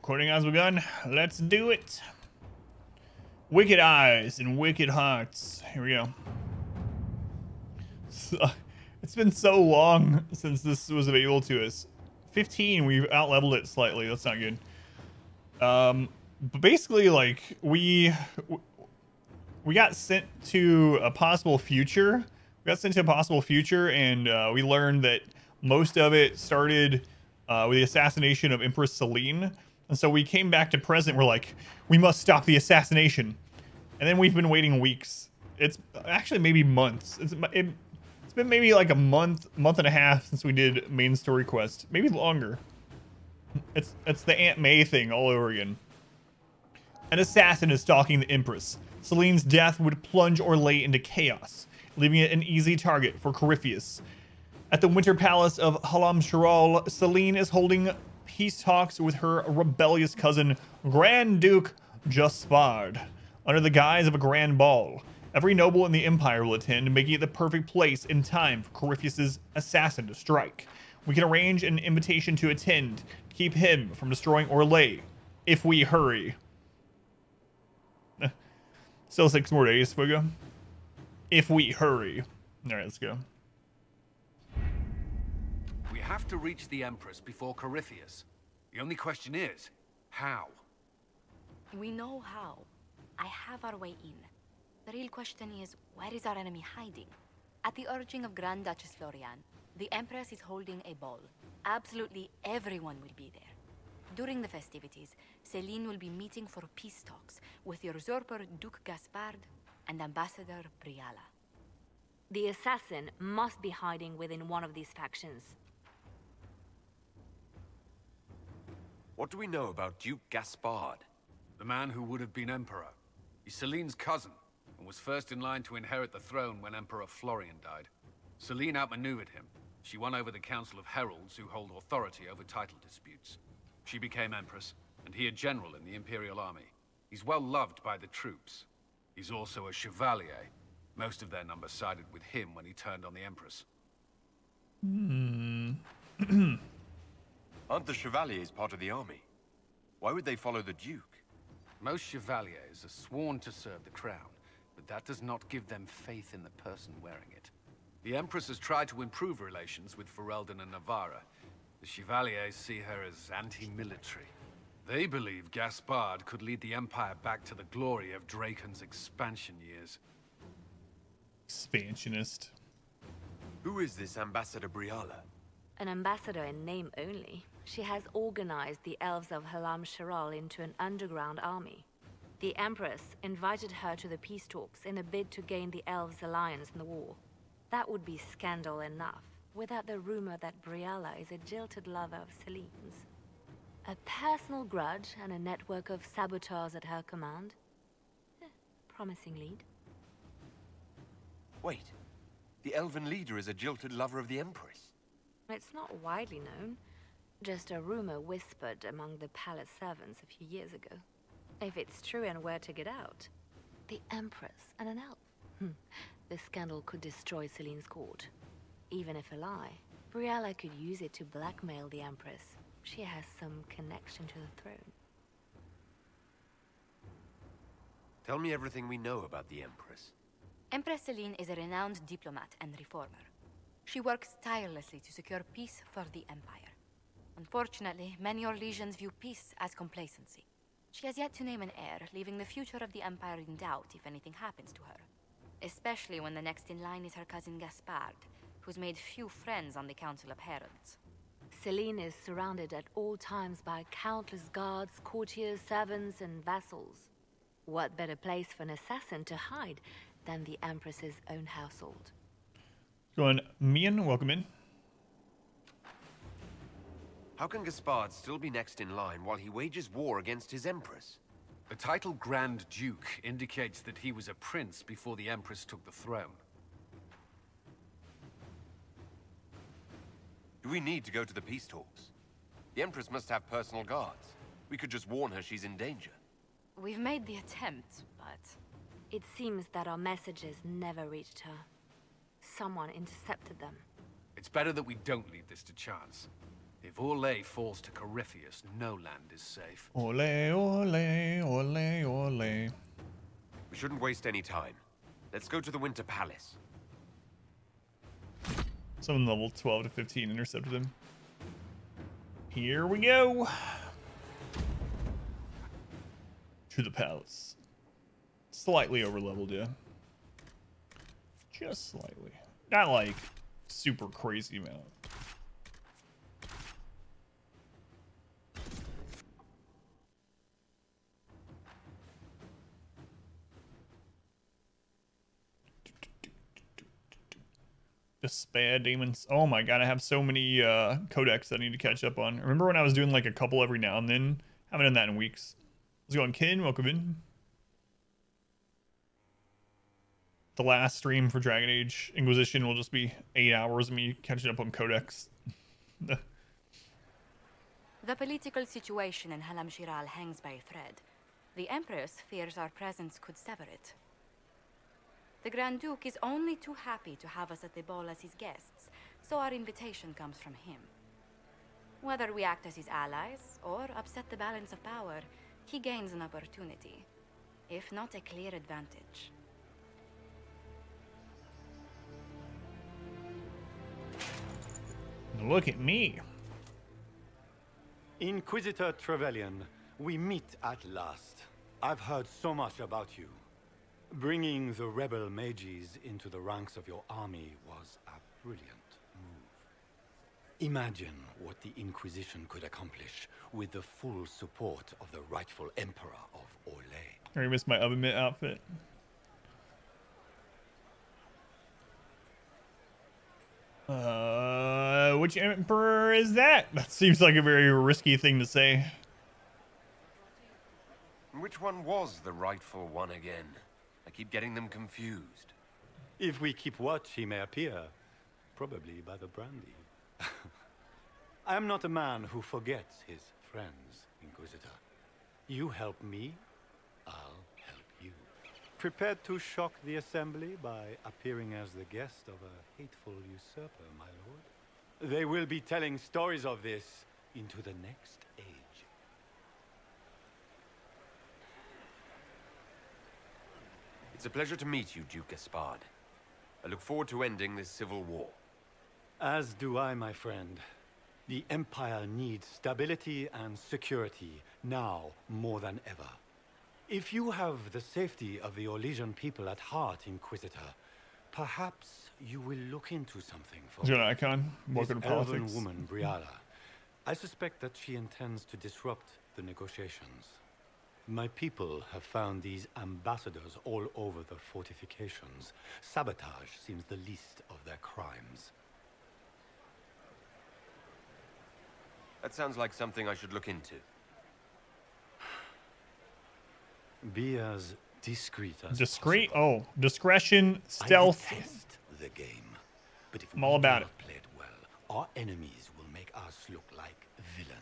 Recording has begun. Let's do it. Wicked eyes and wicked hearts. Here we go. So, it's been so long since this was available to us. 15, we've out-leveled it slightly. That's not good. But basically, like, we got sent to a possible future. We got sent to a possible future, and we learned that most of it started with the assassination of Empress Celine. And so we came back to present. We're like, we must stop the assassination. And then we've been waiting weeks. It's actually maybe months. It's been maybe like a month and a half since we did main story quest. Maybe longer. It's the Aunt May thing all over again. An assassin is stalking the Empress. Celine's death would plunge Orlais into chaos, leaving it an easy target for Corypheus. At the Winter Palace of Halam-Shiral, Celine is holding peace talks with her rebellious cousin, Grand Duke Jaspard, under the guise of a grand ball. Every noble in the Empire will attend, making it the perfect place in time for Corypheus' assassin to strike. We can arrange an invitation to attend, to keep him from destroying Orlais, if we hurry. Still 6 more days, Fugo. If we hurry. Alright, let's go. We have to reach the Empress before Corypheus. The only question is, how? We know how. I have our way in. The real question is, where is our enemy hiding? At the urging of Grand Duchess Florian, the Empress is holding a ball. Absolutely everyone will be there. During the festivities, Celine will be meeting for peace talks with usurper Duke Gaspard and Ambassador Briala. The assassin must be hiding within one of these factions. What do we know about Duke Gaspard? The man who would have been Emperor. He's Celine's cousin, and was first in line to inherit the throne when Emperor Florian died. Celine outmaneuvered him. She won over the Council of Heralds, who hold authority over title disputes. She became Empress, and he a general in the Imperial Army. He's well loved by the troops. He's also a Chevalier. Most of their number sided with him when he turned on the Empress. Aren't the Chevaliers part of the army? Why would they follow the Duke? Most Chevaliers are sworn to serve the crown, but that does not give them faith in the person wearing it. The Empress has tried to improve relations with Ferelden and Navarra. The Chevaliers see her as anti-military. They believe Gaspard could lead the Empire back to the glory of Draken's expansion years. Expansionist. Who is this Ambassador Briala? An ambassador in name only. She has organized the elves of Halam-Shiral into an underground army. The Empress invited her to the peace talks in a bid to gain the elves' alliance in the war. That would be scandal enough, without the rumor that Briala is a jilted lover of Celine's. A personal grudge and a network of saboteurs at her command. Promising lead. Wait, the elven leader is a jilted lover of the Empress. It's not widely known. Just a rumor whispered among the palace servants a few years ago. If it's true and were to get out, the Empress and an elf. The scandal could destroy Celine's court. Even if a lie, Briala could use it to blackmail the Empress. She has some connection to the throne. Tell me everything we know about the Empress. Empress Celine is a renowned diplomat and reformer. She works tirelessly to secure peace for the Empire. Unfortunately, many Orlesians view peace as complacency. She has yet to name an heir, leaving the future of the Empire in doubt if anything happens to her. Especially when the next in line is her cousin Gaspard, who's made few friends on the Council of Heralds. Celine is surrounded at all times by countless guards, courtiers, servants, and vassals. What better place for an assassin to hide than the Empress's own household? Going, Mian, welcome in. How can Gaspard still be next in line while he wages war against his Empress? The title Grand Duke indicates that he was a prince before the Empress took the throne. Do we need to go to the peace talks? The Empress must have personal guards. We could just warn her she's in danger. We've made the attempt, but... It seems that our messages never reached her. Someone intercepted them. It's better that we don't leave this to chance. If Orlais falls to Corypheus, no land is safe. Ole, ole, ole, ole. We shouldn't waste any time. Let's go to the Winter Palace. Someone level 12 to 15 intercepted him. Here we go. To the palace. Slightly over leveled, yeah. Just slightly. Not like super crazy amount. Despair demons. Oh my god, I have so many codex I need to catch up on. Remember when I was doing like a couple every now and then? Haven't done that in weeks. How's it going, Kin? Welcome in. The last stream for Dragon Age Inquisition will just be 8 hours of me catching up on codex. The political situation in Halam Shiral hangs by a thread. The Empress fears our presence could sever it. The Grand Duke is only too happy to have us at the ball as his guests, so our invitation comes from him. Whether we act as his allies or upset the balance of power, he gains an opportunity, if not a clear advantage. Look at me. Inquisitor Trevelyan, we meet at last. I've heard so much about you. Bringing the rebel mages into the ranks of your army was a brilliant move. Imagine what the Inquisition could accomplish with the full support of the rightful Emperor of Orlais. I already missed my oven mitt outfit. Which Emperor is that? That seems like a very risky thing to say. Which one was the rightful one again? I keep getting them confused. If we keep watch, he may appear. Probably by the brandy. I am not a man who forgets his friends, Inquisitor. You help me, I'll help you. Prepared to shock the Assembly by appearing as the guest of a hateful usurper, my lord? They will be telling stories of this into the next age. It's a pleasure to meet you, Duke Gaspard. I look forward to ending this civil war. As do I, my friend. The Empire needs stability and security, now more than ever. If you have the safety of the Orlesian people at heart, Inquisitor, perhaps you will look into something for Is there an icon? Welcome this to elven politics. woman, Briala. I suspect that she intends to disrupt the negotiations. My people have found these ambassadors all over the fortifications. Sabotage seems the least of their crimes. That sounds like something I should look into. Be as discreet as Discreet? possible. Oh, discretion, stealth. I detest the game, but if I'm all about do not play it well, our enemies will make us look like villains.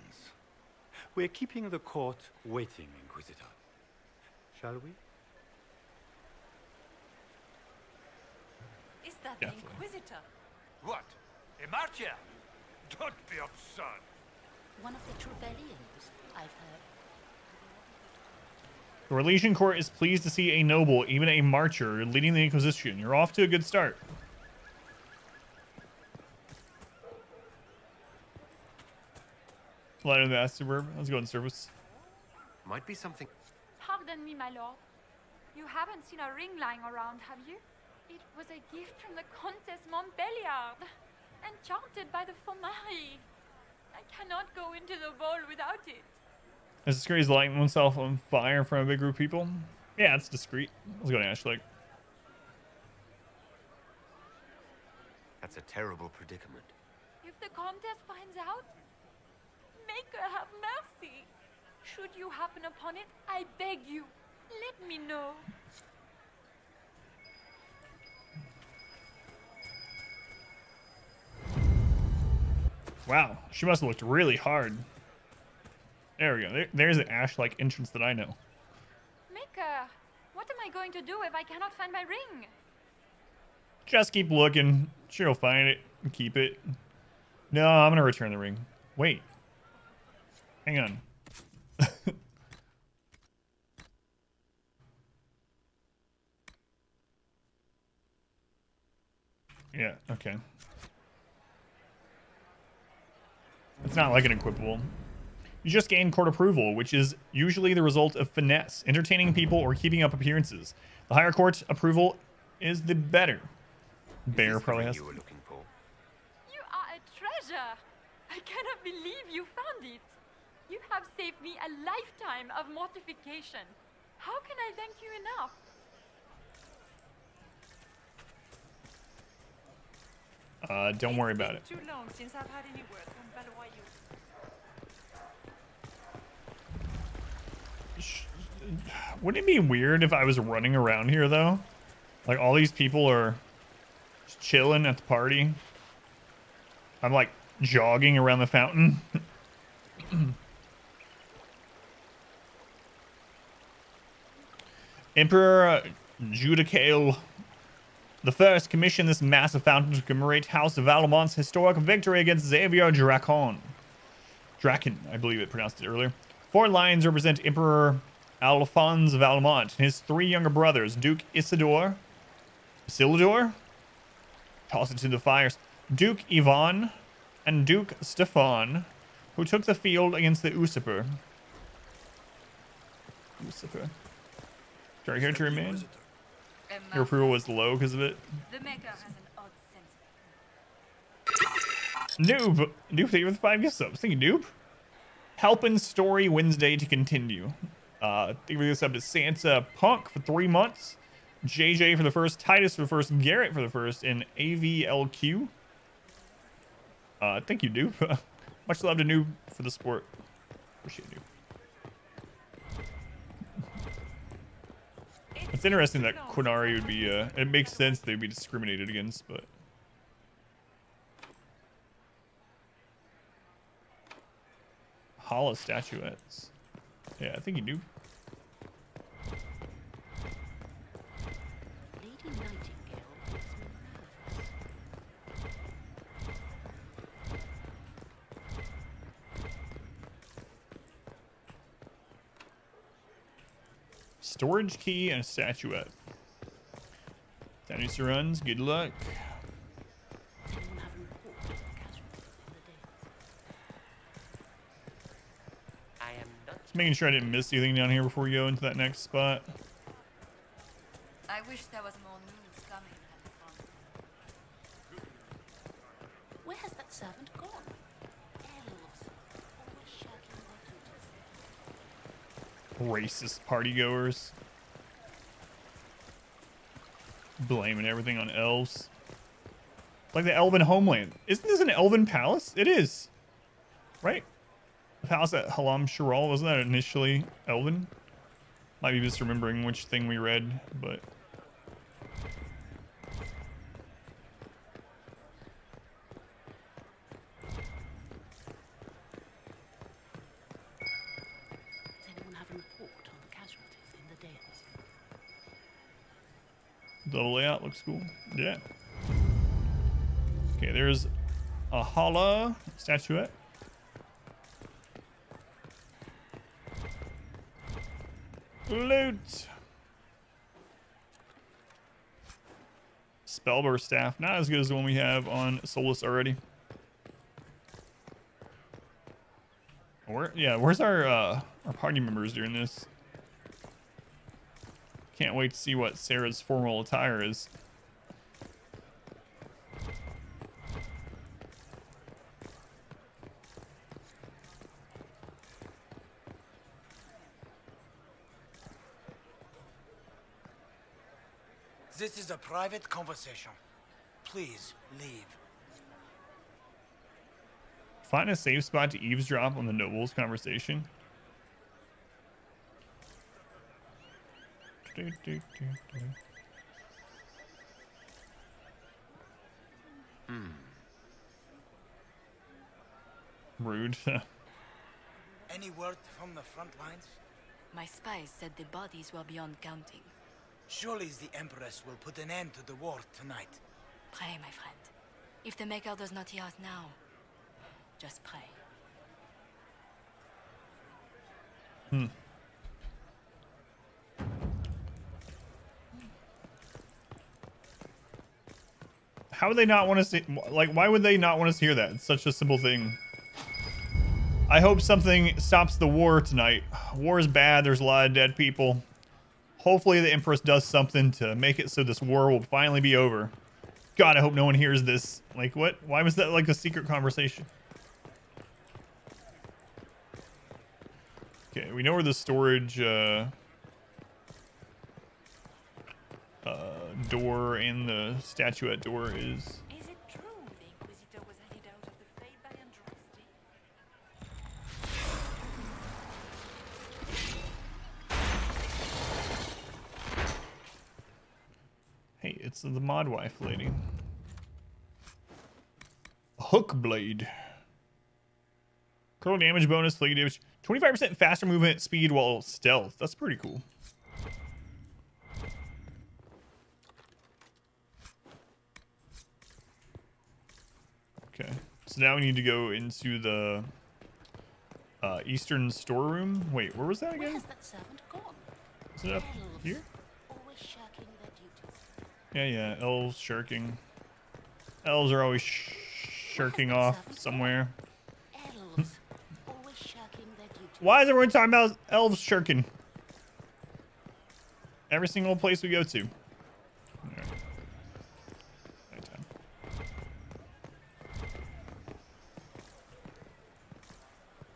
We're keeping the court waiting, Inquisitor. Shall we? Is that Definitely. the Inquisitor? What? Emartia? Don't be absurd. One of the Trevellians, I've heard. The Orlesian court is pleased to see a noble, even a marcher, leading the Inquisition. You're off to a good start. Flight of the Asterberg. How's it going, service? Might be something. Pardon me, my lord. You haven't seen a ring lying around, have you? It was a gift from the Countess Montbelliard, enchanted by the Fomari. I cannot go into the ball without it. Is it scary as lighting oneself on fire in front of a big group of people? Yeah, it's discreet. Let's go to Ashlight. That's a terrible predicament. If the Countess finds out, make her have mercy. Should you happen upon it, I beg you, let me know. Wow, she must have looked really hard. There we go. There's an Ash-like entrance that I know. Maker, what am I going to do if I cannot find my ring? Just keep looking. Sure, you'll find it and keep it. No, I'm gonna return the ring. Wait. Hang on. Yeah, okay. It's not like an equipable. You just gain court approval, which is usually the result of finesse, entertaining people, or keeping up appearances. The higher court approval is the better. Bear probably has. You were looking for. You are a treasure. I cannot believe you found it. You have saved me a lifetime of mortification. How can I thank you enough? Don't worry about it. Too long since I've had any word from Valois. Wouldn't it be weird if I was running around here though? Like all these people are just chilling at the party. I'm like jogging around the fountain. Emperor Judicael the First commissioned this massive fountain to commemorate House of Valmont's historic victory against Xavier Dragon, I believe it pronounced it earlier. 4 lions represent Emperor Alphonse Valmont and his 3 younger brothers, Duke Isidore, toss it to the fires, Duke Ivan, and Duke Stefan, who took the field against the usurper. Sorry, here to remain. Your approval was low because of it. The Maker has an odd sense. Noob, thank you for the 5 gift subs. Thank you, Noob. Helping Story Wednesday to continue. Thank you for the sub to Santa Punk for 3 months. JJ for the first, Titus for the first, Garrett for the first, and AVLQ. Thank you, Noob. Much love to Noob for the support. Appreciate Noob. It's interesting that Quinari would be, it makes sense they'd be discriminated against, but... Hollow statuettes. Yeah, I think you do. Lady Nightingale makes me nervous. Storage key and a statuette. Danny runs. Good luck. Anyone have a report on the casualties in the day? I am not. Just making sure I didn't miss anything down here before we go into that next spot. I wish there was more news coming than Where has that servant gone? Elves, always shirking their duties. Racist partygoers. Blaming everything on elves. Like the elven homeland. Isn't this an elven palace? It is. Right? The palace at Halam Shiral, wasn't that initially elven? Might be misremembering which thing we read, but... Does anyone have a report on the casualties in the Dales? The layout looks cool. Yeah. Okay, there's a Hala statuette. Loot. Spellburst staff, not as good as the one we have on Solus already. Where's our party members during this? Can't wait to see what Sarah's formal attire is. This is a private conversation. Please leave. Find a safe spot to eavesdrop on the nobles' conversation. Rude. Any word from the front lines? My spies said the bodies were beyond counting. Surely the Empress will put an end to the war tonight. Pray, my friend. If the Maker does not hear us now, just pray. Hmm. How would they not want us to, like, why would they not want us to hear that? It's such a simple thing. I hope something stops the war tonight. War is bad. There's a lot of dead people. Hopefully the Empress does something to make it so this war will finally be over. God, I hope no one hears this. Like, what? Why was that like a secret conversation? Okay, we know where the storage door and the statuette door is. Is it true the Inquisitor was headed out of the Fade by Andraste? Hey, it's the mod wife lady. Hook blade. Critical damage bonus, flank damage. 25% faster movement speed while stealth. That's pretty cool. Okay, so now we need to go into the eastern storeroom. Wait, where was that again? Where has that servant gone? Is it up Elves, here? always shirking their duties. Yeah, elves shirking. Elves are always shirking off somewhere. Elves, always shirking their duties. Why is everyone talking about elves shirking? Every single place we go to. Alright. Nighttime.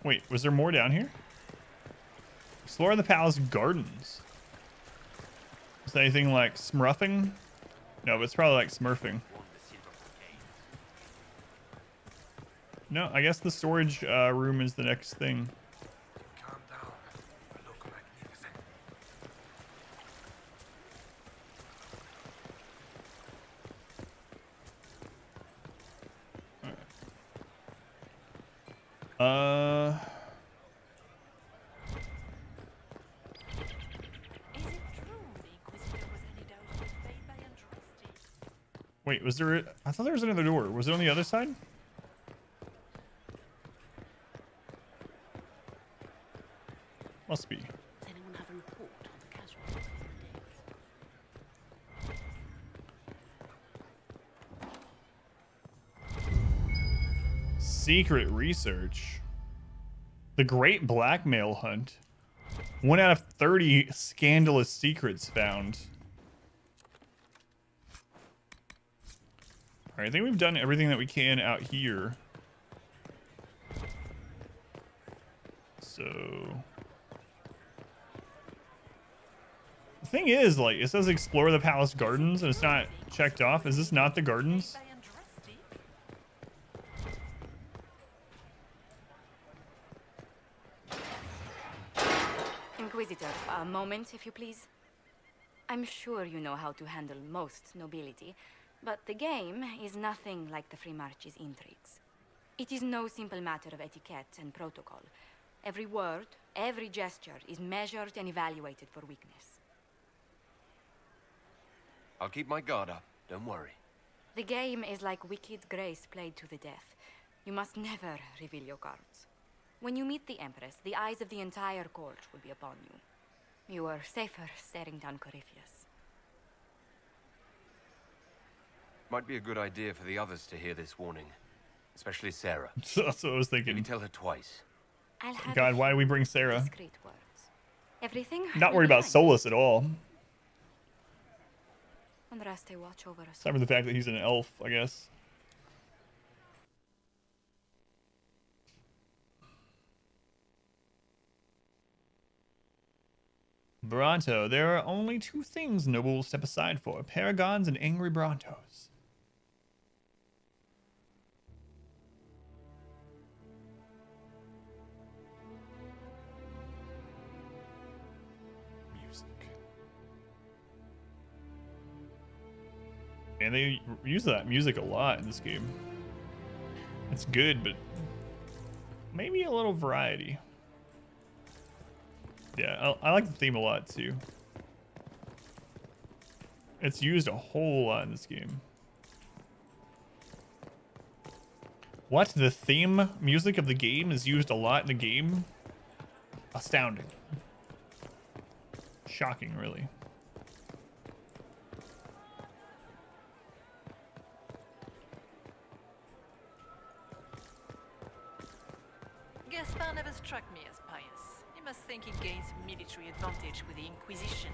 Wait, was there more down here? Explore the palace gardens. Is that anything like smurfing? No, but it's probably like smurfing. No, I guess the storage room is the next thing. Calm down. You look magnificent. Is it true the Inquisitor was headed out of the Fade by Andraste? Wait, was there? I thought there was another door. Was it on the other side? Must be. Does anyone have a report on the casualties of the days? Secret research. The Great Blackmail Hunt. 1 out of 30 scandalous secrets found. Alright, I think we've done everything that we can out here. So... the thing is, like, it says explore the palace gardens and it's not checked off. Is this not the gardens? By Andraste? Inquisitor, a moment, if you please. I'm sure you know how to handle most nobility, but the game is nothing like the Free March's intrigues. It is no simple matter of etiquette and protocol. Every word, every gesture is measured and evaluated for weakness. I'll keep my guard up. Don't worry. The game is like Wicked Grace played to the death. You must never reveal your cards. When you meet the Empress, the eyes of the entire court will be upon you. You are safer staring down Corypheus. Might be a good idea for the others to hear this warning. Especially Sarah. That's what I was Maybe thinking. tell her twice. I'll have God, why do we bring Sarah? discreet words. Everything Not will worried be about fine. Solus at all. Andraste watch over us. Except for the fact that he's an elf, I guess. Bronto. There are only two things noble will step aside for. Paragons and angry Brontos. Music. And they use that music a lot in this game. It's good, but maybe a little variety. Yeah, I like the theme a lot too. It's used a whole lot in this game. What? The theme music of the game is used a lot in the game? Astounding. Shocking, really. Gaspar never struck me as pious. He must think he gains military advantage with the Inquisition.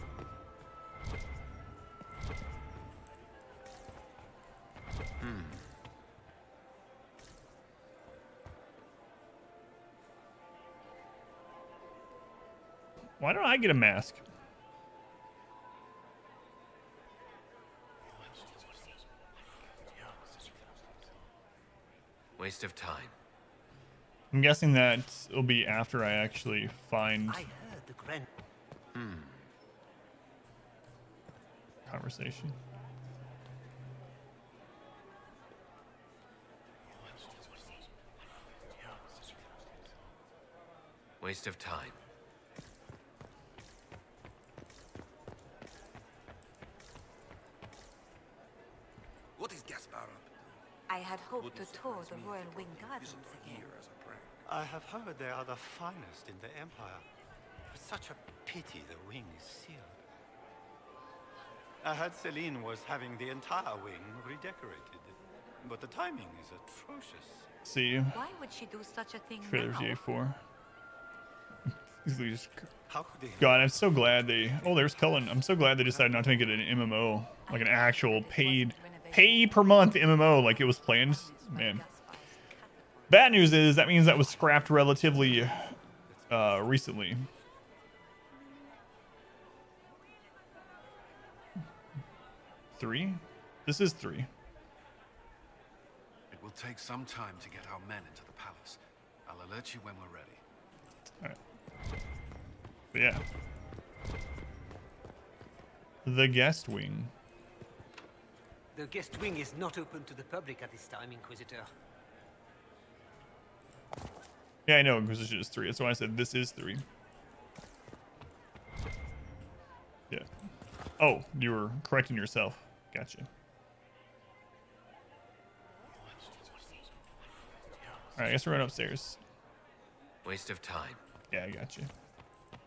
Why don't I get a mask? Waste of time. I'm guessing that will be after I actually find I heard the Grand. conversation. Waste of time. What is Gaspar up I had hoped to tour the Royal Wing Gardens again. as a prank? I have heard they are the finest in the Empire. It's such a pity the wing is sealed. I heard Celine was having the entire wing redecorated, but the timing is atrocious. See, Why would she do such a thing trailers now? EA4. How could they? God, I'm so glad they. Oh, there's Cullen. I'm so glad they decided not to make it an MMO, like an actual pay per month MMO, like it was planned. Man. Bad news is that means that was scrapped relatively recently. Three? This is 3. It will take some time to get our men into the palace. I'll alert you when we're ready. Alright. But yeah. The guest wing. The guest wing is not open to the public at this time, Inquisitor. Yeah, I know Inquisition is 3. That's why I said this is 3. Yeah. Oh, you were correcting yourself. Gotcha. Alright, I guess we're going upstairs. Waste of time. Yeah, I got you.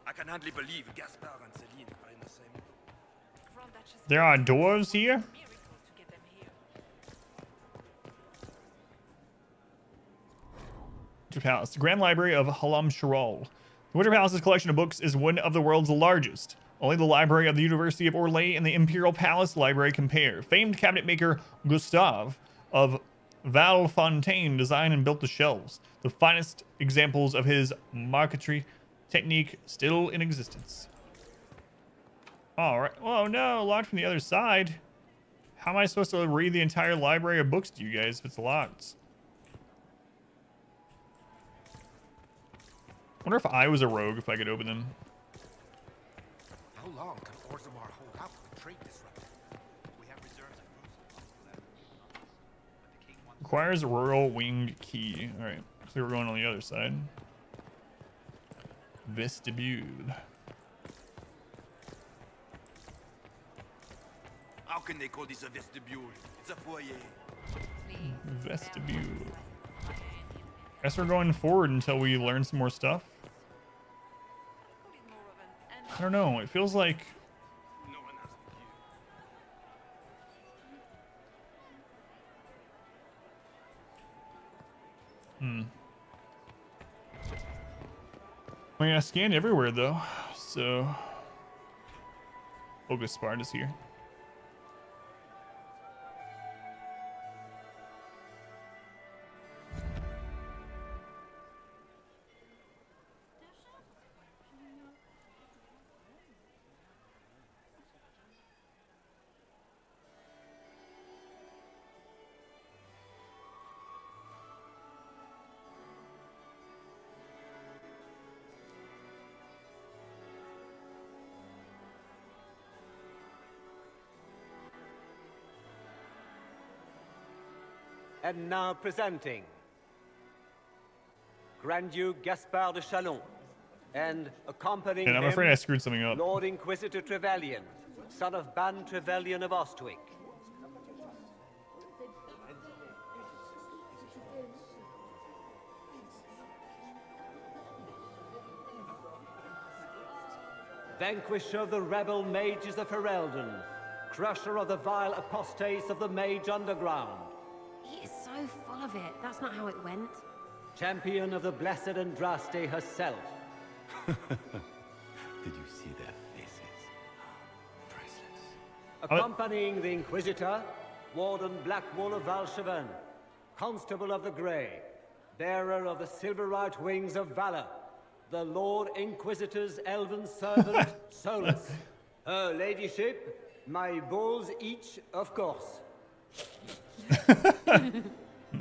I can hardly believe Gaspar and Celine are in the same. There are doors here? Winter Palace. The Grand Library of Halam Sharal. The Winter Palace's collection of books is one of the world's largest. Only the library of the University of Orlais and the Imperial Palace Library compare. Famed cabinet maker Gustave of Valfontaine designed and built the shelves, the finest examples of his marquetry technique still in existence. All right. Oh no, locked from the other side. How am I supposed to read the entire library of books to you guys if it's locked? I wonder if I was a rogue, if I could open them. How long can Orzammar hold out with trade disruption? We have reserves and Requires a royal winged key. All right, so we're going on the other side. Vestibule. How can they call this a vestibule? It's a foyer. Vestibule. Guess we're going forward until we learn some more stuff. I don't know. It feels like. I mean, I scanned everywhere though, so. Focus Spart is here. And now presenting Grand Duke Gaspard de Chalon, and accompanying And I'm afraid I screwed something up. Lord Inquisitor Trevelyan, son of Ban Trevelyan of Ostwick. vanquisher of the rebel mages of Ferelden, crusher of the vile apostates of the Mage Underground. He is so full of it. That's not how it went. Champion of the blessed Andraste herself. Did you see their faces? Priceless. Accompanying the Inquisitor, Warden Blackwall of Valcheven, Constable of the Grey, bearer of the silver-right wings of valor, the Lord Inquisitor's elven servant, Solus. Her ladyship, my bulls each, of course.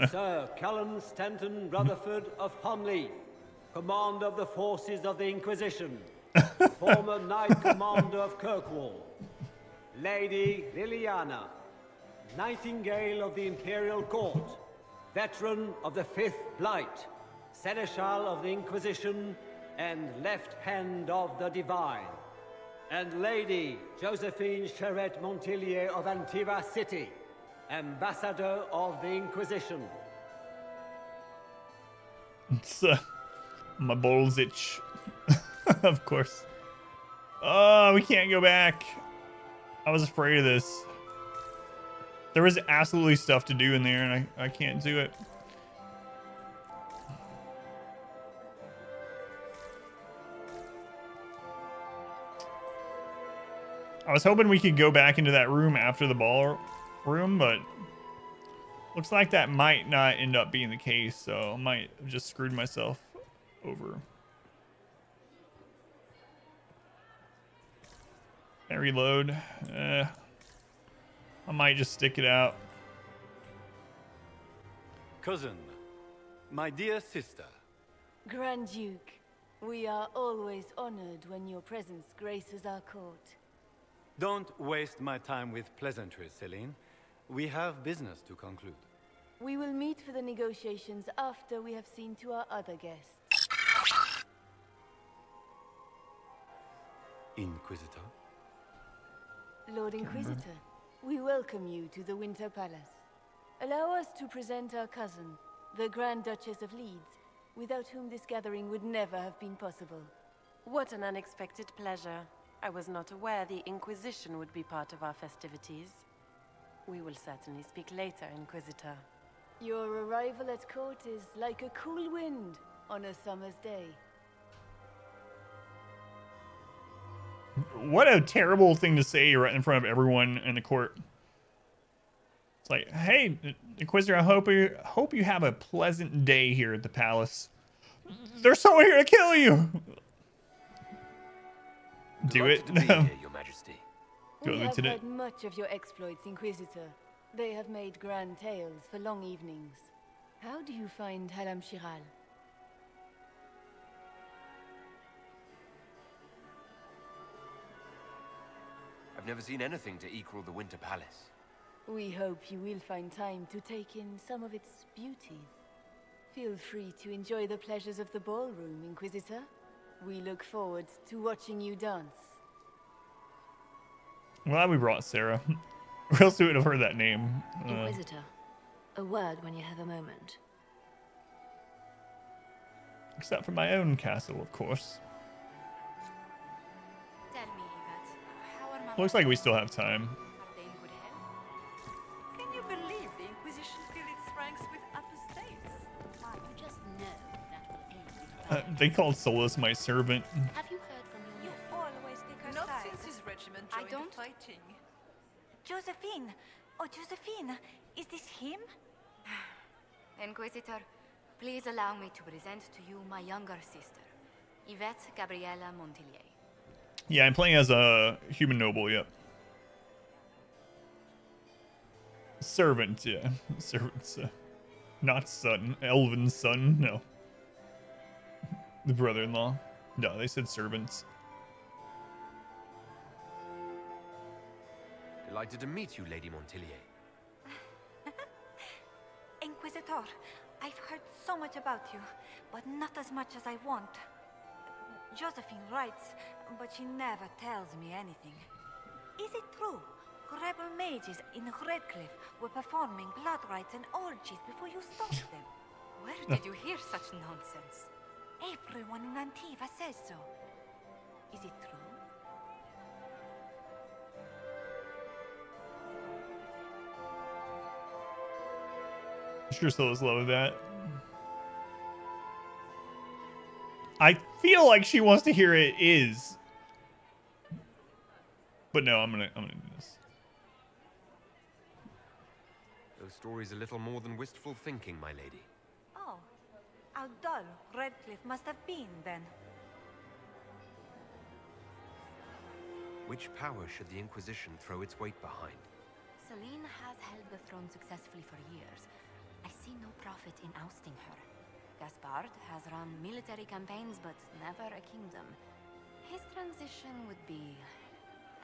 Sir Callum Stanton Rutherford of Hunley, commander of the forces of the Inquisition, former Knight Commander of Kirkwall. Lady Liliana, Nightingale of the Imperial Court, veteran of the Fifth Blight, Seneschal of the Inquisition, and Left Hand of the Divine. And Lady Josephine Charette Montillier of Antiva City, Ambassador of the Inquisition. It's my balls itch. Of course. Oh, we can't go back. I was afraid of this. There was absolutely stuff to do in there, and I can't do it. I was hoping we could go back into that room after the ballroom, but looks like that might not end up being the case, so I might have just screwed myself over. Can I reload? I might just stick it out. Cousin, my dear sister. Grand Duke, we are always honored when your presence graces our court. Don't waste my time with pleasantries, Celine. We have business to conclude. We will meet for the negotiations after we have seen to our other guests. Inquisitor? Lord Inquisitor, we welcome you to the Winter Palace. Allow us to present our cousin, the Grand Duchess of Leeds, without whom this gathering would never have been possible. What an unexpected pleasure. I was not aware the Inquisition would be part of our festivities. We will certainly speak later, Inquisitor. Your arrival at court is like a cool wind on a summer's day. What a terrible thing to say right in front of everyone in the court. It's like, hey, Inquisitor, I hope you have a pleasant day here at the palace. There's someone here to kill you. Do it. To be here, Your Majesty. We have heard much of your exploits, Inquisitor. They have made grand tales for long evenings. How do you find Halam Shiral? I've never seen anything to equal the Winter Palace. We hope you will find time to take in some of its beauties. Feel free to enjoy the pleasures of the ballroom, Inquisitor. We look forward to watching you dance. Glad we brought Sarah. Or else we would have heard that name. Inquisitor, a word when you have a moment. Except for my own castle, of course. Tell me, Yvette, how are Mama? Looks like we still have time. Are they in good health? Can you believe the Inquisition filled its ranks with apostates? Why, you just know that will end with They called Solus my servant. Have you heard from your You always take our Not side. since his regiment I joined don't- the fighting. Josephine! Oh, Josephine! Is this him? Inquisitor, please allow me to present to you my younger sister, Yvette Gabriella Montillier. Yeah, I'm playing as a human noble, yep. Servant, yeah. Servant, not son. Elven son, no. The brother-in-law. No, they said servants. Delighted to meet you, Lady Montillier. Inquisitor, I've heard so much about you, but not as much as I want. Josephine writes, but she never tells me anything. Is it true? Rebel mages in Redcliffe were performing blood rites and orgies before you stopped them. Where did you hear such nonsense? Everyone in Antiva says so. Is it true? Sure still has love of that. I feel like she wants to hear it is. But no, I'm gonna do this. Those stories a little more than wistful thinking, my lady. Oh, how dull Redcliffe must have been then. Which power should the Inquisition throw its weight behind? Celine has held the throne successfully for years. I see no profit in ousting her. Gaspard has run military campaigns, but never a kingdom. His transition would be,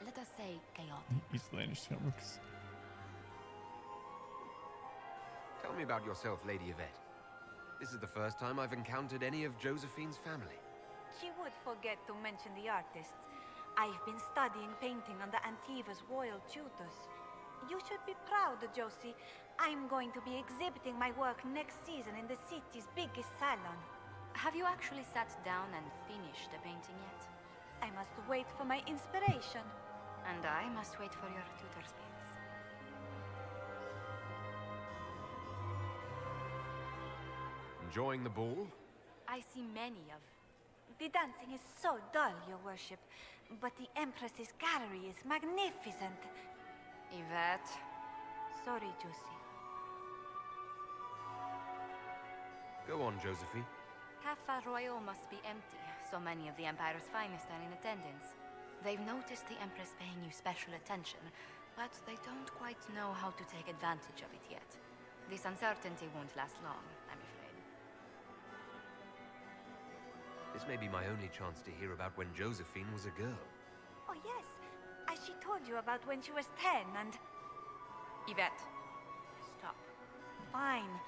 let us say, chaotic. Eastlandish comics. Tell me about yourself, Lady Yvette. This is the first time I've encountered any of Josephine's family. She would forget to mention the artists. I've been studying painting under Antiva's royal tutors. You should be proud, Josie. I'm going to be exhibiting my work next season in the city's biggest salon. Have you actually sat down and finished the painting yet? I must wait for my inspiration. And I must wait for your tutor's pills. Enjoying the ball? I see many of. The dancing is so dull, your worship. But the Empress's gallery is magnificent. Yvette. Sorry, Josie. Go on, Josephine. Cafe Royal must be empty. So many of the Empire's finest are in attendance. They've noticed the Empress paying you special attention, but they don't quite know how to take advantage of it yet. This uncertainty won't last long, I'm afraid. This may be my only chance to hear about when Josephine was a girl. Oh, yes. As she told you about when she was 10 and... Yvette, stop. Fine.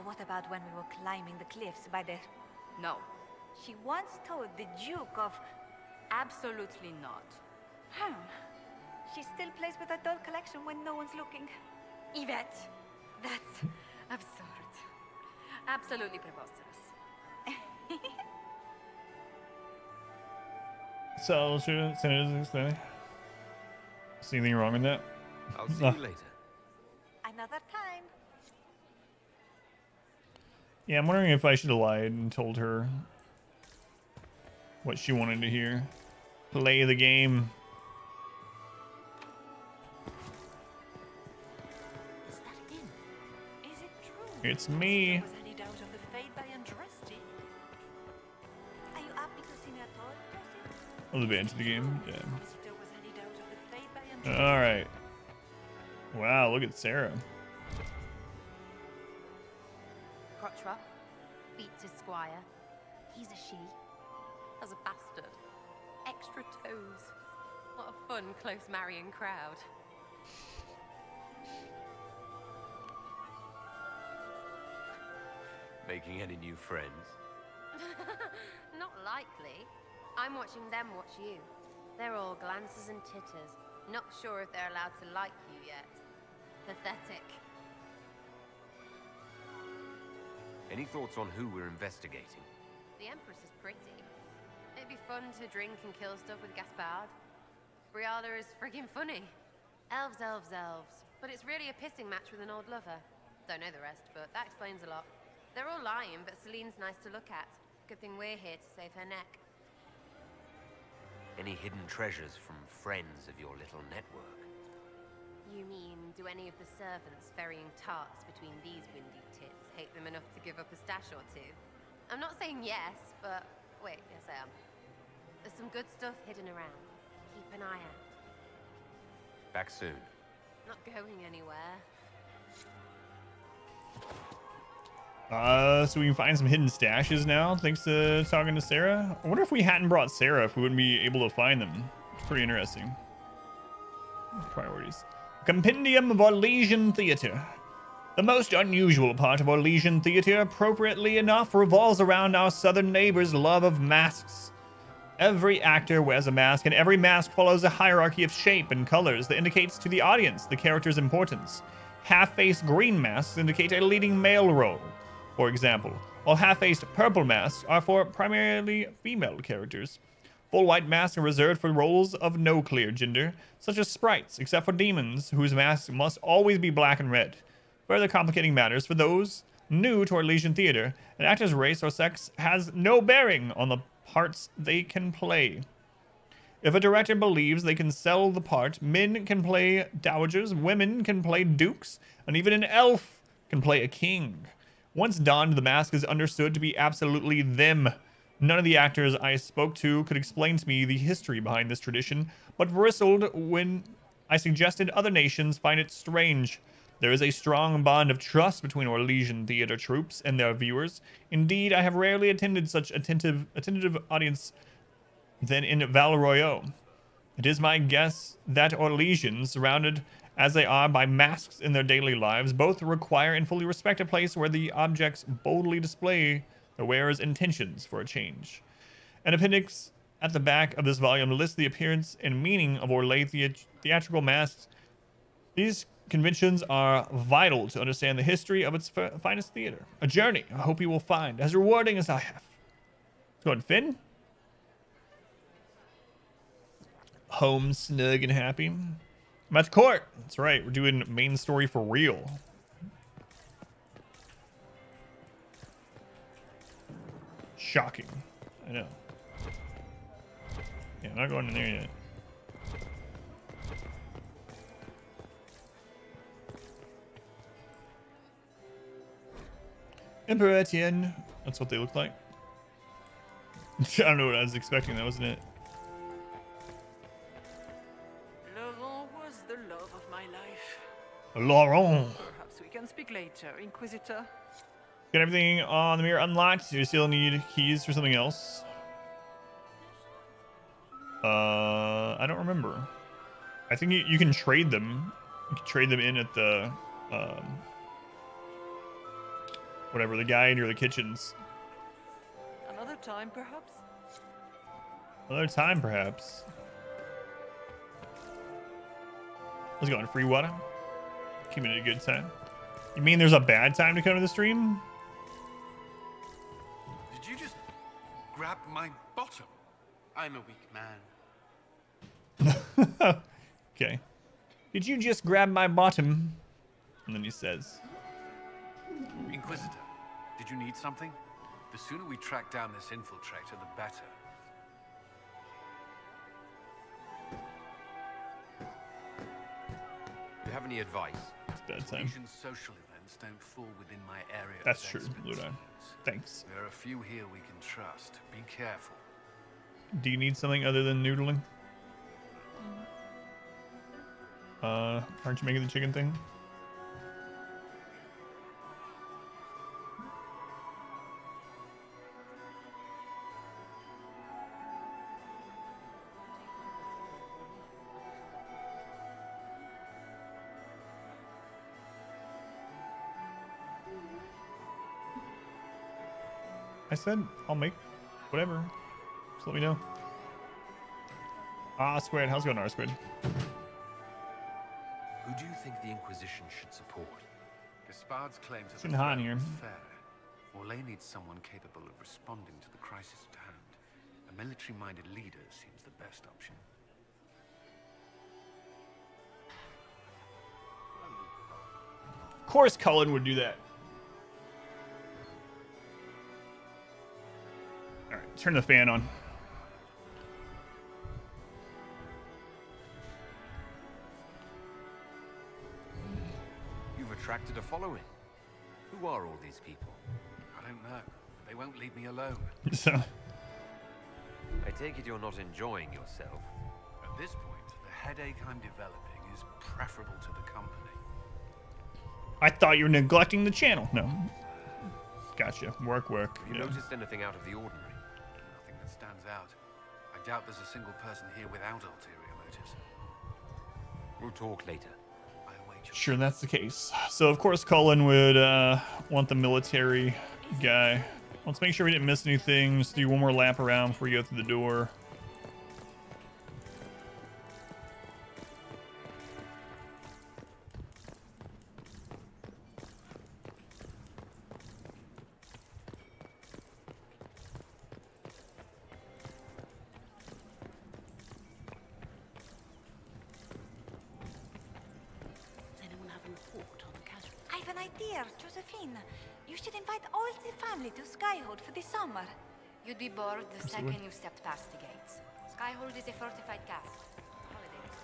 What about when we were climbing the cliffs by the... No. She once told the Duke of... Absolutely not. She still plays with her doll collection when no one's looking. Yvette, that's absurd. Absolutely preposterous. So, see anything wrong with that? I'll see you later. Another time. Yeah, I'm wondering if I should have lied and told her what she wanted to hear. Play the game. Is that him? Is it true? It's me. Was any doubt of the fate they undressed in? Are you happy to see me at all, Josie? A little bit into the game. Yeah. Was any doubt of the fate they undressed? All right. Wow, look at Sarah. Crotchra beats his squire. He's a she. As a bastard. Extra toes. What a fun, close marrying crowd. Making any new friends? Not likely. I'm watching them watch you. They're all glances and titters. Not sure if they're allowed to like you yet. Pathetic. Any thoughts on who we're investigating? The Empress is pretty. It'd be fun to drink and kill stuff with Gaspard. Briala is friggin' funny. Elves, elves, elves. But it's really a pissing match with an old lover. Don't know the rest, but that explains a lot. They're all lying, but Celine's nice to look at. Good thing we're here to save her neck. Any hidden treasures from friends of your little network? You mean, do any of the servants ferrying tarts between these windy tits hate them enough to give up a stash or two? I'm not saying yes, but... Wait, yes I am. There's some good stuff hidden around. Keep an eye out. Back soon. Not going anywhere. So we can find some hidden stashes now, thanks to talking to Sarah. I wonder if we hadn't brought Sarah, if we wouldn't be able to find them. It's pretty interesting. Priorities. Compendium of Orlesian Theater. The most unusual part of Orlesian Theater, appropriately enough, revolves around our southern neighbors' love of masks. Every actor wears a mask, and every mask follows a hierarchy of shape and colors that indicates to the audience the character's importance. Half-faced green masks indicate a leading male role, for example, while half-faced purple masks are for primarily female characters. Full white masks are reserved for roles of no clear gender, such as sprites, except for demons, whose masks must always be black and red. further complicating matters for those new to Orlesian theater. An actor's race or sex has no bearing on the parts they can play. If a director believes they can sell the part, men can play dowagers, women can play dukes, and even an elf can play a king. Once donned, the mask is understood to be absolutely them. None of the actors I spoke to could explain to me the history behind this tradition, but bristled when I suggested other nations find it strange. There is a strong bond of trust between Orlesian theater troops and their viewers. Indeed, I have rarely attended such attentive audience than in Valroyo. It is my guess that Orlesians, surrounded as they are by masks in their daily lives, both require and fully respect a place where the objects boldly display the wearer's intentions for a change. An appendix at the back of this volume lists the appearance and meaning of Orlais theatrical masks. These conventions are vital to understand the history of its finest theater. A journey I hope you will find as rewarding as I have. Let's go on, Finn. Home, snug, and happy. I'm at the court. That's right. We're doing main story for real. Shocking. I know. Yeah, I'm not going in there yet. Emperor Etienne. That's what they look like. I don't know what I was expecting. That wasn't it. Laurent was the love of my life. Laurent. Perhaps we can speak later, Inquisitor. Got everything on the mirror unlocked. You still need keys for something else. I don't remember. I think you can trade them. You can trade them in at the whatever, the guy near the kitchens. Another time, perhaps? Another time, perhaps. Let's go on free water. Keep it a good time. You mean there's a bad time to come to the stream? Did you just grab my bottom? I'm a weak man. Okay. Did you just grab my bottom? And then he says, Inquisitor, did you need something? The sooner we track down this infiltrator, the better. Do you have any advice? It's bedtime. Legion social events don't fall within my area. That's true, Ludo. Thanks. There are a few here we can trust. Be careful. Do you need something other than noodling? Aren't you making the chicken thing? I said I'll make whatever. Just let me know. Ah, Squid. How's it going, R-Squid? Who do you think the Inquisition should support? Gaspard's claim to It's in Han here. fair. Orlais needs someone capable of responding to the crisis at hand. A military-minded leader seems the best option. Of course Cullen would do that. Alright, turn the fan on. You've attracted a following. Who are all these people? I don't know. They won't leave me alone. So, I take it you're not enjoying yourself. At this point, the headache I'm developing is preferable to the company. I thought you were neglecting the channel. No. Gotcha. Work. Have you Yeah. noticed anything out of the ordinary? Nothing that stands out. I doubt there's a single person here without ulterior motives. We'll talk later. Sure, that's the case. So, of course, Cullen would want the military guy. Let's make sure we didn't miss anything. Just do one more lap around before we go through the door. Does anyone have a report on the casualties? I've an dear Josephine, you should invite all the family to Skyhold for the summer. You'd be bored the second you stepped past the gates. Skyhold is a fortified castle. Holidays.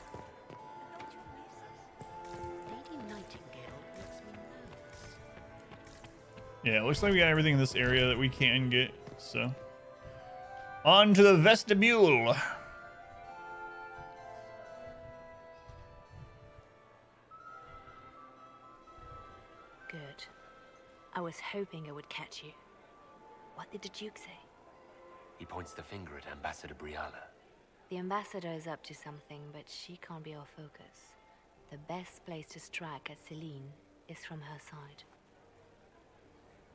Don't you miss us? Lady Nightingale makes me nervous. Yeah, it looks like we got everything in this area that we can get, so. On to the vestibule. Good. I was hoping I would catch you. What did the Duke say? He points the finger at Ambassador Briala. The ambassador is up to something, but she can't be our focus. The best place to strike at Celine is from her side.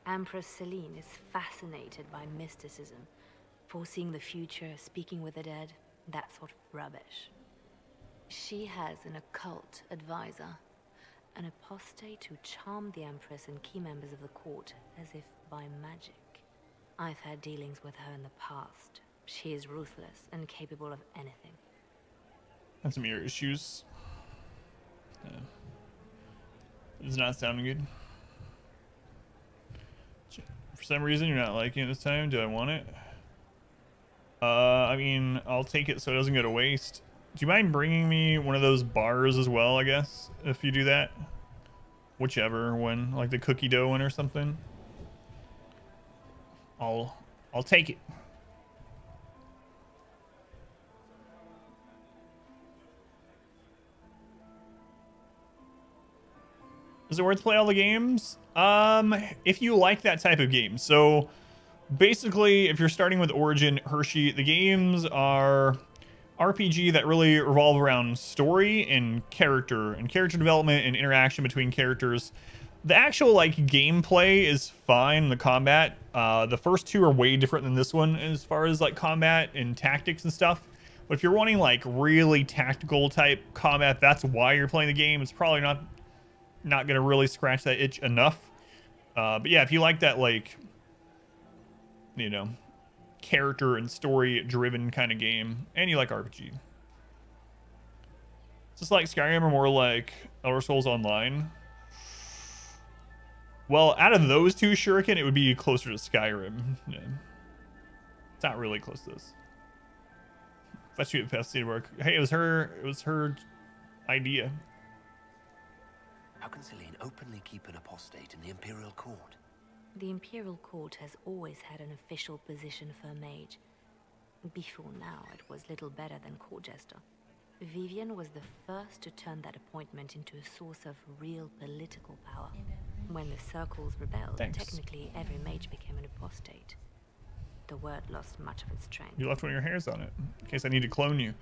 Empress Celine is fascinated by mysticism, foreseeing the future, speaking with the dead, that sort of rubbish. She has an occult advisor, an apostate who charmed the Empress and key members of the court as if by magic. I've had dealings with her in the past. She is ruthless and capable of anything. Had some ear issues. Yeah. It's not sounding good. For some reason, you're not liking it this time. Do I want it? I mean, I'll take it so it doesn't go to waste. Do you mind bringing me one of those bars as well, I guess, if you do that? Whichever one, like the cookie dough one or something. I'll take it. Is it worth play all the games? If you like that type of game. So basically, if you're starting with Origin, Hershey, the games are RPG that really revolve around story and character development and interaction between characters. The actual like gameplay is fine. The combat, the first two are way different than this one as far as like combat and tactics and stuff. But if you're wanting like really tactical type combat, that's why you're playing the game. It's probably not gonna really scratch that itch enough. But yeah, if you like that, like, you know, character and story driven kind of game, and you like RPG, it's just like Skyrim or more like Elder Scrolls Online. Well, out of those two, Shuriken, it would be closer to Skyrim. Yeah. It's not really close to this. Especially at Pest work. Hey, it was her idea. How can Celine openly keep an apostate in the Imperial Court? The Imperial Court has always had an official position for a mage. Before now, it was little better than court jester. Vivian was the first to turn that appointment into a source of real political power. When the circles rebelled, technically every mage became an apostate. The word lost much of its strength. You left one of your hairs on it, in case I need to clone you.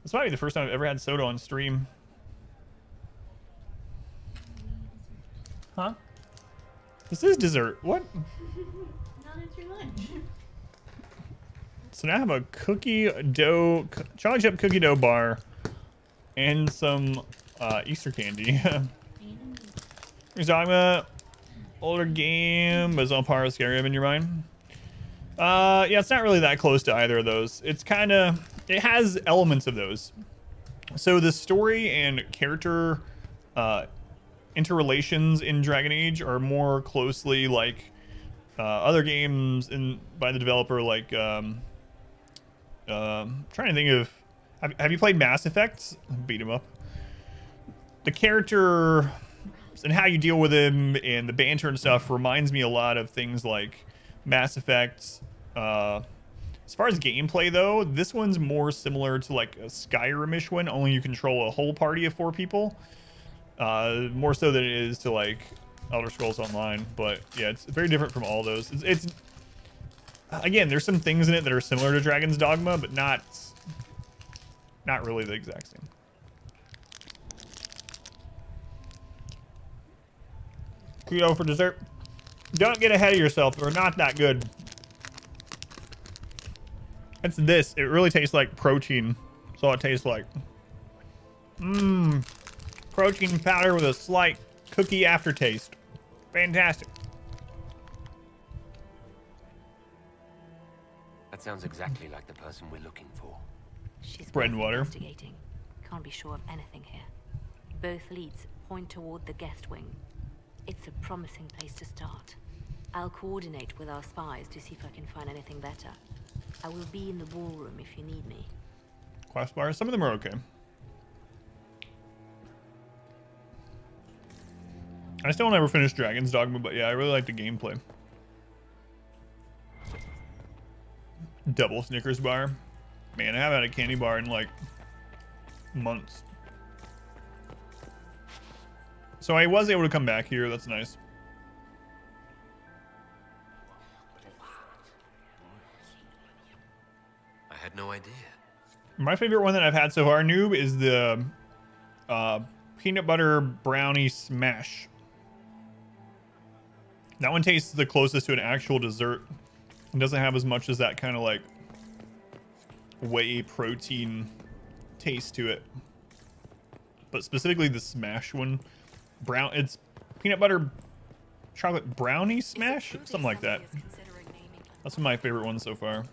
This might be the first time I've ever had soda on stream. Huh? This is dessert. What? No, it's your lunch. So now I have a cookie dough, chocolate chip cookie dough bar, and some Easter candy. Here's Dogma, older game, but it's all part of Skyrim in your mind. Yeah, it's not really that close to either of those. It's kind of, it has elements of those. So the story and character interrelations in Dragon Age are more closely like other games by the developer, like trying to think of, have you played Mass Effect? Beat 'em up. The character and how you deal with him and the banter and stuff reminds me a lot of things like Mass Effect. As far as gameplay though, this one's more similar to like a Skyrim-ish one, only you control a whole party of 4 people. More so than it is to like Elder Scrolls Online. But yeah, it's very different from all those. It's again, there's some things in it that are similar to Dragon's Dogma, but not really the exact same. Keto for dessert. Don't get ahead of yourself. They're not that good. It's this. It really tastes like protein. That's all it tastes like. Protein powder with a slight cookie aftertaste. Fantastic. That sounds exactly like the person we're looking for. She's bread and water. Can't be sure of anything here. Both leads point toward the guest wing. It's a promising place to start. I'll coordinate with our spies to see if I can find anything better. I will be in the ballroom if you need me. Quest bars, some of them are okay. I still never finished Dragon's Dogma, but yeah, I really like the gameplay. Double Snickers bar. Man, I haven't had a candy bar in like months. So I was able to come back here. That's nice. I had no idea. My favorite one that I've had so far, Noob, is the peanut butter brownie smash. That one tastes the closest to an actual dessert. It doesn't have as much as that kind of like whey protein taste to it. But specifically the smash one, it's peanut butter chocolate brownie smash, something like that. That's my favorite one so far.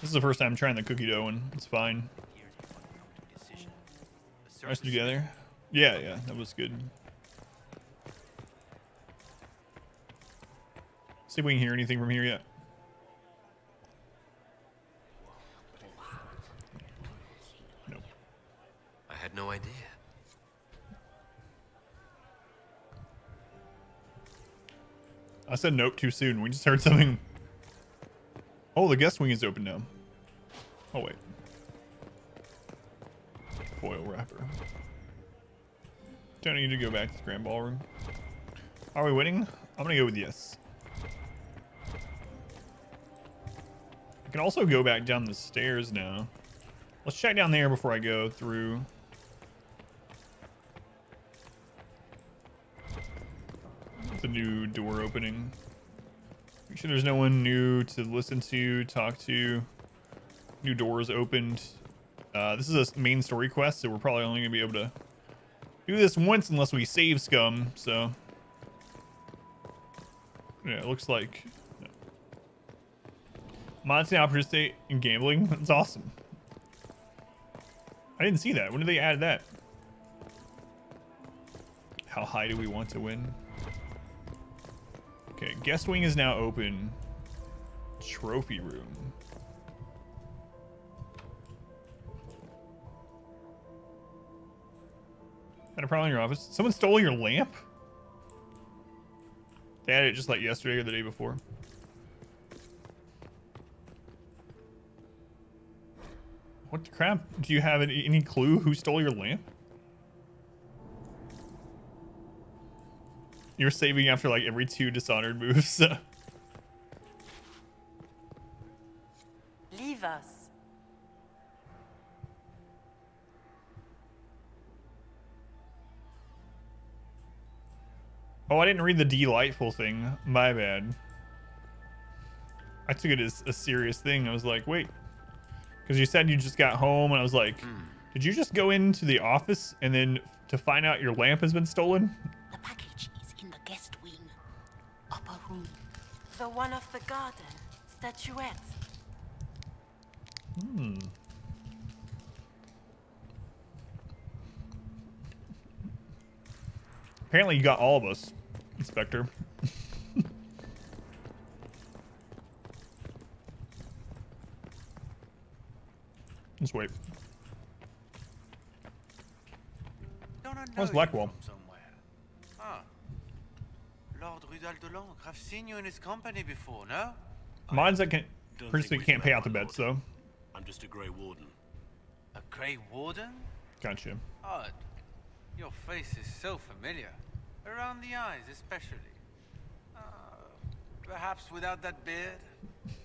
This is the first time trying the cookie dough one. It's fine. Rest together. Yeah, that was good. See if we can hear anything from here yet. Nope. I had no idea. I said nope too soon. We just heard something. Oh, the guest wing is open now. Oh, wait. Foil wrapper. Don't need to go back to the grand ballroom. Are we winning? I'm gonna go with yes. I can also go back down the stairs now. Let's check down there before I go through. The new door opening. Make sure there's no one new to listen to, talk to. New doors opened. This is a main story quest, so we're probably only gonna be able to do this once unless we save scum. So yeah, it looks like no. Mods now participate in gambling. That's awesome. I didn't see that. When did they add that? How high do we want to win? Okay, guest wing is now open. Trophy room. Had a problem in your office? Someone stole your lamp? They had it just like yesterday or the day before. What the crap? Do you have any clue who stole your lamp? You're saving after like every 2 Dishonored moves. Leave us. Oh, I didn't read the delightful thing. My bad. I took it as a serious thing. I was like, wait. Because you said you just got home, and I was like, did you just go into the office and then to find out your lamp has been stolen? The package is in the guest wing. Upper room. The one off the garden. Statuette. Apparently you got all of us, Inspector. Just wait. Where's Blackwall? Ah. Lord Rudal de Langres, I've seen you in his company before, no? Mods that can't pay out the bets, though. I'm just a Grey Warden. A Grey Warden? Gotcha. Odd. Your face is so familiar. Around the eyes, especially. Perhaps without that beard?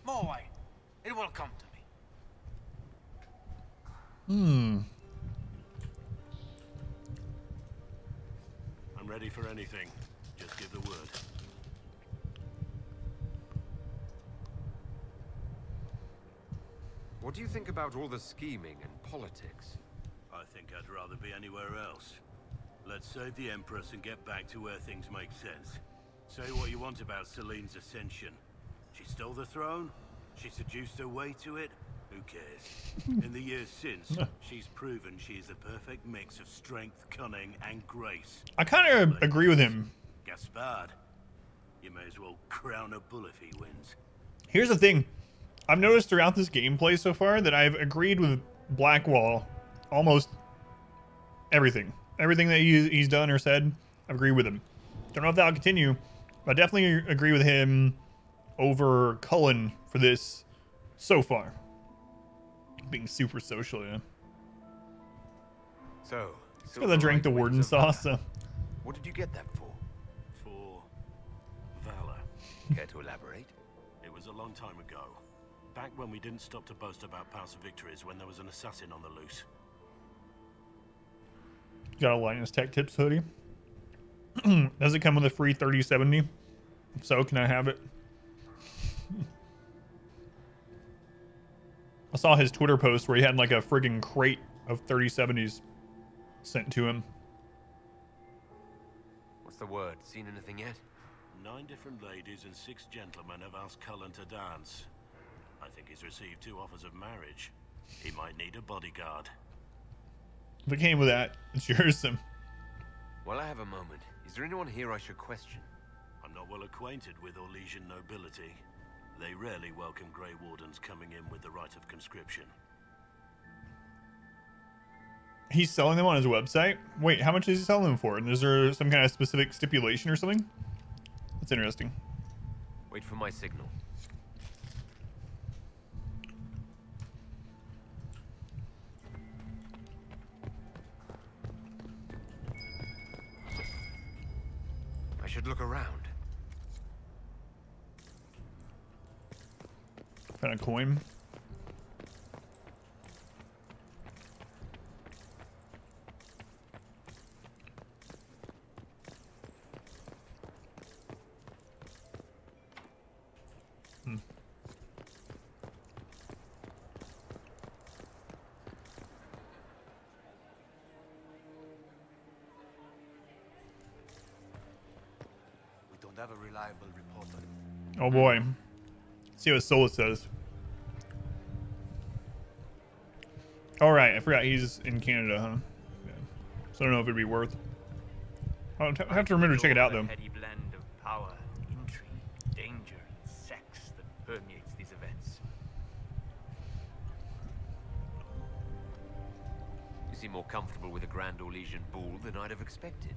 More wine. It will come to me. I'm ready for anything. Just give the word. What do you think about all the scheming and politics? I think I'd rather be anywhere else. Let's save the Empress and get back to where things make sense. Say what you want about Celine's ascension. She stole the throne, she seduced her way to it, Who cares? In the years since, she's proven she's a perfect mix of strength, cunning, and grace. I kind of agree with him. Gaspard, you may as well crown a bull if he wins. Here's the thing. I've noticed throughout this gameplay so far that I've agreed with Blackwall almost everything. Everything that he's done or said, I've agreed with him. Don't know if that'll continue, but I definitely agree with him over Cullen for this so far. Being super social, yeah. So, because I drank the warden sauce, so. What did you get that for? For valor. Care to elaborate? It was a long time ago. Back when we didn't stop to boast about past victories when there was an assassin on the loose. Got a Linus Tech Tips hoodie. Does it come with a free 3070? If so, can I have it? I saw his Twitter post where he had like a friggin' crate of 3070s sent to him. What's the word? Seen anything yet? 9 different ladies and 6 gentlemen have asked Cullen to dance. I think he's received 2 offers of marriage. He might need a bodyguard. If it came with that, it's yours, Sim. Well, I have a moment. Is there anyone here I should question? I'm not well acquainted with Orlesian nobility. They rarely welcome Grey Wardens coming in with the right of conscription. He's selling them on his website? Wait, how much is he selling them for? And is there some kind of specific stipulation or something? That's interesting. Wait for my signal. I should look around. Found a coin. Have a reliable reporter. Oh boy. See what Solus says. Alright, I forgot he's in Canada, huh? Yeah. So I don't know if it'd be worth. I'll have to remember to check it out though. Heady blend of power, intrigue, danger, and sex that permeates these events. You seem more comfortable with a Grand Orlesian bull than I'd have expected.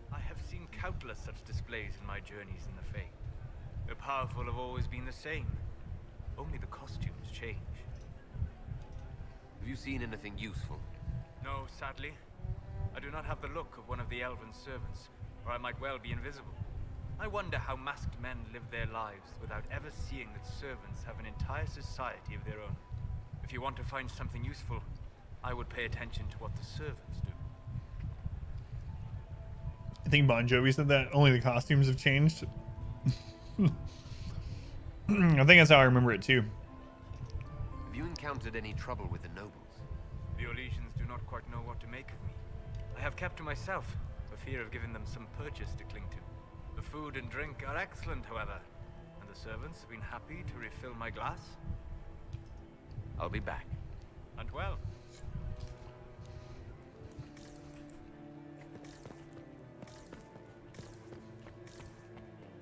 I have seen countless such displays in my journeys in the Fae. The powerful have always been the same. Only the costumes change. Have you seen anything useful? No, sadly. I do not have the look of one of the elven servants, or I might well be invisible. I wonder how masked men live their lives without ever seeing that servants have an entire society of their own. If you want to find something useful, I would pay attention to what the servants do. I think Bon Jovi said that only the costumes have changed. I think that's how I remember it too. Have you encountered any trouble with the nobles? The Orlesians do not quite know what to make of me. I have kept to myself, for fear of giving them some purchase to cling to. The food and drink are excellent, however, and the servants have been happy to refill my glass. I'll be back. And well.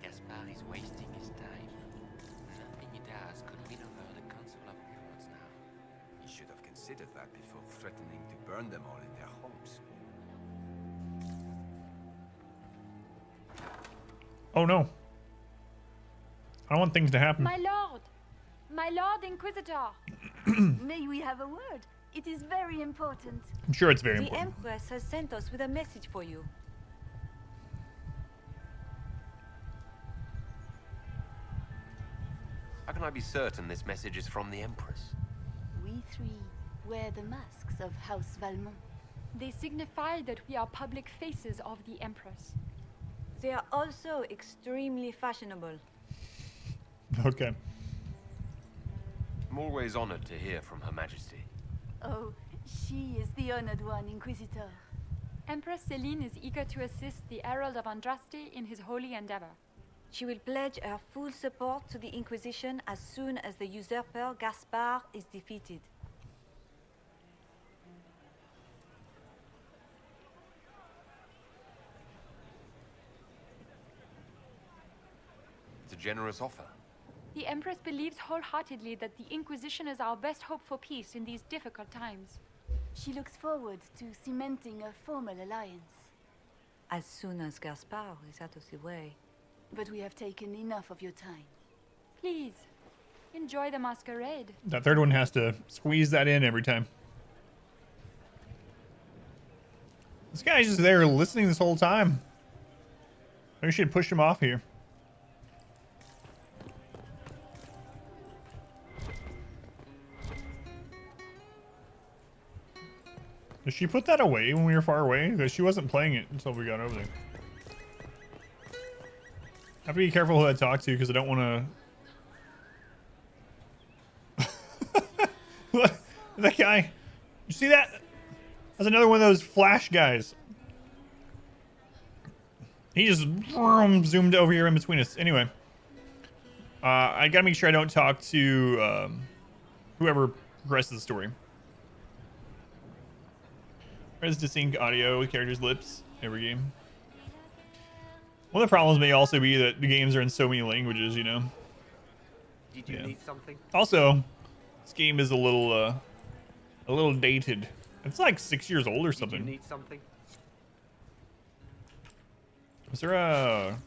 Gaspard is wasting his time. Nothing he does could win over the Council of Heralds now. He should have considered that before threatening to burn them all in their homes. Oh no. I don't want things to happen. My lord! My lord Inquisitor! May we have a word? It is very important. I'm sure it's very the important. The Empress has sent us with a message for you. How can I be certain this message is from the Empress? We three wear the masks of House Valmont. They signify that we are public faces of the Empress. They are also extremely fashionable. Okay. I'm always honored to hear from Her Majesty. Oh, she is the honored one, Inquisitor. Empress Celine is eager to assist the Herald of Andraste in his holy endeavor. She will pledge her full support to the Inquisition as soon as the usurper Gaspard is defeated. It's a generous offer. The Empress believes wholeheartedly that the Inquisition is our best hope for peace in these difficult times. She looks forward to cementing a formal alliance. As soon as Gaspard is out of the way. But we have taken enough of your time. Please, enjoy the masquerade. That third one has to squeeze that in every time. This guy's just there listening this whole time. Maybe we should push him off here. Did she put that away when we were far away? Because she wasn't playing it until we got over there. I have to be careful who I talk to because I don't want to... Look, that guy. You see that? That's another one of those flash guys. He just zoomed over here in between us. Anyway. I gotta make sure I don't talk to whoever progresses the story. There's distinct audio with characters' lips every game. One of the problems may also be that the games are in so many languages, you know. Did you need something? Also, this game is a little dated. It's like 6 years old or something. Did you need something? Is there a... Are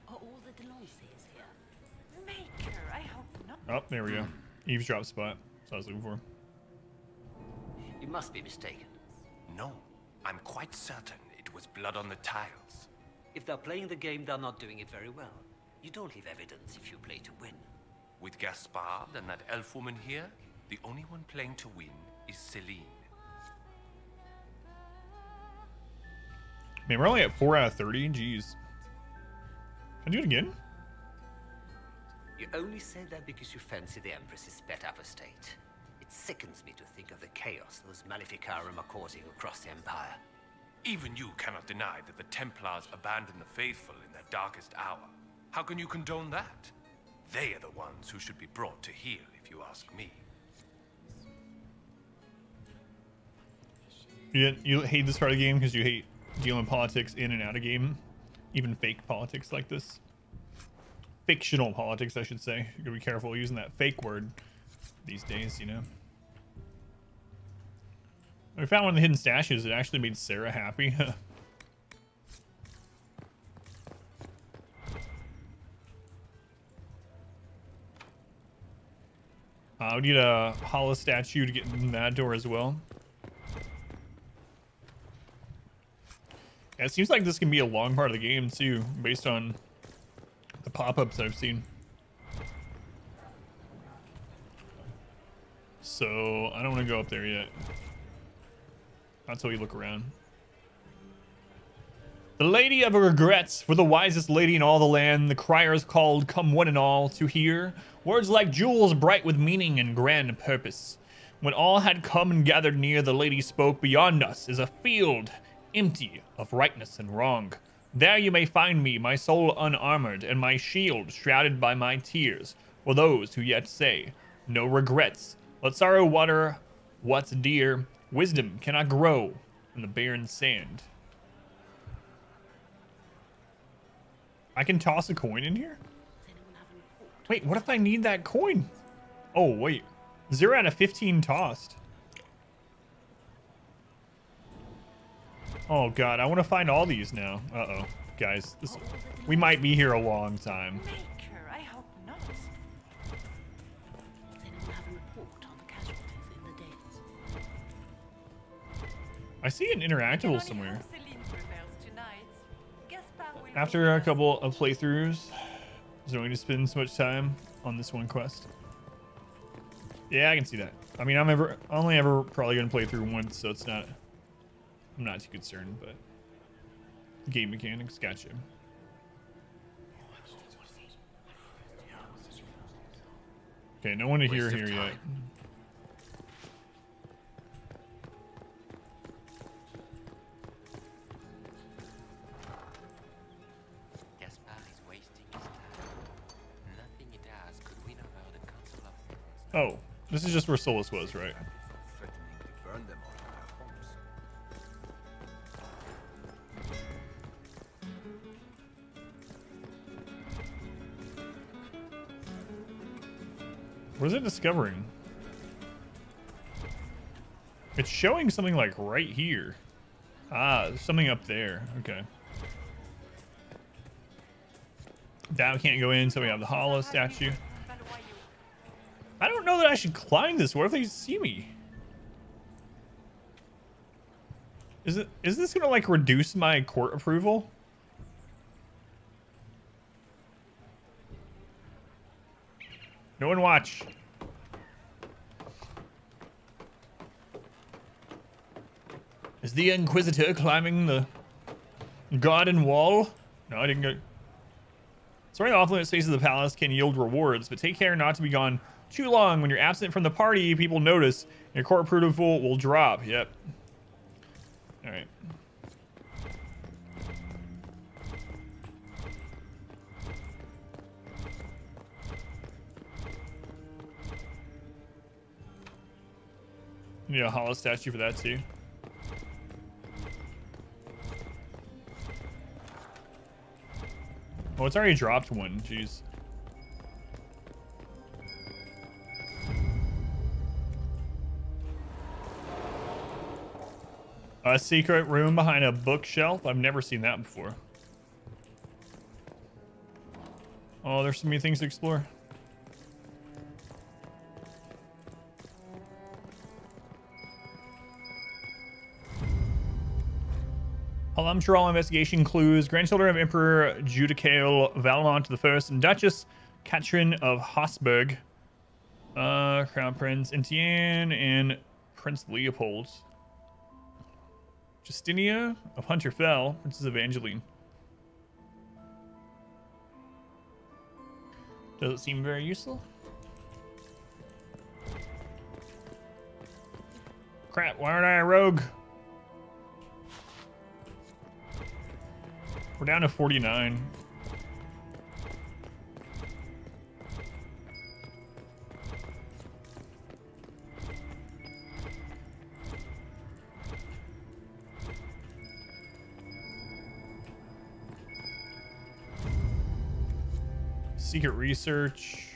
all the Delonces here? Maker, I hope not. Oh, there we go. Eavesdrop spot. That's what I was looking for. You must be mistaken. No, I'm quite certain it was blood on the tiles. If they're playing the game, they're not doing it very well. You don't leave evidence if you play to win. With Gaspard and that elf woman here, the only one playing to win is Celine. Man, we're only at 4 out of 30. Jeez. Can I do it again? You only say that because you fancy the Empress's sped up estate. It sickens me to think of the chaos those Maleficarum are causing across the Empire. Even you cannot deny that the Templars abandoned the faithful in their darkest hour. How can you condone that? They are the ones who should be brought to heel, if you ask me. You hate this part of the game because you hate dealing politics in and out of game, even fake politics like this. Fictional politics, I should say. You gotta be careful using that fake word these days, you know. We found one of the hidden stashes. It actually made Sarah happy. We need a hollow statue to get in that door as well. Yeah, it seems like this can be a long part of the game too, based on the pop-ups I've seen. So I don't want to go up there yet. Not until we look around. The Lady of Regrets, for the wisest lady in all the land, the criers called, come one and all, to hear words like jewels bright with meaning and grand purpose. When all had come and gathered near, the lady spoke, beyond us is a field empty of rightness and wrong. There you may find me, my soul unarmored, and my shield shrouded by my tears, for those who yet say, no regrets. Let sorrow water what's dear. Wisdom cannot grow in the barren sand. I can toss a coin in here? Wait, what if I need that coin? Oh, wait. 0 out of 15 tossed. Oh, God. I want to find all these now. Uh-oh. Guys, we might be here a long time. Maker, I hope not. Does anyone have a report on the casualties in the deaths? I see an interactable somewhere. After a couple of playthroughs, is going to spend so much time on this one quest. Yeah, I can see that. I mean, I'm only ever probably going to play through once, so it's not. I'm not too concerned, but game mechanics, gotcha. Okay, no one to hear here yet. Oh, this is just where Solus was, right? Threatening to burn them all in their homes. What is it discovering? It's showing something like right here. Ah, there's something up there. Okay. That we can't go in, so we have the hollow statue. I don't know that I should climb this. What if they see me? Is this gonna like reduce my court approval? No one watch. Is the Inquisitor climbing the garden wall? No, I didn't go. Soaring off limit spaces of the palace can yield rewards, but take care not to be gone too long. When you're absent from the party, people notice, and your court approval will drop. Yep. All right. Need a hollow statue for that too. Oh, it's already dropped one. Jeez. A secret room behind a bookshelf. I've never seen that before. Oh, there's so many things to explore. Halamchiral investigation clues. Grandchildren of Emperor Judicael Valamont I and Duchess Catherine of Habsburg. Crown Prince Etienne and Prince Leopold. Justinia of Hunterfell, Princess Evangeline. Does it seem very useful? Crap, why aren't I a rogue? We're down to 49. Secret research.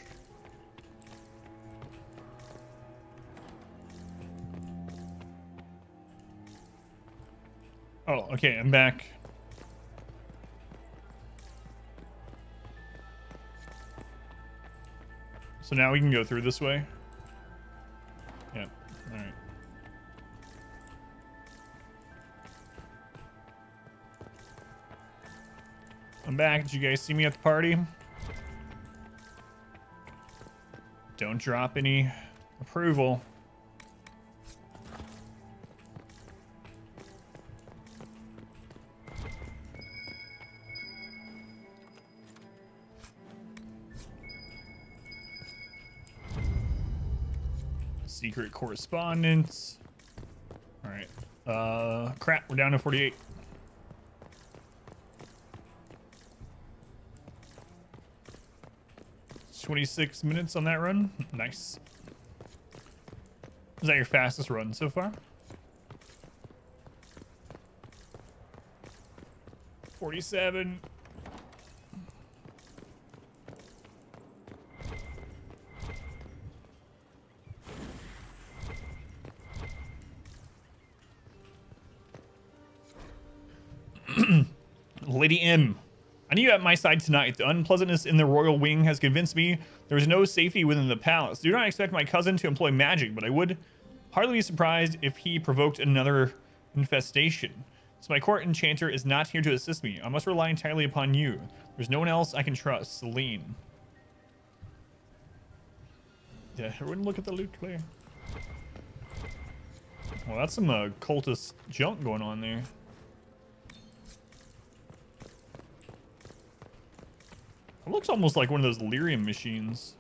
Oh, okay, I'm back. So now we can go through this way. Yep. All right. I'm back. Did you guys see me at the party? Don't drop any approval. Secret correspondence. All right. Crap, we're down to 48. $26 minutes on that run. Nice. Is that your fastest run so far? 47. Lady M. I need you at my side tonight. The unpleasantness in the royal wing has convinced me there is no safety within the palace. Do not expect my cousin to employ magic, but I would hardly be surprised if he provoked another infestation. So my court enchanter is not here to assist me. I must rely entirely upon you. There's no one else I can trust. Celine. Yeah, everyone look at the loot clear. Well, that's some cultist junk going on there. It looks almost like one of those lyrium machines.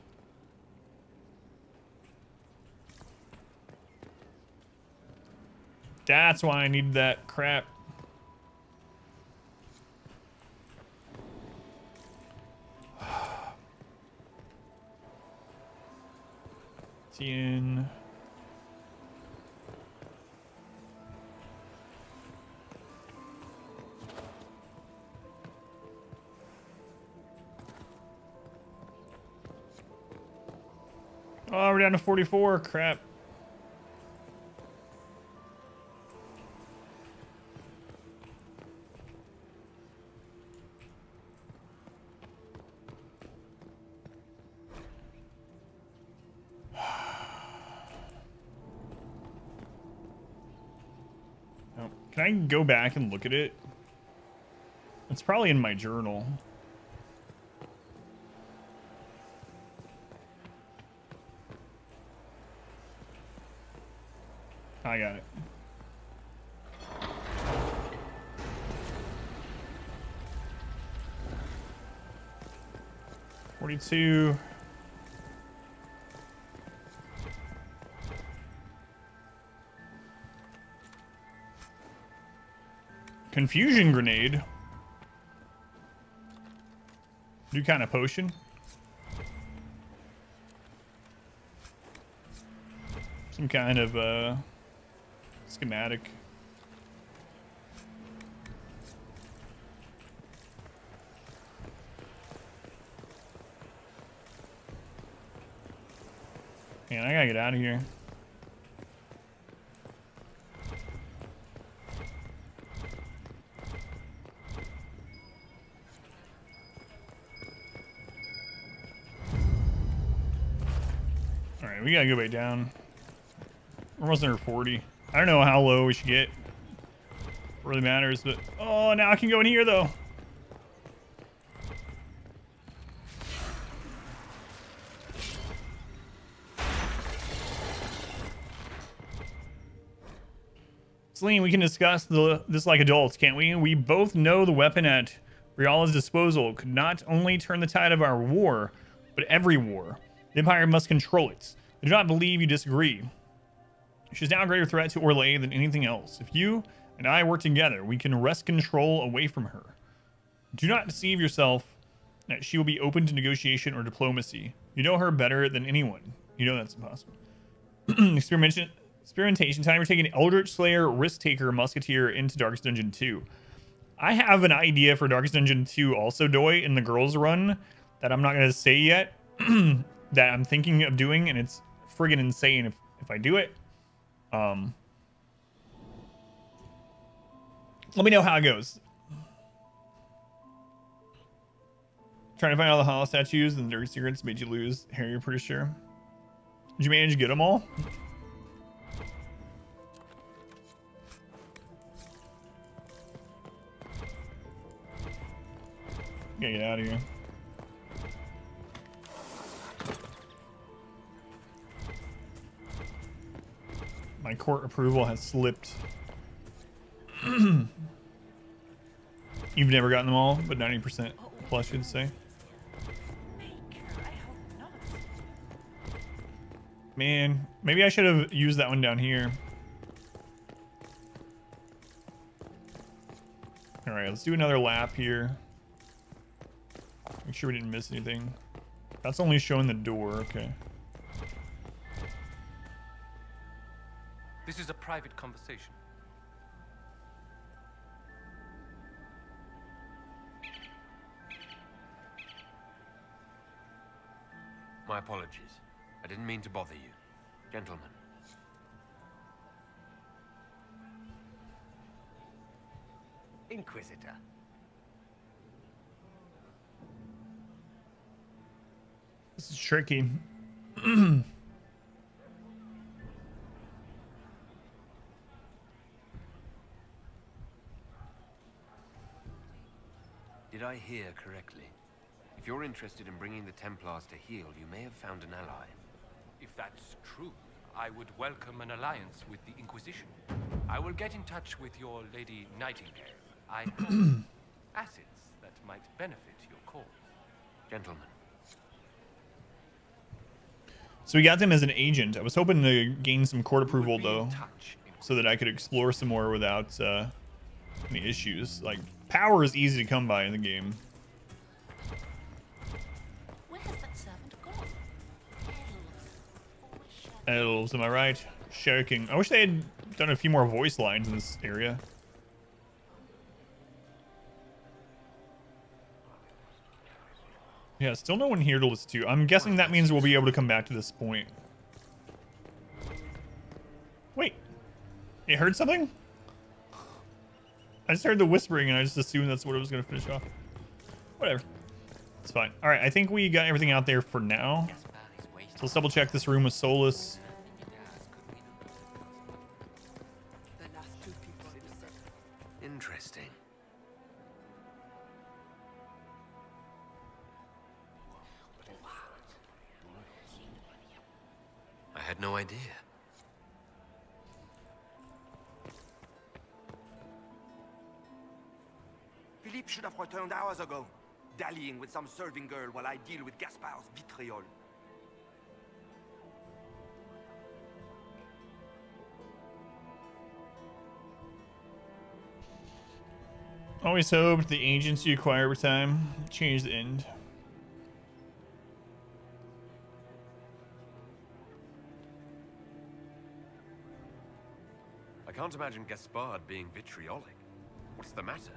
That's why I need that crap. 15. Oh, we're down to 44. Crap. Oh, can I go back and look at it? It's probably in my journal. I got it. $42. Confusion grenade. New kind of potion. Some kind of schematic. Man, I gotta get out of here. All right, we gotta go back down. We're almost under 40. I don't know how low we should get. It really matters, but oh, now I can go in here though. Celine, we can discuss this like adults, can't we? We both know the weapon at Riala's disposal could not only turn the tide of our war, but every war. The Empire must control it. I do not believe you disagree. She's now a greater threat to Orlais than anything else. If you and I work together, we can wrest control away from her. Do not deceive yourself that she will be open to negotiation or diplomacy. You know her better than anyone. You know that's impossible. Experimentation time. We're taking Eldritch Slayer, Risk Taker, Musketeer into Darkest Dungeon 2. I have an idea for Darkest Dungeon 2 also, Doi, in the girls run that I'm not going to say yet that I'm thinking of doing, and it's friggin' insane if I do it. Let me know how it goes. Trying to find all the hollow statues and the dirty secrets made you lose. Harry, you're pretty sure. Did you manage to get them all? Gotta get out of here. My court approval has slipped. You've never gotten them all, but 90% plus, you'd say. Man, maybe I should have used that one down here. All right, let's do another lap here. Make sure we didn't miss anything. That's only showing the door. Okay. This is a private conversation. My apologies. I didn't mean to bother you. Gentlemen. Inquisitor. This is tricky. Did I hear correctly? If you're interested in bringing the Templars to heel, you may have found an ally. If that's true, I would welcome an alliance with the Inquisition. I will get in touch with your Lady Nightingale. I have assets that might benefit your cause. Gentlemen. So we got them as an agent. I was hoping to gain some court approval though, so that I could explore some more without any issues. Like, power is easy to come by in the game. Where has that servant gone? Elves. Always shadows. Elves, am I right? Shaking. I wish they had done a few more voice lines in this area. Yeah, still no one here to listen to. I'm guessing that means we'll be able to come back to this point. Wait. You heard something? I just heard the whispering and I just assumed that's what it was going to finish off. Whatever. It's fine. Alright, I think we got everything out there for now. So let's double check this room with Solus. Interesting. I had no idea. Philippe should have returned hours ago, dallying with some serving girl while I deal with Gaspard's vitriol. Always hoped the agents you acquire over time change the end. I can't imagine Gaspard being vitriolic. What's the matter?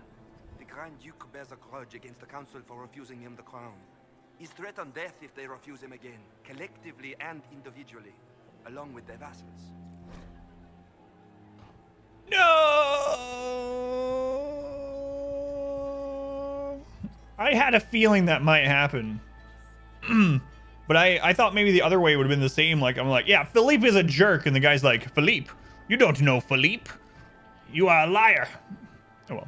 The Grand Duke bears a grudge against the Council for refusing him the crown. He's threatened death if they refuse him again, collectively and individually, along with their vassals. No! I had a feeling that might happen. But I thought maybe the other way would have been the same. Like, I'm like, yeah, Philippe is a jerk. And the guy's like, Philippe, you don't know Philippe. You are a liar. Oh, well.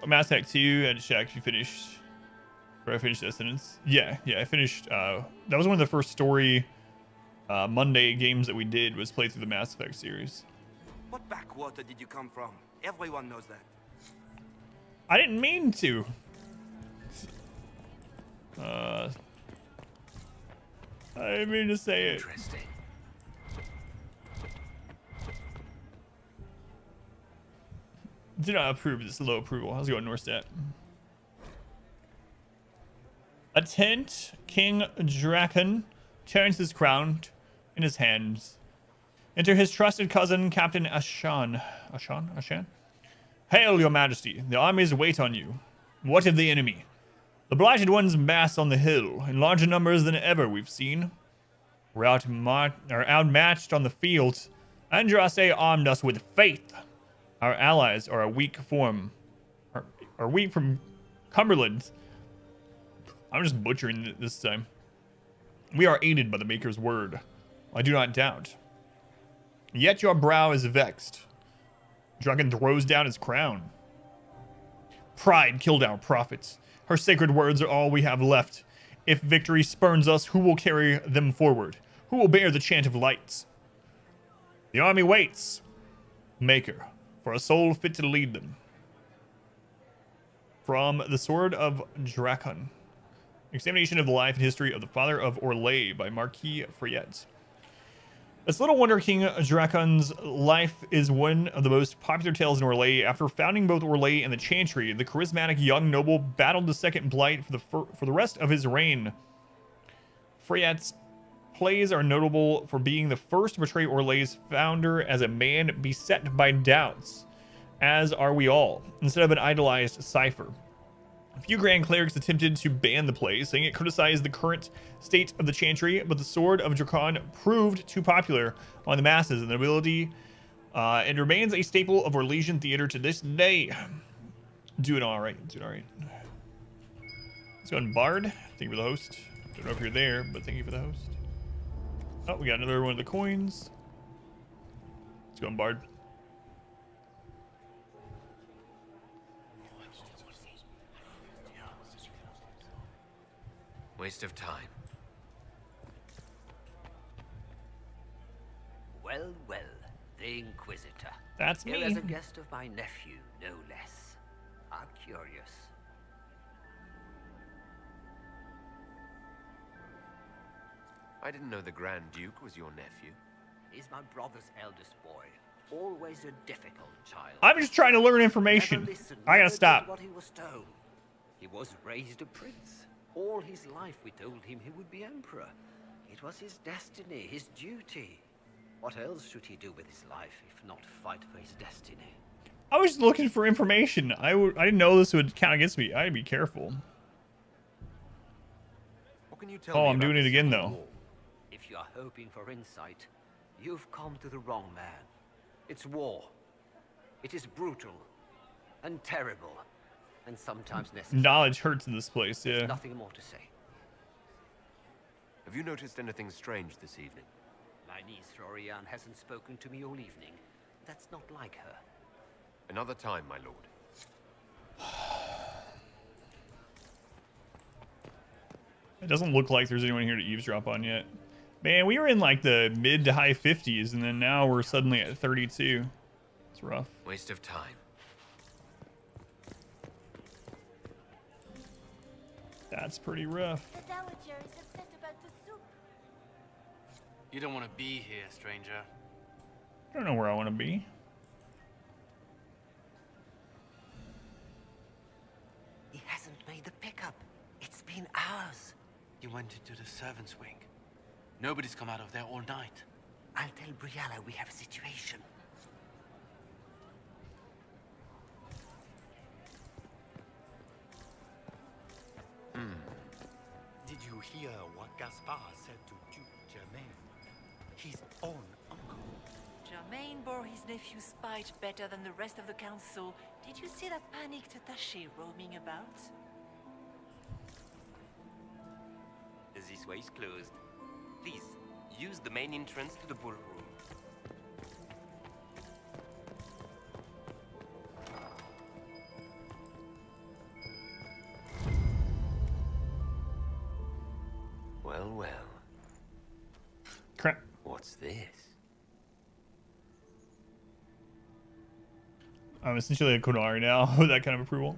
Mass Effect 2, I had to check if you finished. Or I finished Dissonance. Yeah, I finished. That was one of the first story Monday games that we did, was play through the Mass Effect series. What backwater did you come from? Everyone knows that. I didn't mean to. I didn't mean to say it. Interesting. Do not approve this low approval. How's it going, Norstat? A tent, King Draken turns his crown in his hands. Enter his trusted cousin, Captain Ashan. Ashan? Hail, your majesty. The armies wait on you. What of the enemy? The blighted ones mass on the hill, in larger numbers than ever we've seen. We're outmatched on the field. Andraste armed us with faith. Our allies are weak from Cumberland. I'm just butchering it this time. We are aided by the Maker's word. I do not doubt. Yet your brow is vexed. Dragon throws down his crown. Pride killed our prophets. Her sacred words are all we have left. If victory spurns us, who will carry them forward? Who will bear the chant of lights? The army waits, Maker, for a soul fit to lead them. From The Sword of Dragon. Examination of the life and history of the father of Orlais by Marquis Fayette. It's little wonder King Dracon's life is one of the most popular tales in Orlais. After founding both Orlais and the Chantry, the charismatic young noble battled the Second Blight for the rest of his reign. Fayette's plays are notable for being the first to portray Orlais' founder as a man beset by doubts, as are we all, instead of an idolized cipher. A few Grand Clerics attempted to ban the play, saying it criticized the current state of the Chantry, but the Sword of Dragon proved too popular among the masses and the nobility, and remains a staple of Orlesian theater to this day. Doing all right. Let's go on Bard. Thank you for the host. Don't know if you're there, but thank you for the host. Oh, we got another one of the coins. Let's go on Bard. Waste of time. Well, the Inquisitor. That's Here me. as a guest of my nephew, no less. How curious. I didn't know the Grand Duke was your nephew. He's my brother's eldest boy. Always a difficult child. I'm just trying to learn information. I gotta stop. What he was told. He was raised a prince. All his life we told him he would be emperor. It was his destiny, his duty. What else should he do with his life if not fight for his destiny? I was looking for information. I didn't know this would count against me. I'd be careful. What can you tell Oh, me I'm about doing the it again, Civil though. War? If you are hoping for insight, you've come to the wrong man. It's war. It is brutal and terrible and sometimes necessary. Knowledge hurts in this place, yeah. There's nothing more to say. Have you noticed anything strange this evening? My niece Florian hasn't spoken to me all evening. That's not like her. Another time, my lord. It doesn't look like there's anyone here to eavesdrop on yet. Man, we were in like the mid to high 50s, and then now we're suddenly at 32. It's rough. Waste of time. That's pretty rough. The Dowager is upset about the soup. You don't want to be here, stranger. I don't know where I want to be. He hasn't made the pickup. It's been hours. You went into the servants' wing. Nobody's come out of there all night. I'll tell Briala we have a situation. Did you hear what Gaspard said to Duke Germain? His own uncle. Germain bore his nephew's spite better than the rest of the council. Did you see that panicked attaché roaming about? This way is closed. Please, use the main entrance to the ballroom. Well, well. Crap. What's this? I'm essentially a Konari now with that kind of approval.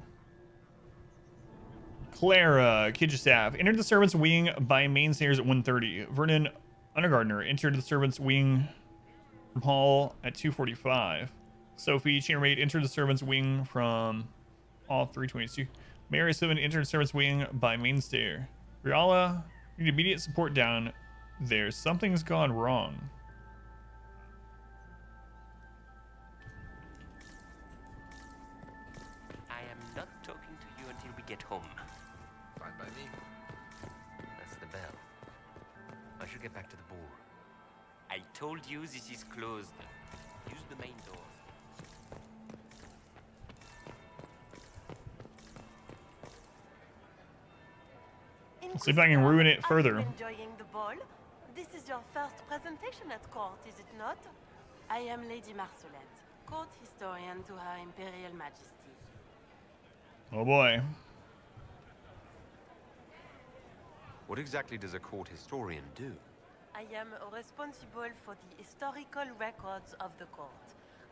Clara, Kidgestaff, entered the servants' wing by main stairs at 1:30. Vernon Undergardener entered the servants' wing from hall at 2:45. Sophie, chambermaid, entered the servants' wing from all 3:22. Mary Sullivan entered the servants' wing by main stair. Riala, need immediate support down there. Something's gone wrong. I am not talking to you until we get home. Fine by me. That's the bell. I should get back to the ball. I told you this is closed. Use the main door. See if I can ruin it further. Are you enjoying the ball? This is your first presentation at court, is it not? I am Lady Marcelette, court historian to Her Imperial Majesty. Oh boy. What exactly does a court historian do? I am responsible for the historical records of the court.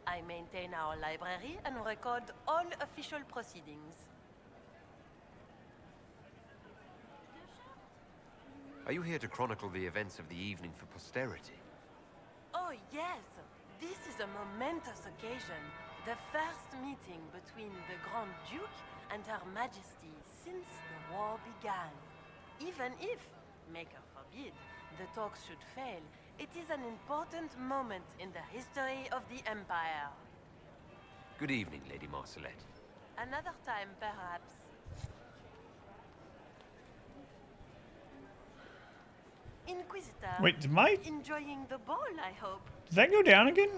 I maintain our library and record all official proceedings. Are you here to chronicle the events of the evening for posterity? Oh yes, this is a momentous occasion. The first meeting between the Grand Duke and Her Majesty since the war began. Even if, Maker forbid, the talks should fail, it is an important moment in the history of the Empire. Good evening, Lady Marcelette. Another time, perhaps. Inquisitor. Wait, did my... Enjoying the ball, I hope. Did that go down again?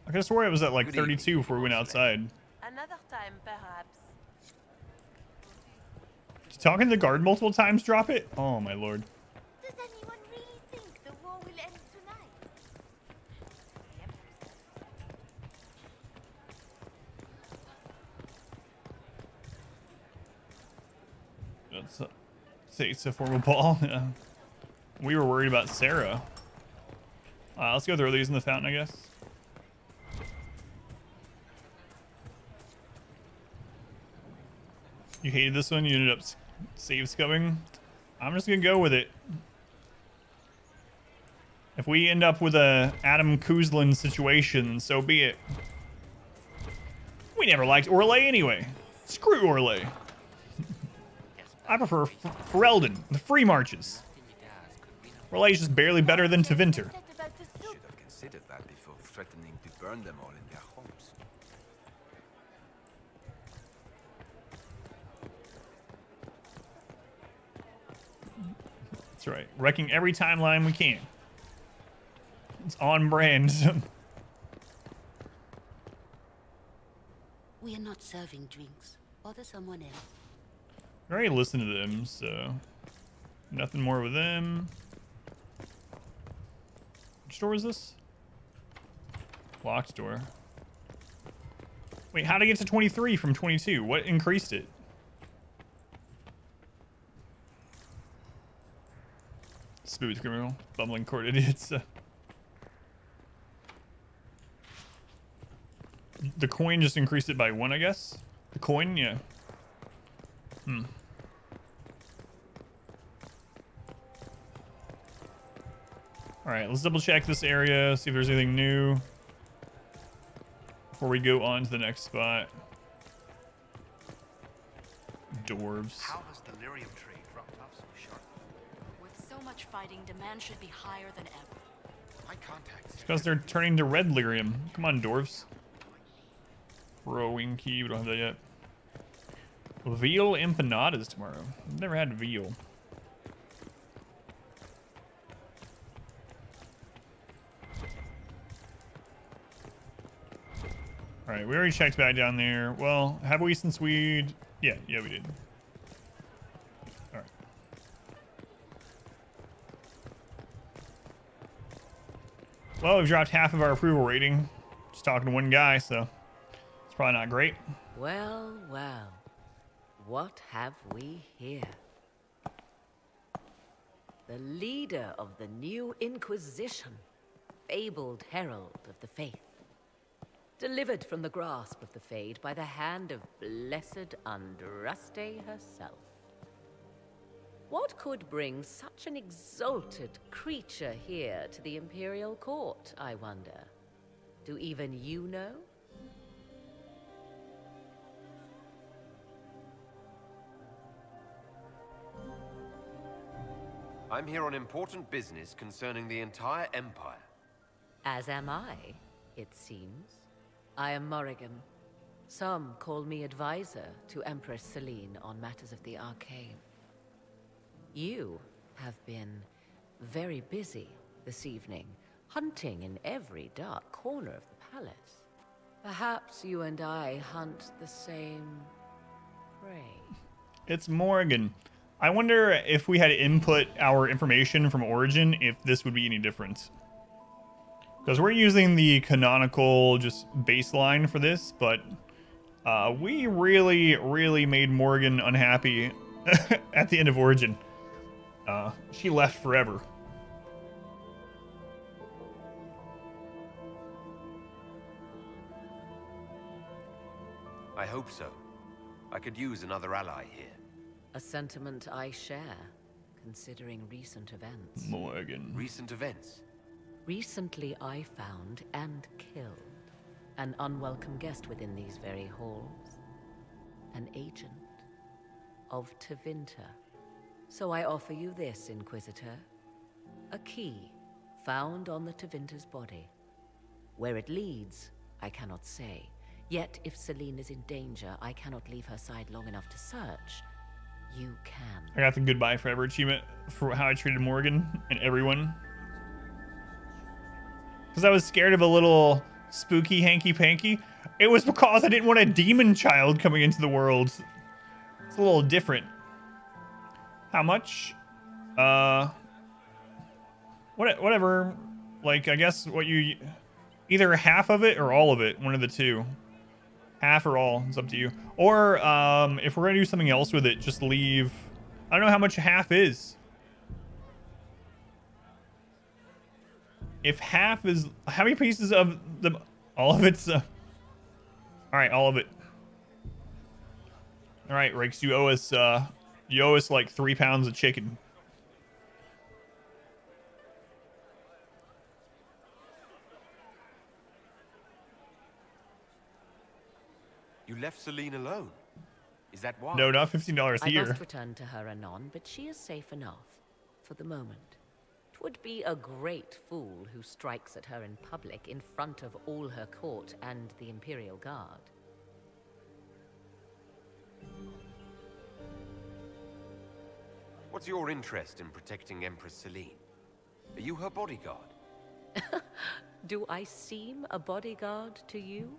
I could have swore it was at like 32 before we went outside. Another time, perhaps. Did talking to the guard multiple times drop it? Oh my lord. Does anyone really think the war will end tonight? Let's say it's a formal ball. Yeah. We were worried about Sarah. Let's go throw these in the fountain, I guess. You hated this one. You ended up save scumming. I'm just gonna go with it. If we end up with a Adam Kuzlin situation, so be it. We never liked Orlais anyway. Screw Orlais. I prefer Ferelden, the free marches. R'hllor is just barely better than Tevinter. Should have considered that before threatening to burn them all in their homes. That's right. Wrecking every timeline we can. It's on brand. We are not serving drinks. Bother someone else. I already listened to them, so nothing more with them. Which door is this? Locked door. Wait, how did I get to 23 from 22? What increased it? Smooth criminal, bumbling court idiots. The coin just increased it by 1, I guess. The coin, yeah. Hmm. All right, let's double check this area, see if there's anything new before we go on to the next spot. Dwarves. How has the lyrium trade dropped off so sharp? With so much fighting, demand should be higher than ever. My contacts. It's because they're turning to red lyrium. Come on, dwarves. Rowing key, we don't have that yet. Veal empanadas tomorrow. I've never had veal. All right, we already checked back down there. Well, have we since we... Yeah, we did. All right. Well, we've dropped half of our approval rating. Just talking to one guy, so it's probably not great. Well, well. What have we here? The leader of the new Inquisition, fabled herald of the faith. Delivered from the grasp of the Fade by the hand of blessed Andraste herself. What could bring such an exalted creature here to the Imperial Court, I wonder? Do even you know? I'm here on important business concerning the entire Empire. As am I, it seems. I am Morrigan. Some call me advisor to Empress Selene on matters of the arcane. You have been very busy this evening, hunting in every dark corner of the palace. Perhaps you and I hunt the same prey. It's Morrigan. I wonder if we had to input our information from Origin, if this would be any different. Because we're using the canonical just baseline for this, but we really made Morgan unhappy at the end of Origin. She left forever. I hope so. I could use another ally here. A sentiment I share, considering recent events. Morgan. Recent events? Recently I found and killed an unwelcome guest within these very halls. An agent of Tevinter. So I offer you this, Inquisitor. A key found on the Tevinter's body. Where it leads, I cannot say. Yet if Selene is in danger, I cannot leave her side long enough to search. You can. I got the goodbye forever achievement for how I treated Morgan and everyone. Because I was scared of a little spooky hanky-panky. It was because I didn't want a demon child coming into the world. It's a little different. How much? Whatever. Like, I guess what you... Either half of it or all of it. One of the two. Half or all. It's up to you. Or, if we're going to do something else with it, just leave... I don't know how much half is. If half is... How many pieces of the... All of it's... Alright, all of it. Alright, Rakes, you owe us like 3 pounds of chicken. You left Selene alone? Is that why? No, not $15 I here. must return to her anon, but she is safe enough for the moment. 'Twould be a great fool who strikes at her in public in front of all her court and the Imperial Guard. What's your interest in protecting Empress Celine? Are you her bodyguard? Do I seem a bodyguard to you?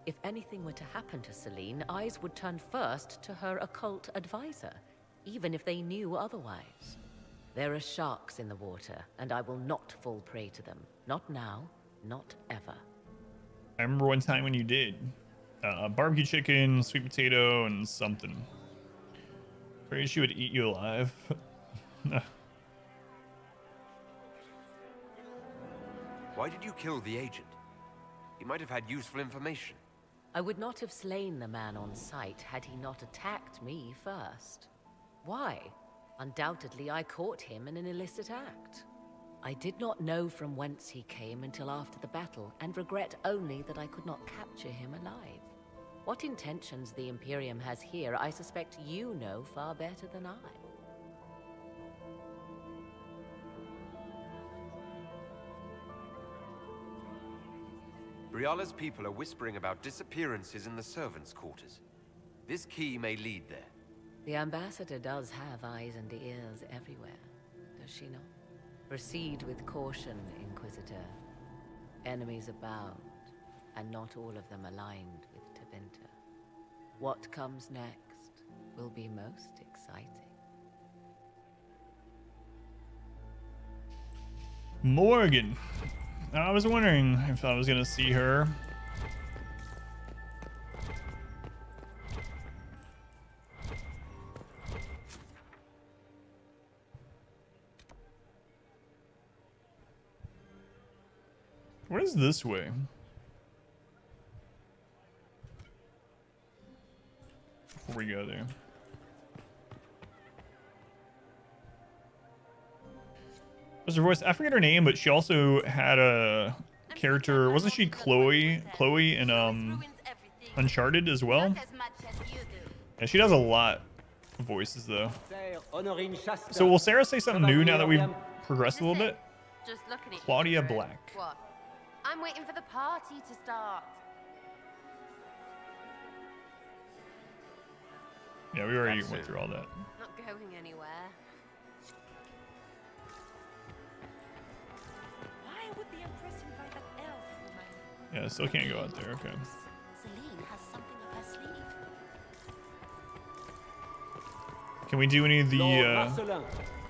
If anything were to happen to Celine, eyes would turn first to her occult advisor, even if they knew otherwise. There are sharks in the water, and I will not fall prey to them. Not now, not ever. I remember one time when you did. Barbecue chicken, sweet potato, and something. Afraid she would eat you alive. Why did you kill the agent? He might have had useful information. I would not have slain the man on sight had he not attacked me first. Why? Undoubtedly, I caught him in an illicit act. I did not know from whence he came until after the battle, and regret only that I could not capture him alive. What intentions the Imperium has here, I suspect you know far better than I. Briala's people are whispering about disappearances in the servants' quarters. This key may lead there. The ambassador does have eyes and ears everywhere, does she not? Proceed with caution, Inquisitor. Enemies abound, and not all of them aligned with Tevinter. What comes next will be most exciting. Morgan. I was wondering if I was gonna see her. What is this way? Before we go there. Was her voice? I forget her name, but she also had a character. Wasn't she Chloe? Chloe in Uncharted as well. Yeah, she does a lot of voices though. So will Sarah say something new now that we've progressed a little bit? Just looking at Claudia Black. What? I'm waiting for the party to start. Yeah, we already went through all that. Not going anywhere. Why would the Empress invite that elf woman? Yeah, still can't go out there. Okay. Celine has something up her sleeve. Can we do any of the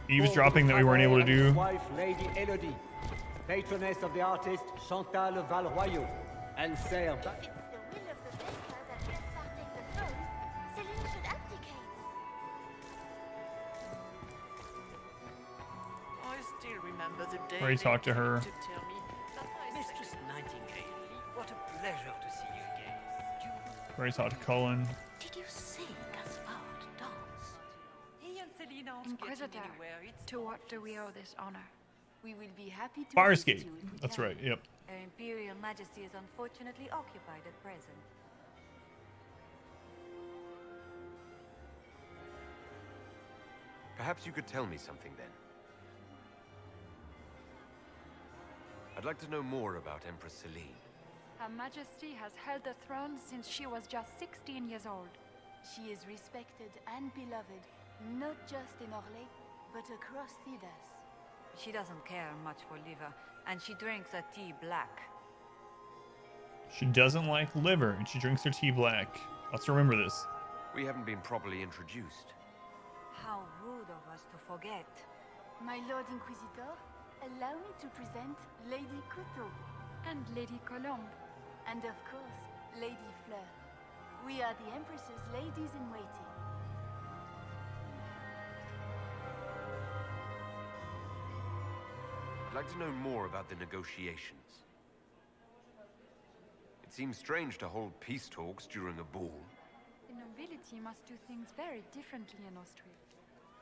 eavesdropping that we weren't able to do? Wife, Lady Elodie, patroness of the artist Chantal Valroyaux, and serve. Remember the day Already talked to her. to tell me that Mistress Nightingale, what a pleasure to see you again. Already talked to Cullen. Did you see Gaspard dance? He and Celine aren't Inquisitor, getting anywhere. to what do we owe this honor? We will be happy to Fire assist escape. you if we That's can. right. Yep. Her Imperial Majesty is unfortunately occupied at present. Perhaps you could tell me something then. I'd like to know more about Empress Celine. Her Majesty has held the throne since she was just 16 years old. She is respected and beloved, not just in Orlais, but across Thedas. She doesn't care much for liver, and she drinks her tea black. She doesn't like liver, and she drinks her tea black. Let's remember this. We haven't been properly introduced. How rude of us to forget. My Lord Inquisitor, allow me to present Lady Couteau. And Lady Colombe. And of course, Lady Fleur. We are the Empress's ladies in waiting. I'd like to know more about the negotiations. It seems strange to hold peace talks during a ball. The nobility must do things very differently in Austria.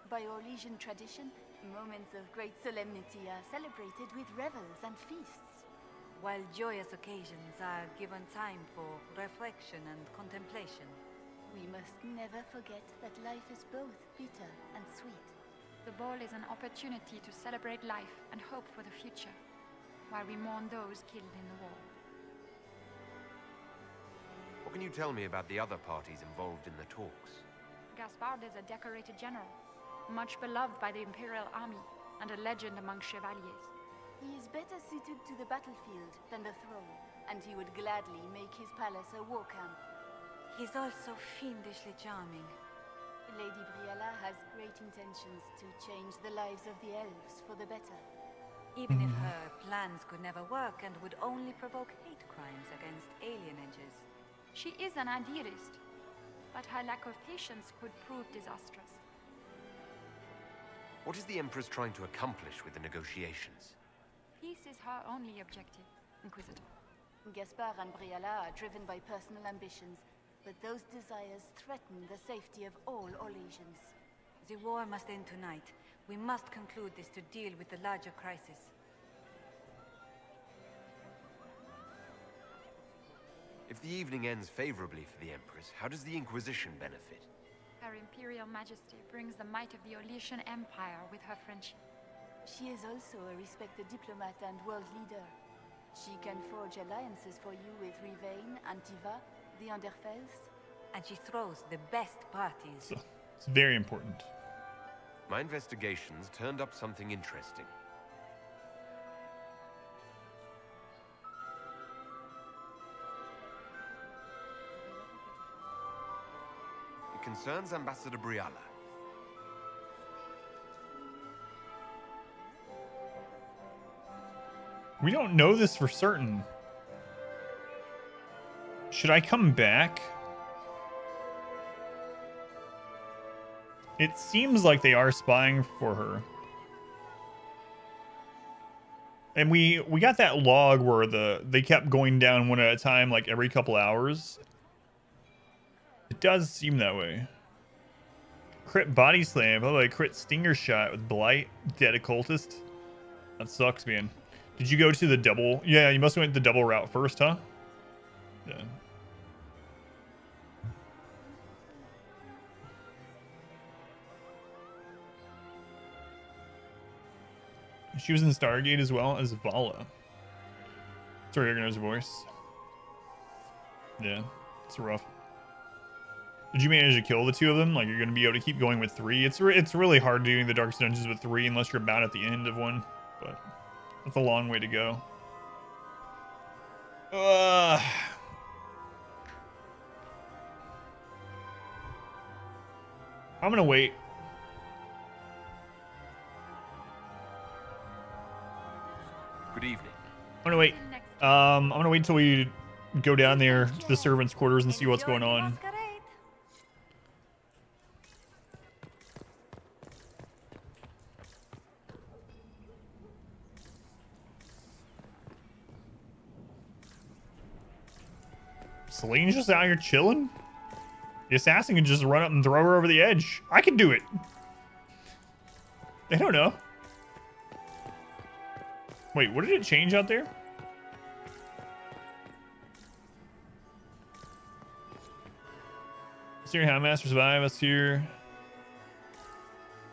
By Orlesian tradition, moments of great solemnity are celebrated with revels and feasts. While joyous occasions are given time for reflection and contemplation. We must never forget that life is both bitter and sweet. The ball is an opportunity to celebrate life and hope for the future, while we mourn those killed in the war. What can you tell me about the other parties involved in the talks? Gaspard is a decorated general, much beloved by the Imperial Army, and a legend among chevaliers. He is better suited to the battlefield than the throne, and he would gladly make his palace a war camp. He's also fiendishly charming. Lady Briella has great intentions to change the lives of the elves for the better. Even if her plans could never work and would only provoke hate crimes against alienagers. She is an idealist, but her lack of patience could prove disastrous. What is the Empress trying to accomplish with the negotiations? Peace is her only objective, Inquisitor. Gaspard and Briella are driven by personal ambitions, but those desires threaten the safety of all Orlesians. The war must end tonight. We must conclude this to deal with the larger crisis. If the evening ends favorably for the Empress, how does the Inquisition benefit? Her Imperial Majesty brings the might of the Orlesian Empire with her friendship. She is also a respected diplomat and world leader. She can forge alliances for you with Rivain, Antiva, the Underfells. And she throws the best parties. So, it's very important. My investigations turned up something interesting. It concerns Ambassador Briella. We don't know this for certain. Should I come back? It seems like they are spying for her. And we got that log where they kept going down one at a time, like every couple hours. It does seem that way. Crit body slam. Oh, I crit stinger shot with blight. Dead occultist. That sucks, man. Did you go to the double? Yeah, you must have went the double route first, huh? Yeah. She was in Stargate as well as Vala. Sorry, I recognize her voice. Yeah, it's rough. Did you manage to kill the two of them? Like, you're going to be able to keep going with 3? It's really hard doing the Darkest Dungeons with 3 unless you're about at the end of one. But that's a long way to go. I'm going to wait. Good evening. I'm gonna wait. I'm gonna wait until we go down there to the servants' quarters and see what's going on. Celine's just out here chilling. The assassin can just run up and throw her over the edge. I can do it. They don't know. Wait, what did it change out there? Senior Houndmaster survived us here.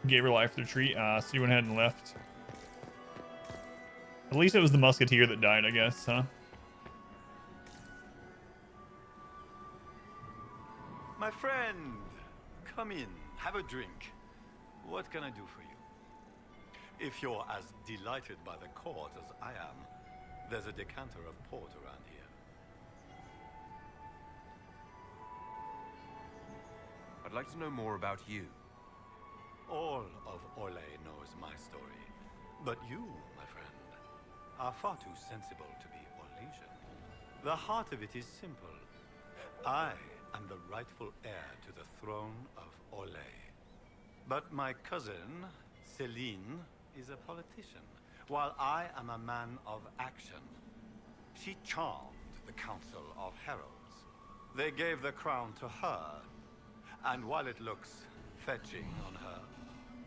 Gave her life to the tree. So you went ahead and left. At least it was the musketeer that died, I guess, huh? My friend, come in, have a drink. What can I do for you? If you're as delighted by the court as I am, there's a decanter of port around here. I'd like to know more about you. All of Orlais knows my story. But you, my friend, are far too sensible to be Orlesian. The heart of it is simple. I am the rightful heir to the throne of Orlais. But my cousin, Celine, is a politician, while I am a man of action. She charmed the Council of Heralds. They gave the crown to her, and while it looks fetching on her,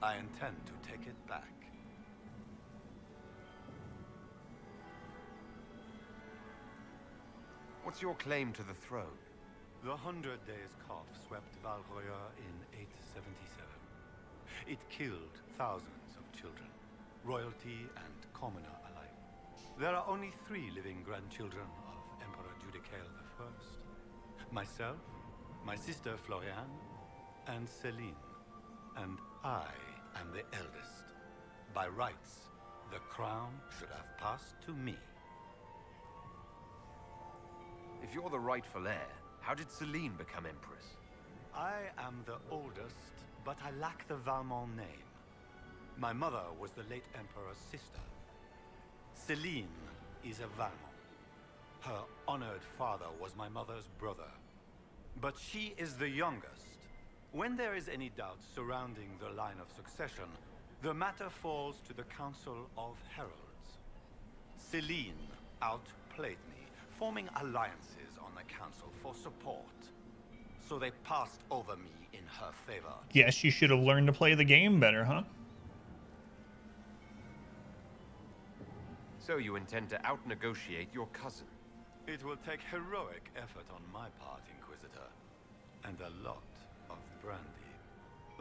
I intend to take it back. What's your claim to the throne? The 100 Days Cough swept Valroya in 877. It killed thousands of children, royalty and commoner alike. There are only 3 living grandchildren of Emperor Judicael I. Myself, my sister Floriane, and Celine. And I am the eldest. By rights, the crown should have passed to me. If you're the rightful heir, how did Celine become Empress? I am the oldest, but I lack the Valmont name. My mother was the late Emperor's sister. Celine is a Valmont. Her honored father was my mother's brother. But she is the youngest. When there is any doubt surrounding the line of succession, the matter falls to the Council of Heralds. Celine outplayed me, forming alliances on the Council for support. So they passed over me in her favor. Guess you should have learned to play the game better, huh? So you intend to out-negotiate your cousin? It will take heroic effort on my part, Inquisitor, and a lot of brandy.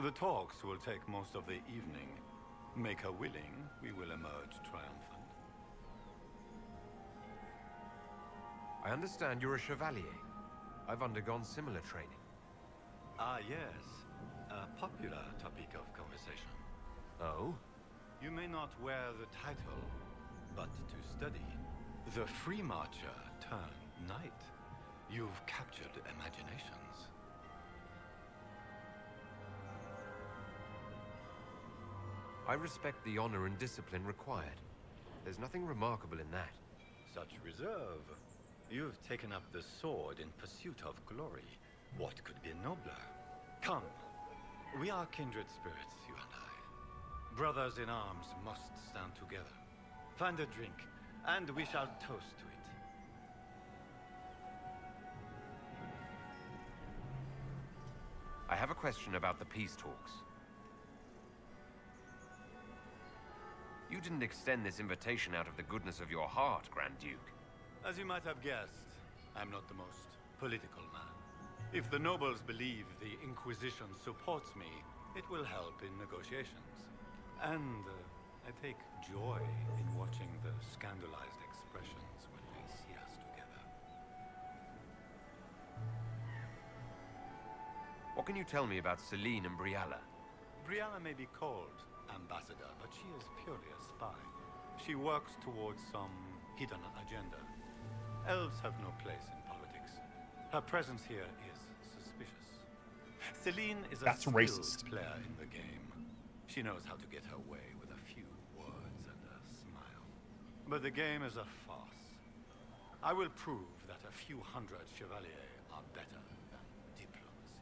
The talks will take most of the evening. Make her willing, we will emerge triumphant. I understand you're a chevalier. I've undergone similar training. Ah, yes. A popular topic of conversation. Oh? You may not wear the title, but to study. The free marcher turned knight. You've captured imaginations. I respect the honor and discipline required. There's nothing remarkable in that. Such reserve. You've taken up the sword in pursuit of glory. What could be nobler? Come. We are kindred spirits, you and I. Brothers in arms must stand together. Find a drink, and we shall toast to it. I have a question about the peace talks. You didn't extend this invitation out of the goodness of your heart, Grand Duke. As you might have guessed, I'm not the most political man. If the nobles believe the Inquisition supports me, it will help in negotiations. And I take joy in watching the scandalized expressions when they see us together. What can you tell me about Celine and Brialla? Brianna may be called ambassador, but she is purely a spy. She works towards some hidden agenda. Elves have no place in politics. Her presence here is suspicious. Celine is a skilled racist player in the game. She knows how to get her way with a few words and a smile. But the game is a farce. I will prove that a few hundred chevaliers are better than diplomacy.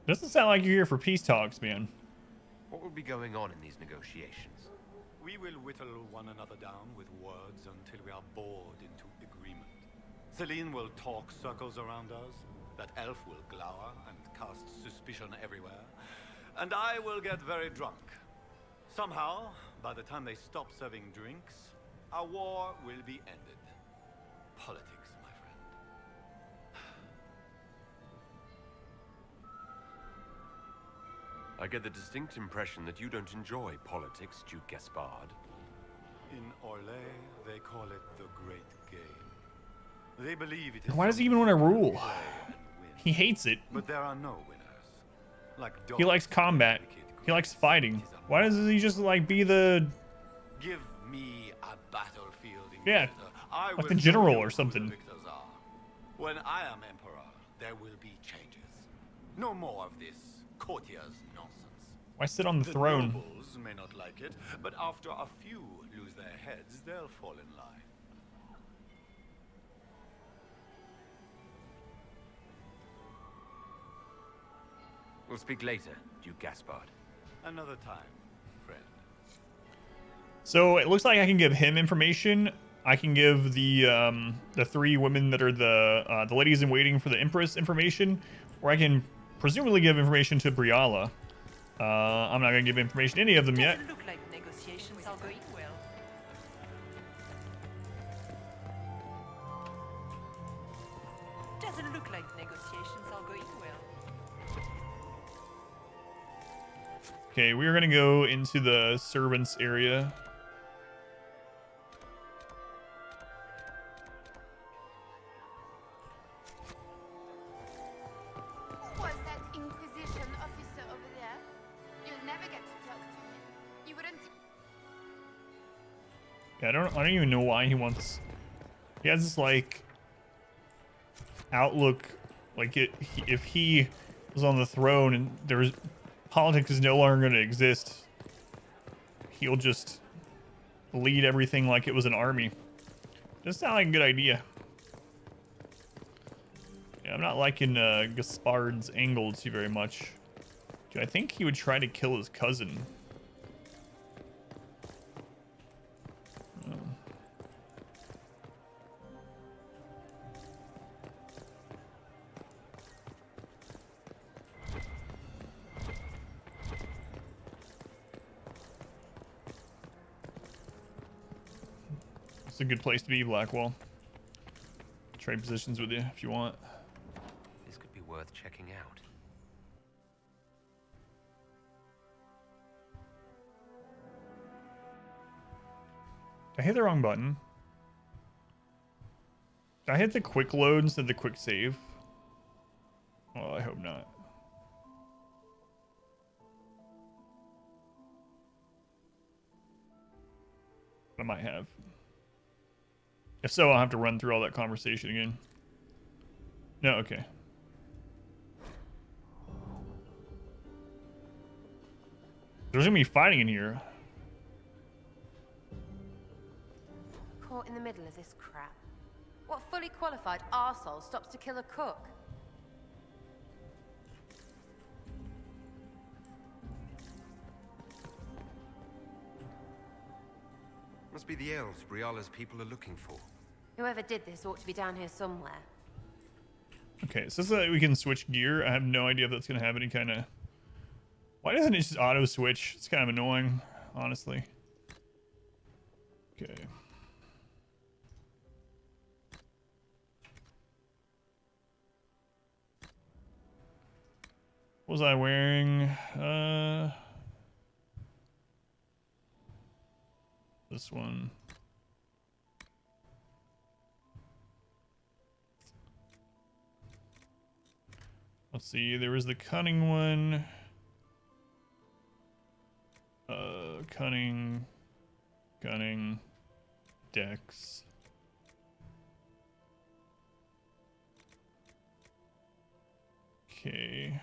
Doesn't sound like you're here for peace talks, man. What will be going on in these negotiations? We will whittle one another down with words until we are bored into agreement. Celine will talk circles around us. That elf will glower and cast suspicion everywhere. And I will get very drunk. Somehow, by the time they stop serving drinks, our war will be ended. Politics, my friend. I get the distinct impression that you don't enjoy politics, Duke Gaspard. In Orlais, they call it the Great Game. They believe it is. Why does he even want to rule? He hates it. But there are no winners. Like He likes combat. He likes fighting. Why doesn't he just like be the Give me a battlefield. yeah, I like will the general show you or who something? the victors are. When I am emperor, there will be changes. No more of this courtiers nonsense. Why sit on the The throne? nobles may not like it, but after a few lose their heads, they'll fall in line. We'll speak later, Duke Gaspard. Another time, friend. So it looks like I can give him information. I can give the 3 women that are the ladies in waiting for the Empress information, or I can presumably give information to Brialla. I'm not gonna give information to any of them yet. Doesn't look like negotiations are going well. Doesn't look Negotiations are going well. Okay, we are gonna go into the servants area. Who was that Inquisition officer over there? You'll never get to talk to him. You wouldn't. Yeah, I don't even know why he wants. He has this like outlook, like if he was on the throne and there's politics is no longer going to exist, he'll just lead everything like it was an army. Doesn't sound like a good idea. Yeah, I'm not liking Gaspard's angle too very much. Dude, I think he would try to kill his cousin. It's a good place to be, Blackwall. Trade positions with you if you want. This could be worth checking out. I hit the wrong button. I hit the quick load instead of the quick save. Well, I hope not. I might have. If so, I'll have to run through all that conversation again. No, okay. There's gonna be fighting in here. Caught in the middle of this crap. What fully qualified arsehole stops to kill a cook? Must be the elves Briala's people are looking for. Whoever did this ought to be down here somewhere. Okay, so that we can switch gear. I have no idea if that's gonna have any kind of. Why doesn't it just auto switch? It's kind of annoying, honestly. Okay. What was I wearing? This one. Let's see, there was the cunning one. Cunning, Dex. Okay.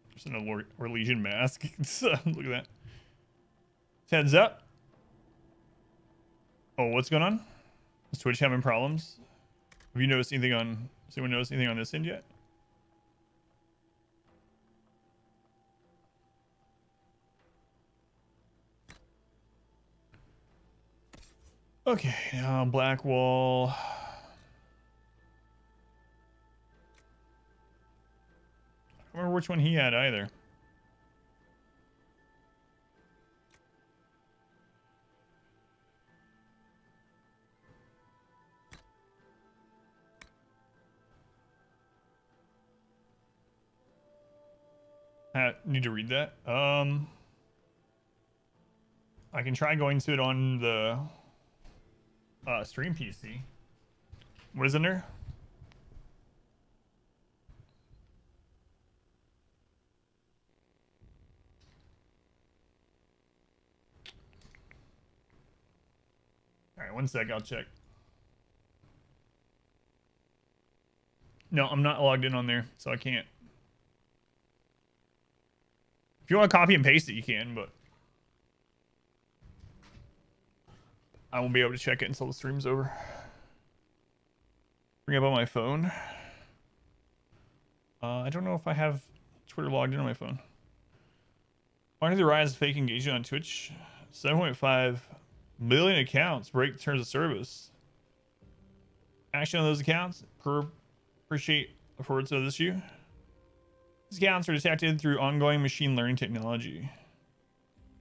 There's an Orlesian mask. Look at that. Heads up. Oh, what's going on? Is Twitch having problems? Have you noticed anything on... Has anyone noticed anything on this end yet? Okay, now Blackwall. I don't remember which one he had either. I need to read that. I can try going to it on the stream PC. What is in there? All right, one sec, I'll check. No, I'm not logged in on there, so I can't. If you want to copy and paste it, you can, but I won't be able to check it until the stream's over. Bring it up on my phone. I don't know if I have Twitter logged in on my phone. Why did the rise of fake engagement on Twitch? 7.5 million accounts break terms of service. Action on those accounts. Appreciate reports of this issue. These accounts are detected through ongoing machine learning technology.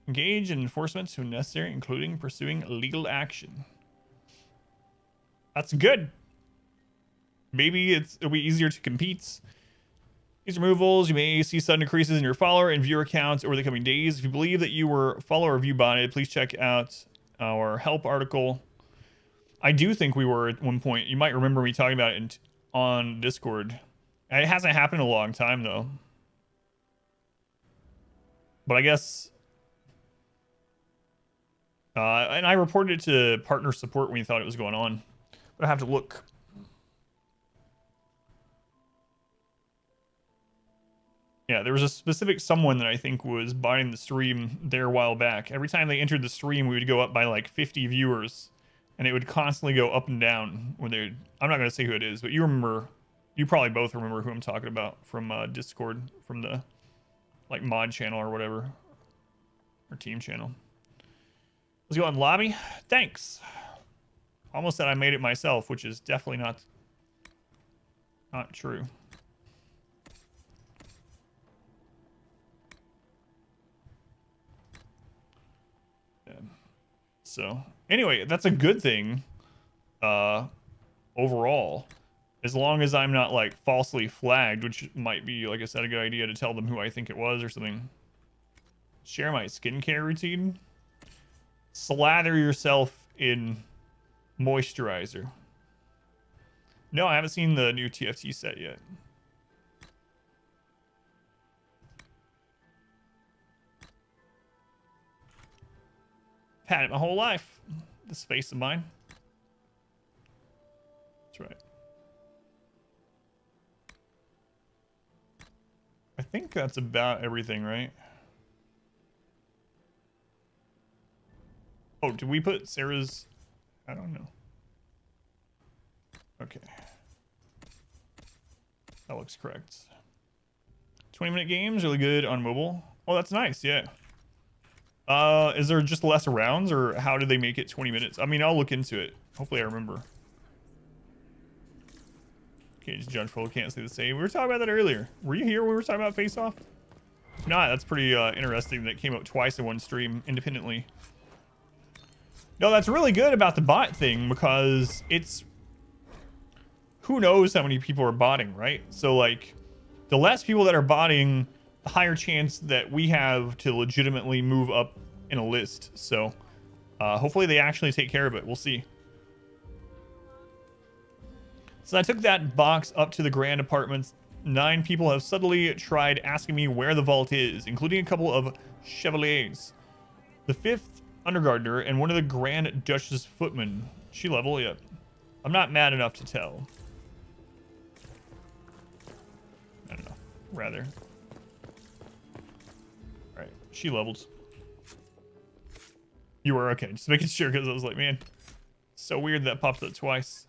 Engage in enforcement when necessary, including pursuing legal action. That's good. Maybe it'll be easier to compete. These removals, you may see sudden increases in your follower and viewer counts over the coming days. If you believe that you were follower or view botted, please check out our help article. I do think we were at one point. You might remember me talking about it on Discord. It hasn't happened in a long time, though. But I guess... and I reported it to partner support when you thought it was going on. But I have to look. Yeah, there was a specific someone that I think was buying the stream there a while back. Every time they entered the stream, we would go up by like 50 viewers. And it would constantly go up and down when they... I'm not going to say who it is, but you remember... You probably both remember who I'm talking about from Discord, from the like mod channel or whatever. Or team channel. Let's go on lobby. Thanks. Almost said I made it myself, which is definitely not true. Yeah. So anyway, that's a good thing overall. As long as I'm not like falsely flagged, which might be, like I said, a good idea to tell them who I think it was or something. Share my skincare routine. Slather yourself in moisturizer. No, I haven't seen the new TFT set yet. I've had it my whole life. This face of mine. That's right. I think that's about everything, right? Oh, did we put Sarah's... I don't know. Okay. That looks correct. 20-minute games, really good on mobile. Oh, that's nice, yeah. Is there just less rounds, or how did they make it 20 minutes? I mean, I'll look into it. Hopefully I remember. Okay, just judge full, can't say the same. We were talking about that earlier. Were you here when we were talking about Face Off? If not, that's pretty interesting that it came out twice in one stream independently. No, that's really good about the bot thing, because it's... Who knows how many people are botting, right? So, like, the less people that are botting, the higher chance that we have to legitimately move up in a list. So, hopefully they actually take care of it. We'll see. So I took that box up to the Grand Apartments. 9 people have suddenly tried asking me where the vault is, including a couple of Chevaliers. The 5th Undergardener and one of the Grand Duchess footmen. She level, yep. I'm not mad enough to tell. I don't know. Rather. Alright, she levels. You were okay. Just making sure, because I was like, man, it's so weird that pops up twice.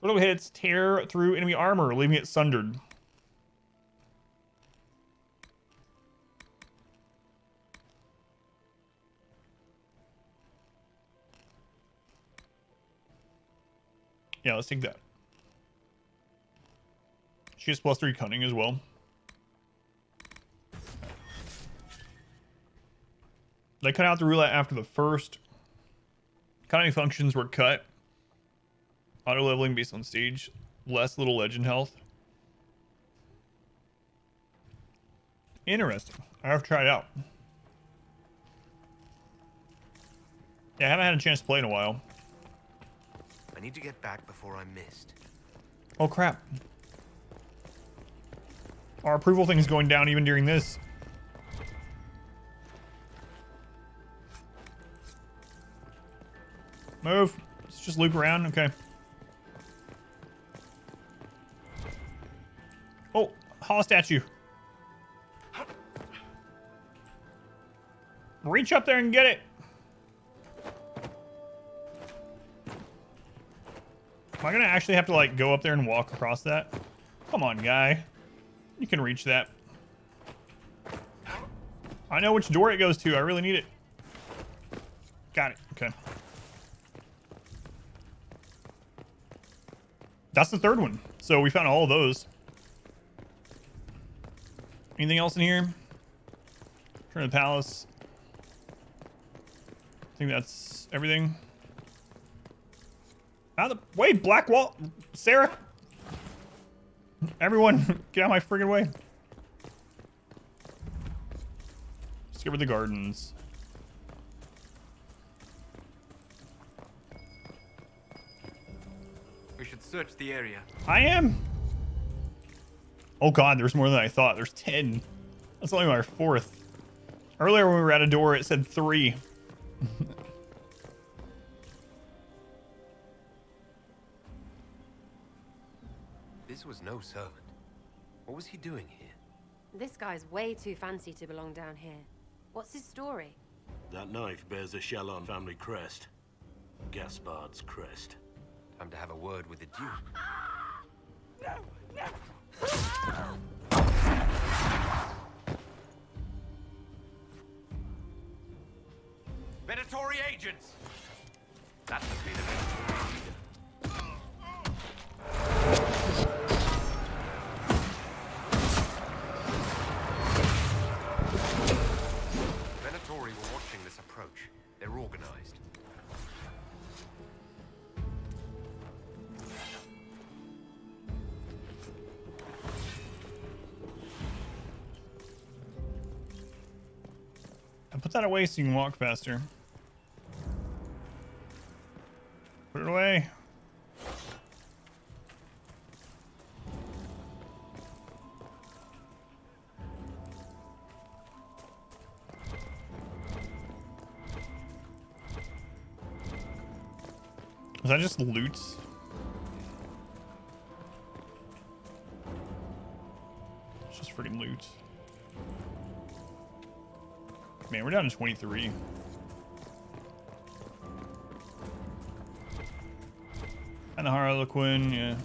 Little hits tear through enemy armor, leaving it sundered. Yeah, let's take that. She has +3 cunning as well. They cut out the roulette after the first. Cunning functions were cut. Auto leveling based on stage. Less little legend health. Interesting. I have to try it out. Yeah, I haven't had a chance to play in a while. I need to get back before I'm missed. Oh crap. Our approval thing is going down even during this. Move. Let's just loop around. Okay. Oh, Hall statue. Reach up there and get it. Am I gonna actually have to like go up there and walk across that? Come on, guy. You can reach that. I know which door it goes to. I really need it. Got it. Okay. That's the third one. So we found all of those. Anything else in here? Turn to the palace. I think that's everything. Out of the way, Black Wall. Sarah. Everyone, get out of my friggin' way. Discover the gardens. We should search the area. I am. Oh god, there's more than I thought. There's 10. That's only our 4th. Earlier when we were at a door, it said 3. This was no servant. What was he doing here? This guy's way too fancy to belong down here. What's his story? That knife bears a Shallon family crest. Gaspard's crest. Time to have a word with the Duke. Venatori agents! That must be the Venatori leader. Venatori were watching this approach. They're organized. I put that away so you can walk faster. Put it away. Is that just loot? It's just freaking loot. Man, we're down to 23. And a Harlequin, yeah.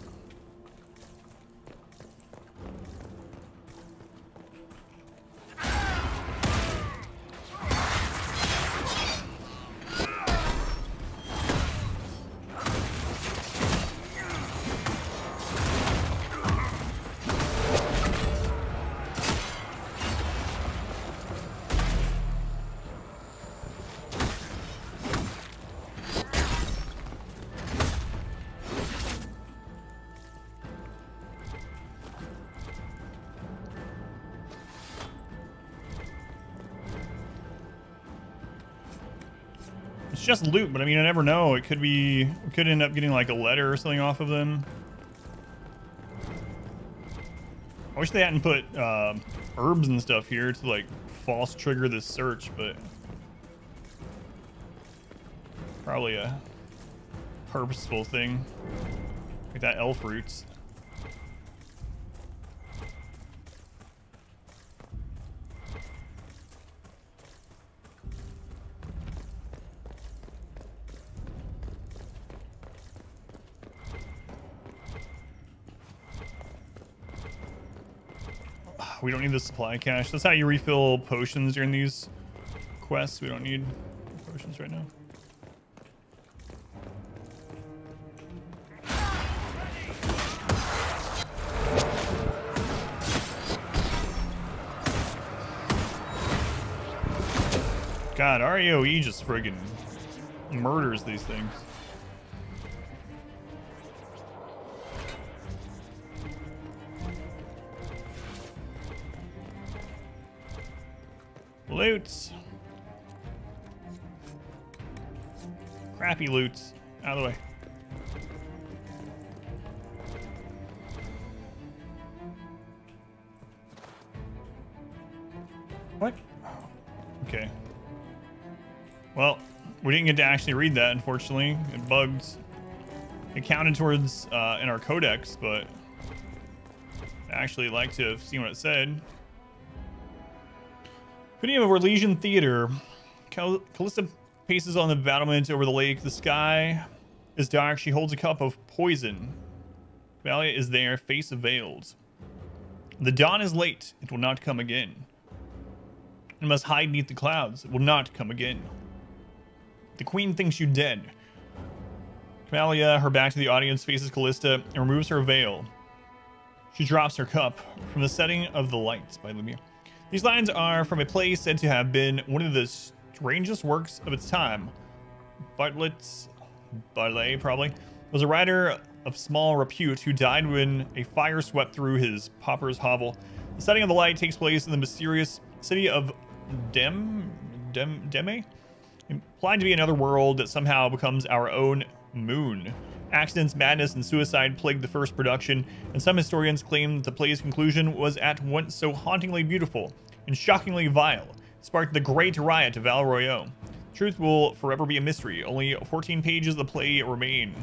It's just loot, but I mean, I never know. It could be, we could end up getting like a letter or something off of them. I wish they hadn't put herbs and stuff here to like false trigger this search, but probably a purposeful thing. Like that elf roots. We don't need the supply cache. That's how you refill potions during these quests. We don't need potions right now. God, REOE just friggin' murders these things. Loots. Crappy loots. Out of the way. What? Okay. Well, we didn't get to actually read that, unfortunately. It bugged. It counted towards in our codex, but I actually like to have seen what it said. Beginning of Orlesian Theater. Callista paces on the battlement over the lake. The sky is dark. She holds a cup of poison. Valia is there, face veiled. The dawn is late. It will not come again. It must hide neath the clouds. It will not come again. The queen thinks you dead. Camalia, her back to the audience, faces Callista and removes her veil. She drops her cup from the setting of the lights by Lumiere. These lines are from a play said to have been one of the strangest works of its time. Bartlett's Ballet, probably, was a writer of small repute who died when a fire swept through his pauper's hovel. The setting of the light takes place in the mysterious city of Deme, implied to be another world that somehow becomes our own moon. Accidents, madness, and suicide plagued the first production, and some historians claim that the play's conclusion was at once so hauntingly beautiful and shockingly vile, it sparked the Great Riot of Val Royeaux. Truth will forever be a mystery. Only 14 pages of the play remain.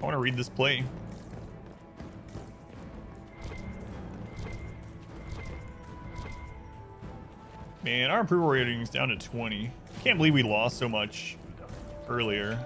I want to read this play. Man, our approval rating is down to 20. I can't believe we lost so much earlier.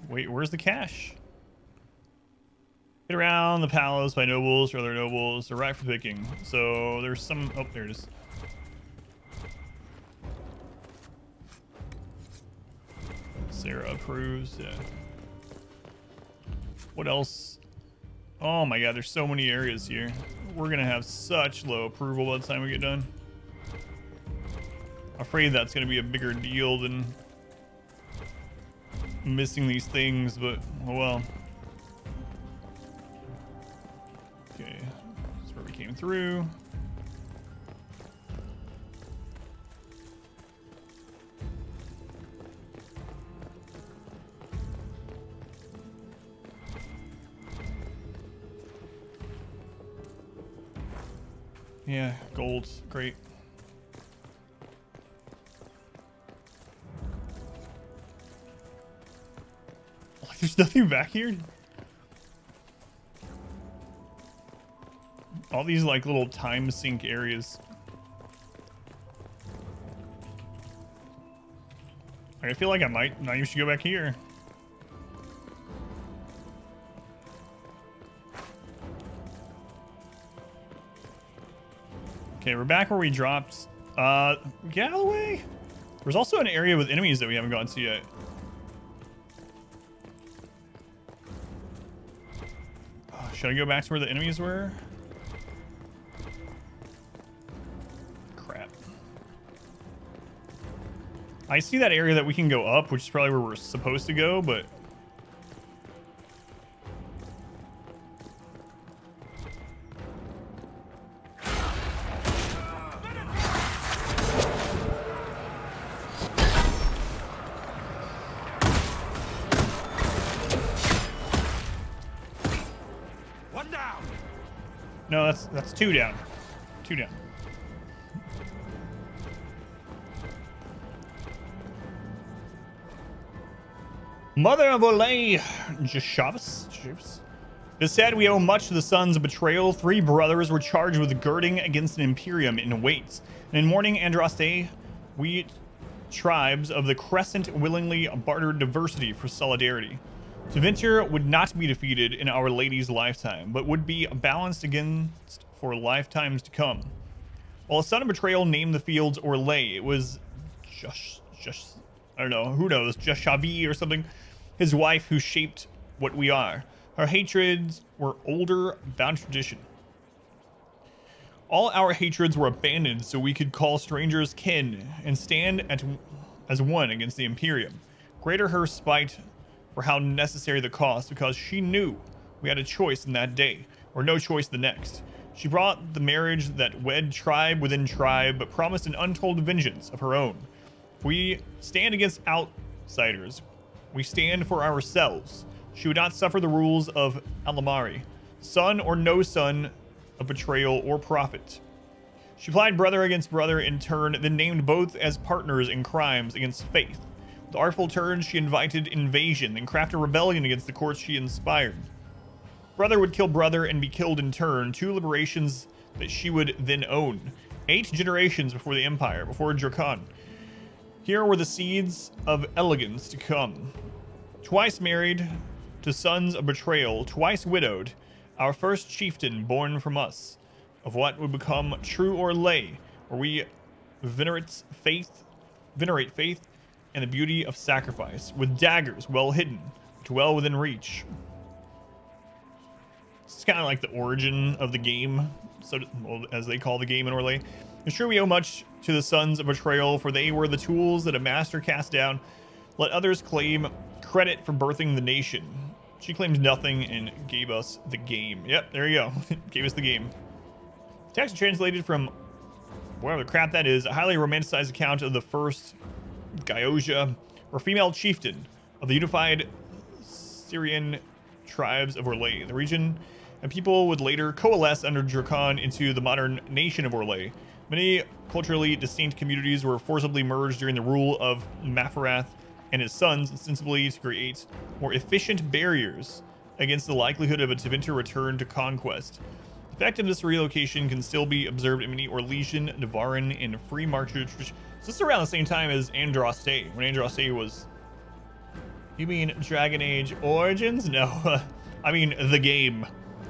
Wait, where's the cash? Get around the palace by nobles or other nobles. They're right for picking. So there's some... Oh, there it is. Sarah approves. Yeah. What else? Oh my god, there's so many areas here. We're gonna have such low approval by the time we get done. I'm afraid that's gonna be a bigger deal than missing these things, but oh well. Okay, that's where we came through. Yeah, gold's great. Like, there's nothing back here. All these like little time sink areas. I feel like I might not even should go back here. Okay, we're back where we dropped. Get out of the way. There's also an area with enemies that we haven't gotten to yet. Should I go back to where the enemies were? Crap. I see that area that we can go up, which is probably where we're supposed to go, but... No, that's two down. Two down. Mother of Olay, Jashavas. It is said we owe much to the sons of betrayal. 3 brothers were charged with girding against an imperium in Waits. And in mourning Andraste, we tribes of the Crescent willingly bartered diversity for solidarity. Tevinter would not be defeated in Our Lady's lifetime, but would be balanced against for lifetimes to come. While a son of betrayal named the fields Orlais, it was just I don't know, who knows, just Shavi or something, his wife who shaped what we are. Our hatreds were older, bound tradition. All our hatreds were abandoned so we could call strangers kin and stand as one against the Imperium. Greater her spite for how necessary the cost, because she knew we had a choice in that day, or no choice the next. She brought the marriage that wed tribe within tribe, but promised an untold vengeance of her own. If we stand against outsiders, we stand for ourselves. She would not suffer the rules of Alamari, son or no son of betrayal or profit. She plied brother against brother in turn, then named both as partners in crimes against faith. With artful turns, she invited invasion, then crafted rebellion against the courts she inspired. Brother would kill brother and be killed in turn, 2 liberations that she would then own. 8 generations before the Empire, before Dracan. Here were the seeds of elegance to come. Twice married to sons of betrayal, twice widowed, our first chieftain born from us, of what would become true or lay, where we venerate faith and the beauty of sacrifice, with daggers well hidden, but well within reach. It's kind of like the origin of the game, so well, as they call the game in Orlais. It's true we owe much to the sons of betrayal, for they were the tools that a master cast down. Let others claim credit for birthing the nation. She claimed nothing and gave us the game. Yep, there you go. Gave us the game. Text translated from whatever the crap that is, a highly romanticized account of the first Gyoja, or female chieftain of the unified Syrian tribes of Orlais. The region and people would later coalesce under Dracan into the modern nation of Orlais. Many culturally distinct communities were forcibly merged during the rule of Mafarath and his sons, ostensibly to create more efficient barriers against the likelihood of a Tevinter return to conquest. The effect of this relocation can still be observed in many Orlesian, Navaran, and free market. So this is around the same time as Andraste, when Andraste was... You mean Dragon Age Origins? No, I mean the game,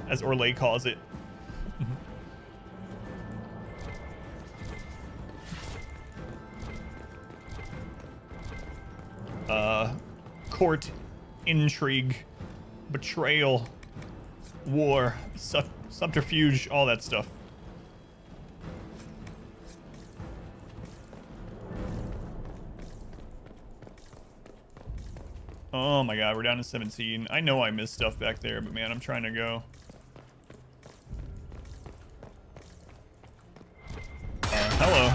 as Orlais calls it. Court, intrigue, betrayal, war, subterfuge, all that stuff. Oh my god, we're down to 17. I know I missed stuff back there, but man, I'm trying to go. Hello.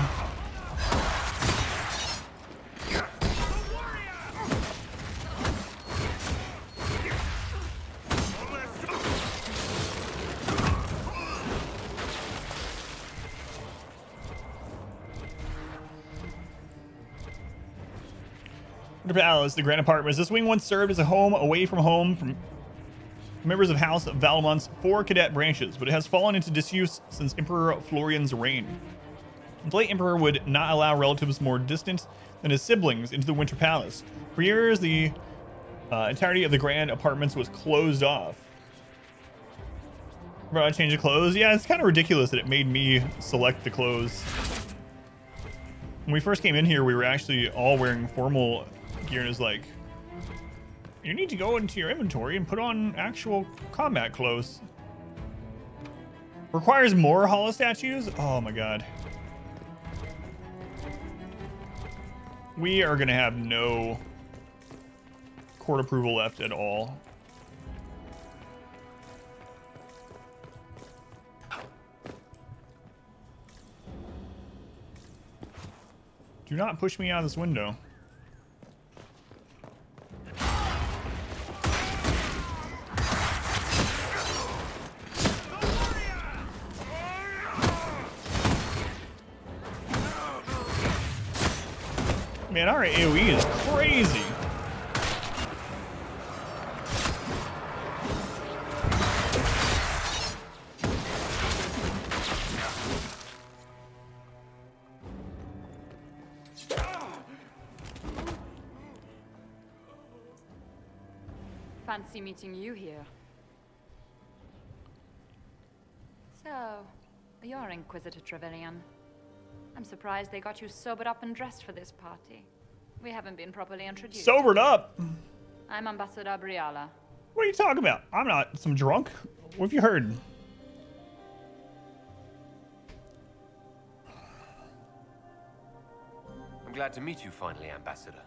Palace, the Grand Apartments. This wing once served as a home away from home from members of House Valmont's 4 cadet branches, but it has fallen into disuse since Emperor Florian's reign. The late Emperor would not allow relatives more distant than his siblings into the Winter Palace. For years, the entirety of the Grand Apartments was closed off. Bro, I changed the clothes? Yeah, it's kind of ridiculous that it made me select the clothes. When we first came in here, we were actually all wearing formal gear, and is like, you need to go into your inventory and put on actual combat clothes. Requires more hollow statues? Oh my god. We are gonna have no court approval left at all. Do not push me out of this window. Man, our AoE is crazy. Fancy meeting you here. So, you're Inquisitor Trevelyan. I'm surprised they got you sobered up and dressed for this party. We haven't been properly introduced. Sobered up? I'm Ambassador Briala. What are you talking about? I'm not some drunk. What have you heard? I'm glad to meet you finally, Ambassador.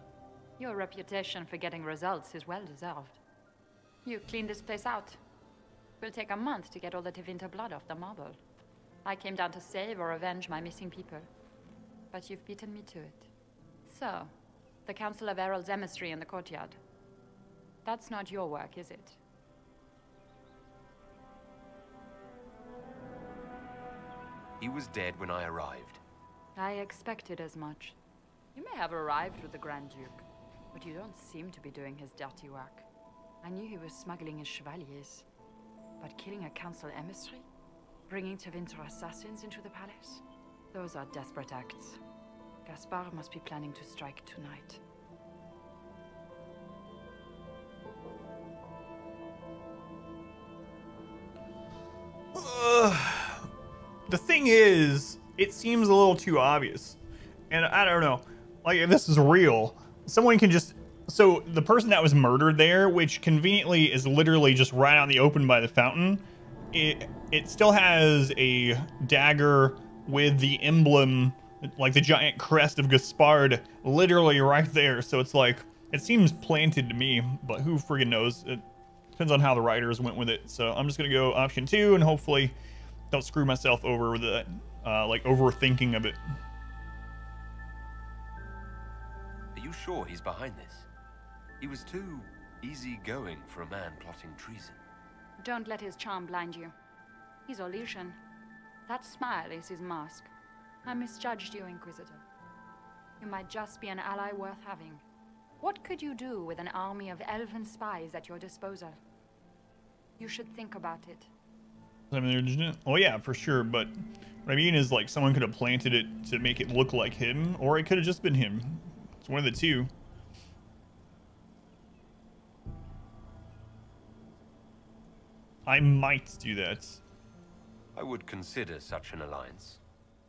Your reputation for getting results is well deserved. You cleaned this place out. Will take a month to get all the Tevinter blood off the marble. I came down to save or avenge my missing people. But you've beaten me to it. So, the Council of Herald's emissary in the courtyard. That's not your work, is it? He was dead when I arrived. I expected as much. You may have arrived with the Grand Duke, but you don't seem to be doing his dirty work. I knew he was smuggling his chevaliers, but killing a council emissary? Bringing Tevinter assassins into the palace? Those are desperate acts. Gaspard must be planning to strike tonight. The thing is, it seems a little too obvious. And I don't know, like, if this is real, someone can just... So, the person that was murdered there, which conveniently is literally just right out in the open by the fountain, it still has a dagger with the emblem, like the giant crest of Gaspard, literally right there. So it's like, it seems planted to me, but who friggin' knows? It depends on how the writers went with it. So I'm just gonna go option 2 and hopefully don't screw myself over with that, like overthinking of it. Are you sure he's behind this? He was too easygoing for a man plotting treason. Don't let his charm blind you. He's Orlesian. That smile is his mask. I misjudged you, Inquisitor. You might just be an ally worth having. What could you do with an army of elven spies at your disposal? You should think about it. Oh yeah, for sure, but what I mean is, like, someone could have planted it to make it look like him, or it could have just been him. It's one of the two. I might do that. I would consider such an alliance.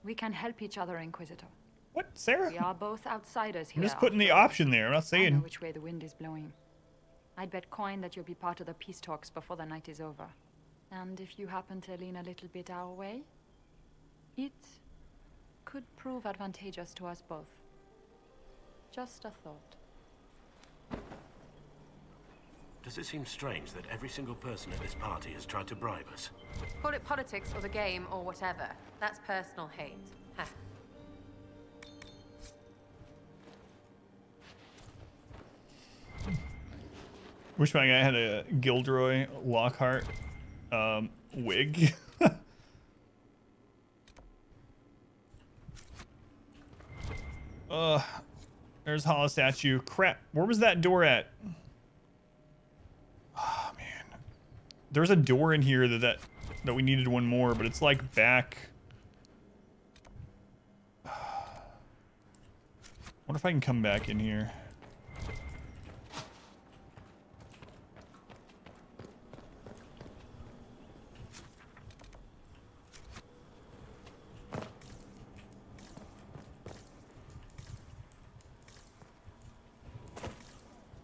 We can help each other, Inquisitor. What, Sarah? We are both outsiders here. I'm just putting the option there. I'm not saying. I know which way the wind is blowing. I'd bet coin that you'll be part of the peace talks before the night is over. And if you happen to lean a little bit our way, it could prove advantageous to us both. Just a thought. Does it seem strange that every single person at this party has tried to bribe us? Call it politics or the game or whatever. That's personal hate. Ha. Wish my guy had a Gilderoy Lockhart wig. There's Hollow Statue. Crap, where was that door at? Oh man, there's a door in here that we needed one more, but it's like back. Wonder if I can come back in here.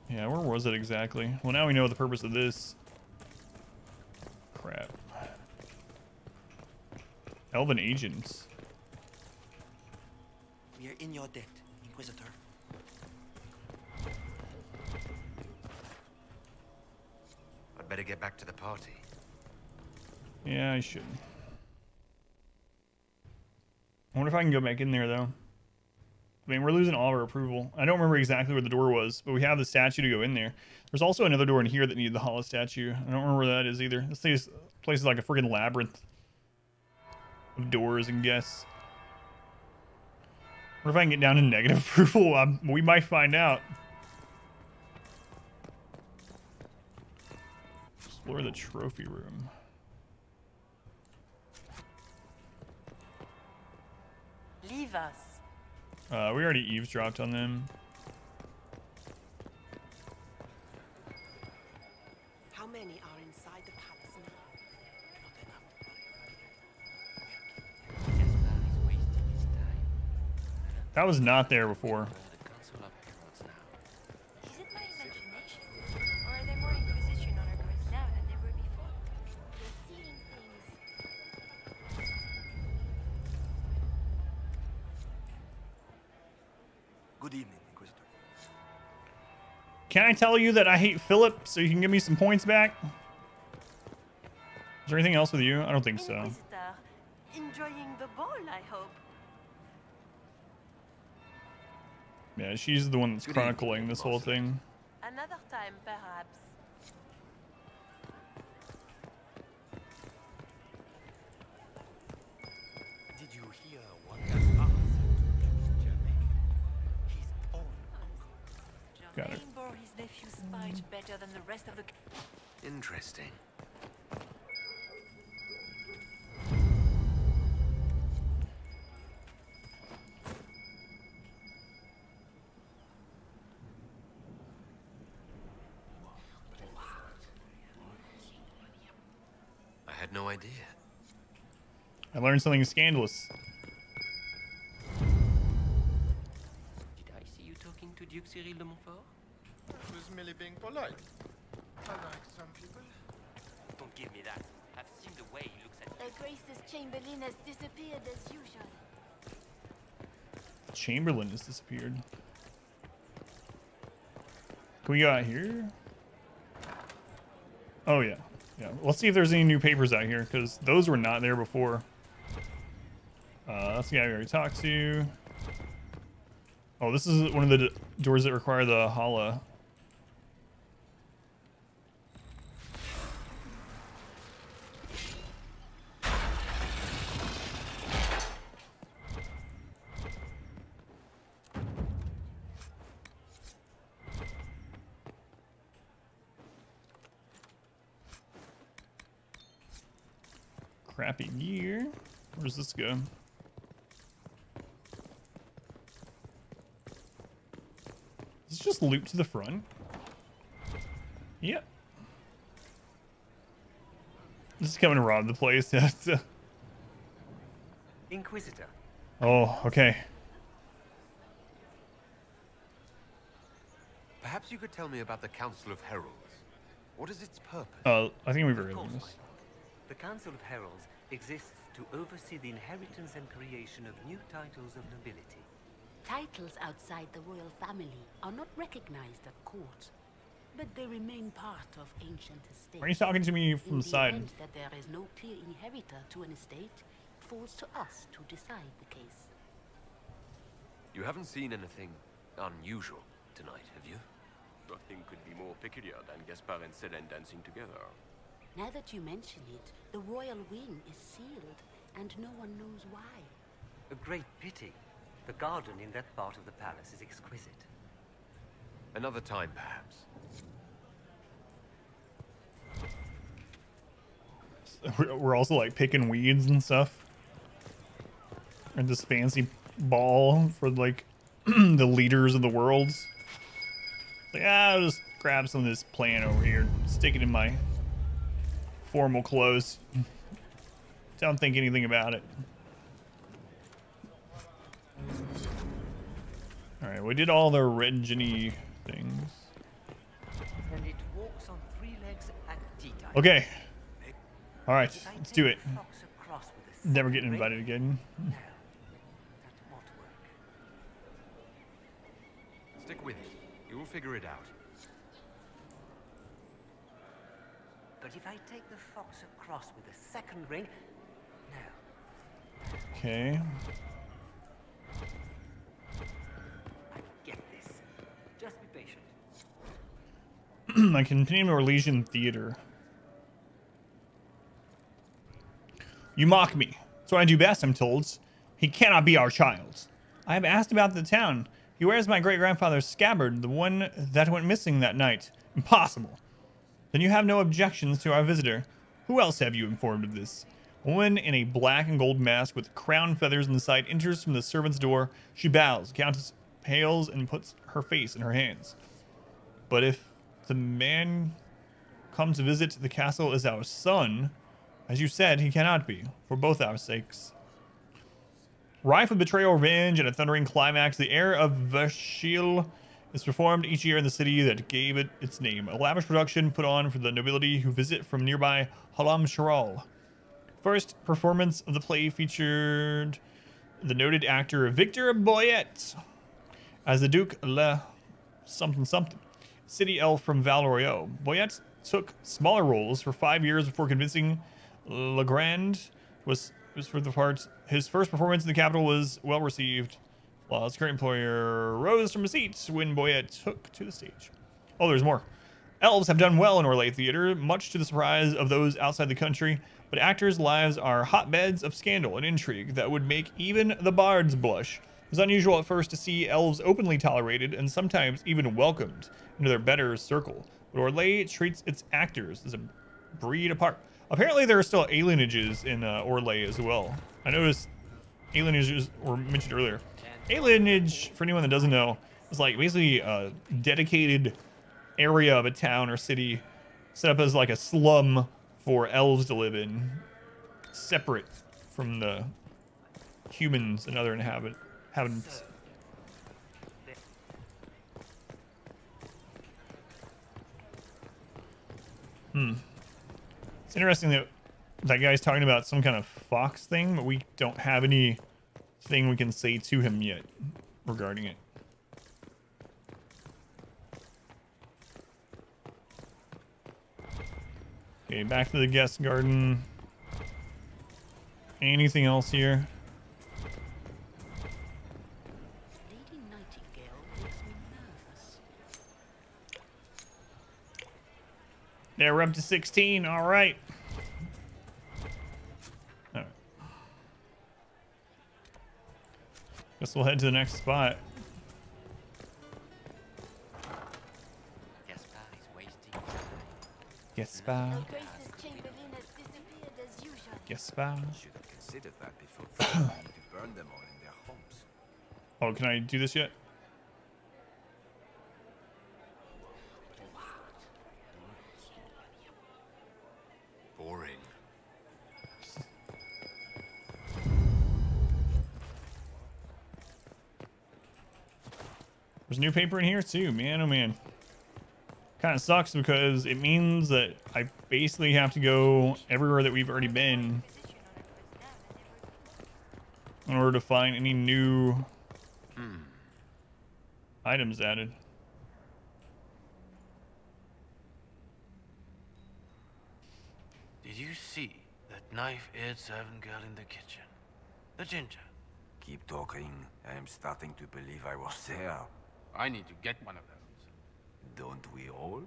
Yeah, where was it exactly? Well, now we know the purpose of this. Crap. Elven agents. We are in your debt, Inquisitor. I'd better get back to the party. Yeah, I should. I wonder if I can go back in there, though. I mean, we're losing all of our approval. I don't remember exactly where the door was, but we have the statue to go in there. There's also another door in here that needed the hollow statue. I don't remember where that is either. This place is like a friggin' labyrinth of doors and guests. What if I can get down to negative approval? We might find out. Explore the trophy room. Leave us. We already eavesdropped on them. How many are inside the palace now? That was not there before. Is it my imagination? Or are there more Inquisition honor guards now than there were before? We're seeing things. Good evening, Inquisitor. Can I tell you that I hate Philip so you can give me some points back? Is there anything else with you? I don't think so. Inquisitor, enjoying the ball, I hope. Yeah, she's the one that's chronicling this whole thing. Another time, perhaps. Did nephew spied better than the rest of the... Interesting. I had no idea. I learned something scandalous. Did I see you talking to Duke Cyril de Montfort? I was merely being polite. Unlike some people. Don't give me that. I've seen the way he looks at Their Grace's Chamberlain has disappeared as usual. Chamberlain has disappeared. Can we go out here? Oh yeah. Yeah. Let's see if there's any new papers out here, because those were not there before. That's the guy we already talked to. Oh, this is one of the doors that require the Hala. Crappy gear. Where does this go? Is this just loop to the front? Yep. This is coming to rob the place. Inquisitor. Oh, okay. Perhaps you could tell me about the Council of Heralds. What is its purpose? I think we've already done this. The Council of Heralds exists to oversee the inheritance and creation of new titles of nobility. Titles outside the royal family are not recognized at court, but they remain part of ancient estates. Why are you talking to me from the side? In the event that there is no clear inheritor to an estate, it falls to us to decide the case. You haven't seen anything unusual tonight, have you? Nothing could be more peculiar than Gaspard and Selene dancing together. Now that you mention it, the royal wing is sealed, and no one knows why. A great pity. The garden in that part of the palace is exquisite. Another time, perhaps. We're also like picking weeds and stuff. And this fancy ball for like the leaders of the worlds. Like, I'll just grab some of this plant over here, stick it in my formal clothes. Don't think anything about it. Alright, we did all the red-ginny things. And it walks on 3 legs at tea time. Okay. Alright, let's do it. Never getting invited again. Stick with it. You will figure it out. But if I take the fox across with a second ring, no. Okay. I get this. Just be patient. I continue Orlesian Theater. You mock me. So I do best, I'm told. He cannot be our child. I have asked about the town. He wears my great-grandfather's scabbard, the one that went missing that night. Impossible. Then you have no objections to our visitor. Who else have you informed of this? A woman in a black and gold mask with crown feathers in the side enters from the servant's door. She bows, Countess pales, and puts her face in her hands. But if the man come to visit the castle is our son, as you said, he cannot be, for both our sakes. Rife with betrayal, revenge, and a thundering climax, the heir of Vashil is performed each year in the city that gave it its name. A lavish production put on for the nobility who visit from nearby Halam Sharal. First performance of the play featured the noted actor Victor Boyet as the Duke Le something something, city elf from Val Royeaux. Boyet took smaller roles for 5 years before convincing Legrand was for the part. His first performance in the capital was well received, while his current employer rose from a seat when Boyet took to the stage. Oh, there's more. Elves have done well in Orlais Theater, much to the surprise of those outside the country, but actors' lives are hotbeds of scandal and intrigue that would make even the bards blush. was unusual at first to see elves openly tolerated and sometimes even welcomed into their better circle. But Orlais treats its actors as a breed apart. Apparently there are still alienages in Orlais as well. I noticed alienages were mentioned earlier. Alienage, for anyone that doesn't know, is like basically a dedicated area of a town or city set up as like a slum for elves to live in, separate from the humans and other inhabitants. It's interesting that that guy's talking about some kind of fox thing, but we don't have anything we can say to him yet regarding it. Okay, back to the guest garden. Anything else here? Lady Nightingale makes me nervous. Yeah, we're up to 16. All right. All right. Guess we'll head to the next spot. Gaspar. Gaspar. Should have considered that before trying to burn them all in their homes. Oh, can I do this yet? Boring. There's new paper in here too, man. Oh man. Kind of sucks because it means that I basically have to go everywhere that we've already been in order to find any new items added. Did you see that knife-edged servant girl in the kitchen? The ginger. Keep talking. I am starting to believe I was there. I need to get one of those. Don't we all?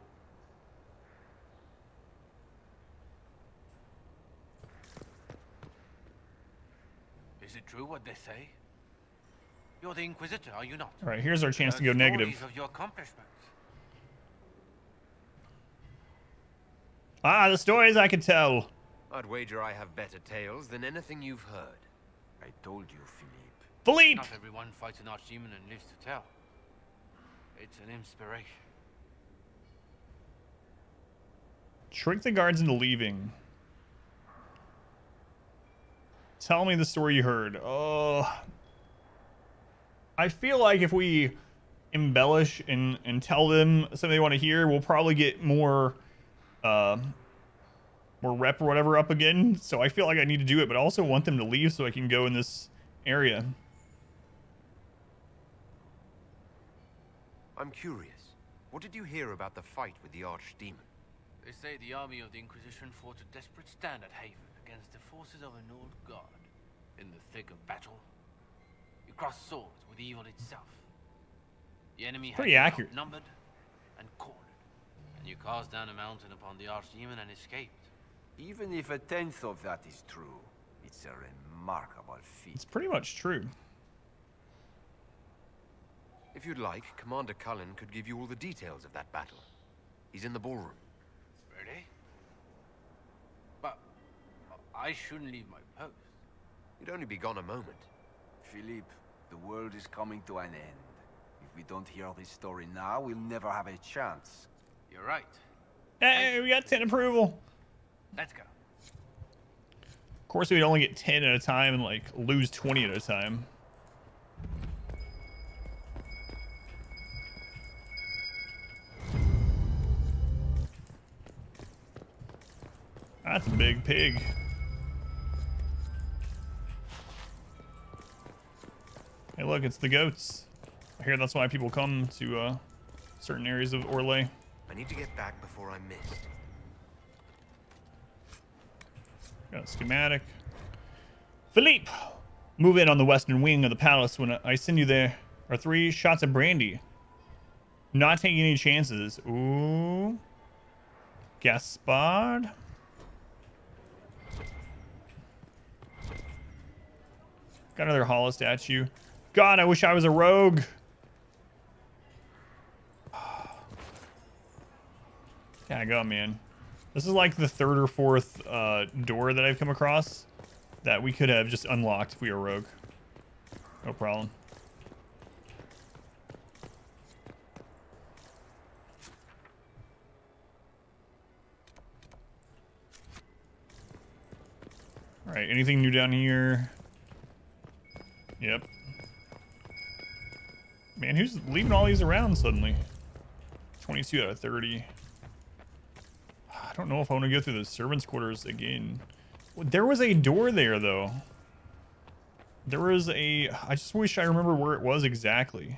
Is it true what they say? You're the Inquisitor, are you not? All right, here's our chance to go negative. Stories of your accomplishments. Ah, the stories I could tell. I'd wager I have better tales than anything you've heard. I told you, Philippe. Philippe! Not everyone fights an archdemon and lives to tell. It's an inspiration. Trick the guards into leaving. Tell me the story you heard. Oh, I feel like if we embellish and tell them something they want to hear, we'll probably get more rep or whatever up again. So I feel like I need to do it, but I also want them to leave so I can go in this area. I'm curious. What did you hear about the fight with the Archdemon? They say the army of the Inquisition fought a desperate stand at Haven against the forces of an old guard. In the thick of battle, you crossed swords with evil itself. The enemy had you outnumbered and cornered, and you cast down a mountain upon the Archdemon and escaped. Even if a tenth of that is true, it's a remarkable feat. It's pretty much true. If you'd like, Commander Cullen could give you all the details of that battle. He's in the ballroom. Really? But I shouldn't leave my post. You'd only be gone a moment. Philippe, the world is coming to an end. If we don't hear this story now, we'll never have a chance. You're right. Hey, we got 10 approval. Let's go. Of course, we'd only get 10 at a time and like lose 20 at a time. That's a big pig. Hey, look, it's the goats. I hear that's why people come to certain areas of Orlais. I need to get back before I'm missed. Got a schematic. Philippe! Move in on the western wing of the palace. When I send you there are 3 shots of brandy. Not taking any chances. Ooh. Gaspard. Got another hollow statue. God, I wish I was a rogue. Yeah, I go, man. This is like the third or fourth door that I've come across that we could have just unlocked if we were rogue. No problem. All right, anything new down here? Yep. Man, who's leaving all these around suddenly? 22 out of 30. I don't know if I want to go through the servants' quarters again. There was a door there, though. There was a... I just wish I remember where it was exactly.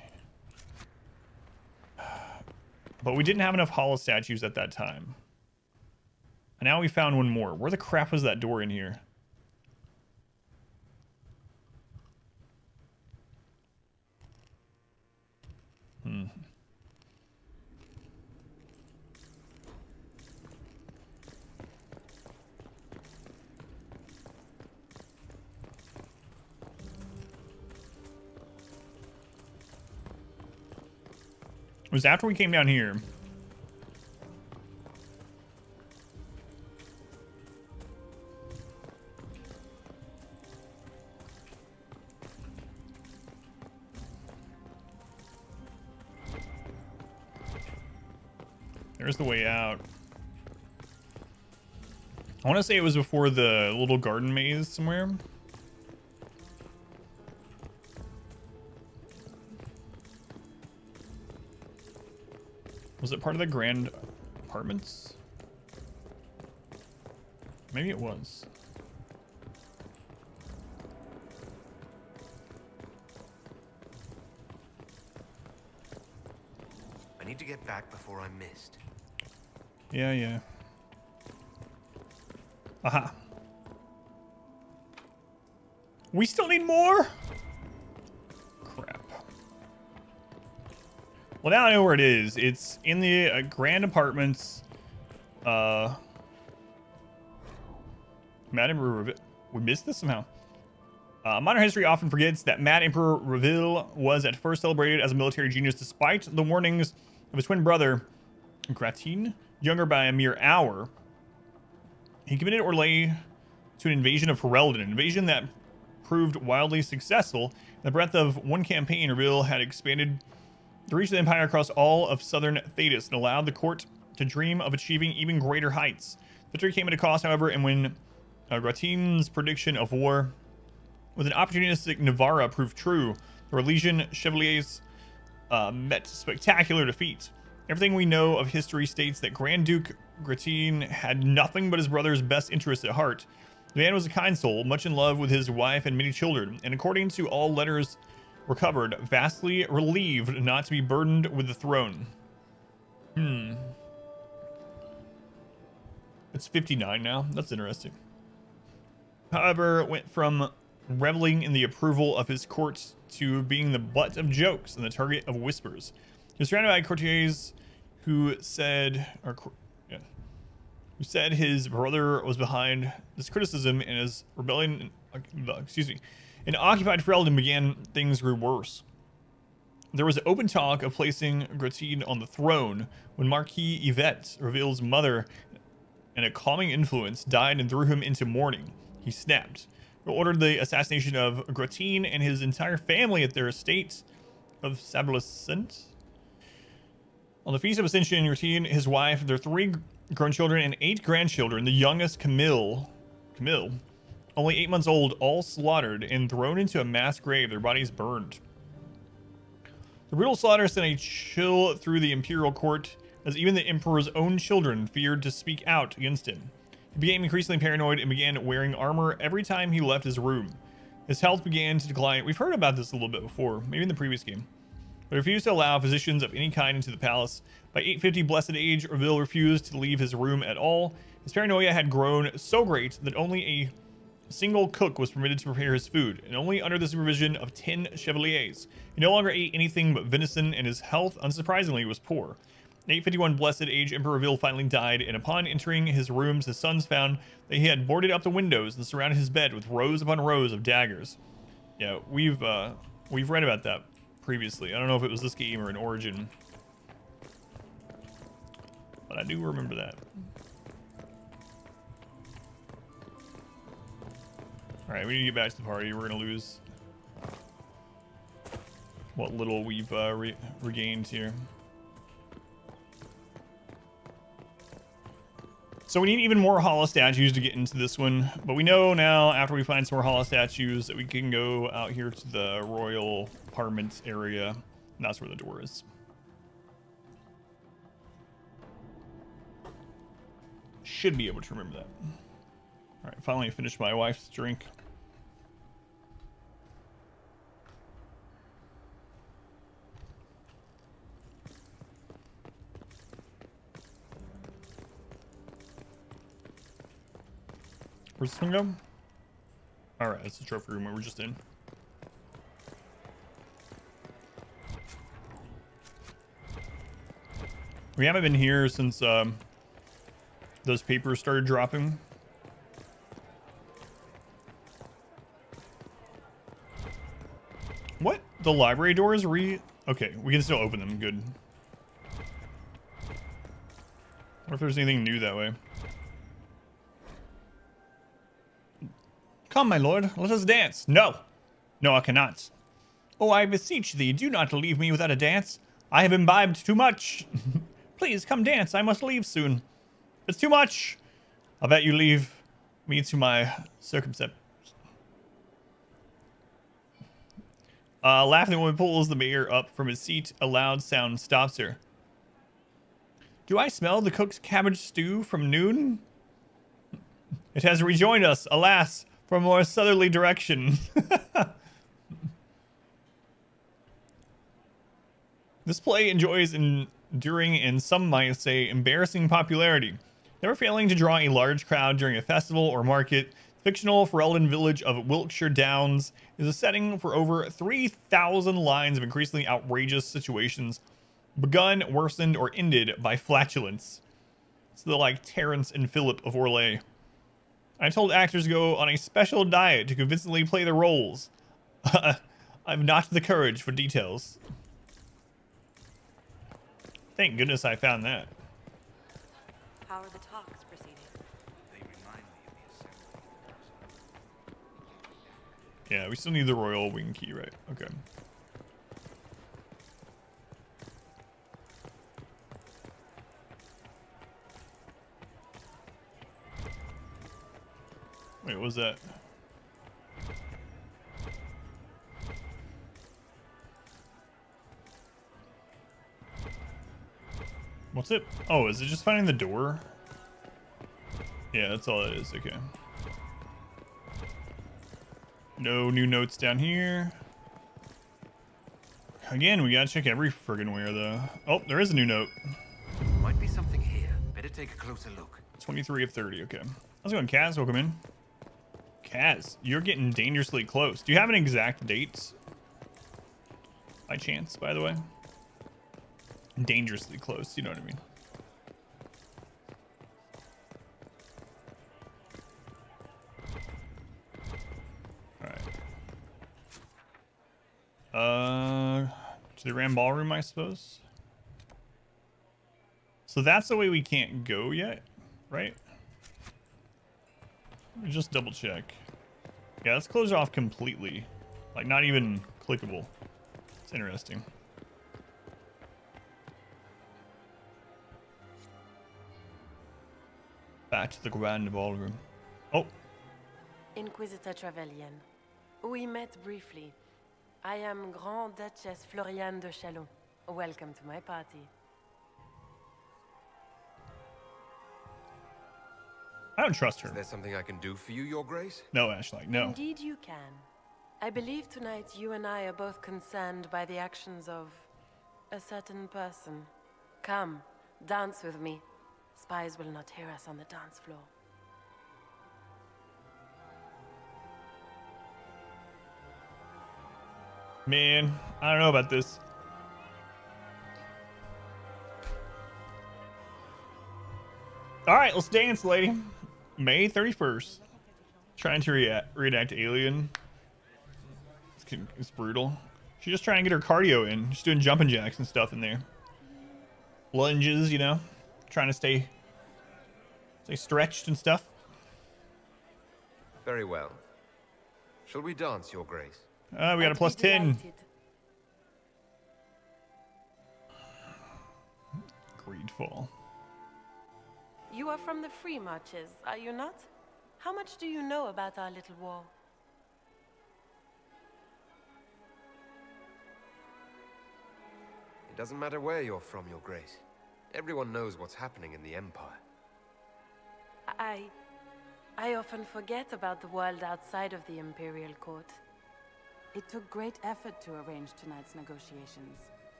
But we didn't have enough hollow statues at that time. And now we found one more. Where the crap was that door in here? It was after we came down here. There's the way out. I want to say it was before the little garden maze somewhere. Was it part of the grand apartments? Maybe it was. I need to get back before I'm missed. Yeah, yeah. Aha. We still need more? Crap. Well, now I know where it is. It's in the grand apartments. Mad Emperor... We missed this somehow. Modern history often forgets that Mad Emperor Reveal was at first celebrated as a military genius despite the warnings of his twin brother, Gratine, younger by a mere hour. He committed Orlais to an invasion of Ferelden, an invasion that proved wildly successful. In the breadth of one campaign, Reveal had expanded the reach of the Empire across all of southern Thetis and allowed the court to dream of achieving even greater heights. Victory came at a cost, however, and when Gratine's prediction of war with an opportunistic Navarra proved true, the Orlesian Chevaliers met spectacular defeat. Everything we know of history states that Grand Duke Gratine had nothing but his brother's best interests at heart. The man was a kind soul, much in love with his wife and many children, and according to all letters recovered, vastly relieved not to be burdened with the throne. It's 59 now. That's interesting. However, it went from reveling in the approval of his court to being the butt of jokes and the target of whispers. He was surrounded by courtiers who said, who said his brother was behind this criticism, and his rebellion, in occupied Ferelden began, things grew worse. There was open talk of placing Gratine on the throne when Marquis Yvette, Reveal's mother, and a calming influence, died and threw him into mourning. He snapped. He ordered the assassination of Gratine and his entire family at their estate of Sablescent. On the Feast of Ascension, Gratine, his wife, their 3 grown children, and 8 grandchildren, the youngest, Camille, only 8 months old, all slaughtered and thrown into a mass grave, their bodies burned. The brutal slaughter sent a chill through the imperial court, as even the emperor's own children feared to speak out against him. He became increasingly paranoid and began wearing armor every time he left his room. His health began to decline. We've heard about this a little bit before, maybe in the previous game. But refused to allow physicians of any kind into the palace. By 850 Blessed Age, Reveal refused to leave his room at all. His paranoia had grown so great that only a single cook was permitted to prepare his food, and only under the supervision of 10 chevaliers. He no longer ate anything but venison, and his health, unsurprisingly, was poor. In 851 Blessed Age, Emperor Reveal finally died, and upon entering his rooms, his sons found that he had boarded up the windows and surrounded his bed with rows upon rows of daggers. Yeah, we've We've read about that previously. I don't know if it was this game or in Origin, but I do remember that. All right, we need to get back to the party. We're gonna lose what little we've regained here. So we need even more hollow statues to get into this one, but we know now after we find some more hollow statues that we can go out here to the royal apartment area, and that's where the door is. Should be able to remember that. All right, finally finished my wife's drink. Where's this one go? All right, it's the trophy room we were just in. We haven't been here since those papers started dropping. What? The library doors Okay, we can still open them. Good. What if there's anything new that way? Come, my lord, let us dance. No. No, I cannot. Oh, I beseech thee, do not leave me without a dance. I have imbibed too much. Please, come dance. I must leave soon. It's too much. I'll bet you leave me to my circumstance. Laughing woman pulls the mayor up from his seat. A loud sound stops her. Do I smell the cook's cabbage stew from noon? It has rejoined us, alas, from a more southerly direction. This play enjoys enduring and some might say embarrassing popularity. Never failing to draw a large crowd during a festival or market, the fictional Ferelden village of Wiltshire Downs is a setting for over 3,000 lines of increasingly outrageous situations, begun, worsened, or ended by flatulence. It's the like Terrence and Philip of Orlais. I told actors to go on a special diet to convincingly play the roles. I've not the courage for details. Thank goodness I found that. How are the talks proceeding? They remind me of the assembly. Yeah, we still need the royal wing key, right? Okay. Wait, what was that? What's it? Oh, is it just finding the door? Yeah, that's all it is. Okay. No new notes down here. Again, we gotta check every friggin' where though. Oh, there is a new note. Might be something here. Better take a closer look. 23 of 30. Okay. How's it going, Kaz? Welcome in. Kaz, you're getting dangerously close. Do you have an exact date? By chance, by the way? Dangerously close, you know what I mean? Alright. To the Ram Ballroom, I suppose. So that's the way we can't go yet, right? Let me just double check. Yeah, let's close it off completely. Like, not even clickable. It's interesting. Back to the Grand Ballroom. Oh. Inquisitor Trevelyan. We met briefly. I am Grand Duchess Floriane de Chalon. Welcome to my party. I don't trust her. Is there something I can do for you, Your Grace? No, Ashley, no. Indeed you can. I believe tonight you and I are both concerned by the actions of a certain person. Come, dance with me. Spies will not hear us on the dance floor. Man, I don't know about this. All right, let's dance, lady. May 31st. Trying to reenact Alien. It's brutal. She's just trying to get her cardio in. She's doing jumping jacks and stuff in there. Lunges, you know, trying to stay stretched and stuff. Very well. Shall we dance, Your Grace? We got a plus 10. Greedfall. You are from the Free Marches, are you not? How much do you know about our little war? It doesn't matter where you're from, Your Grace. Everyone knows what's happening in the Empire. I often forget about the world outside of the Imperial Court. It took great effort to arrange tonight's negotiations.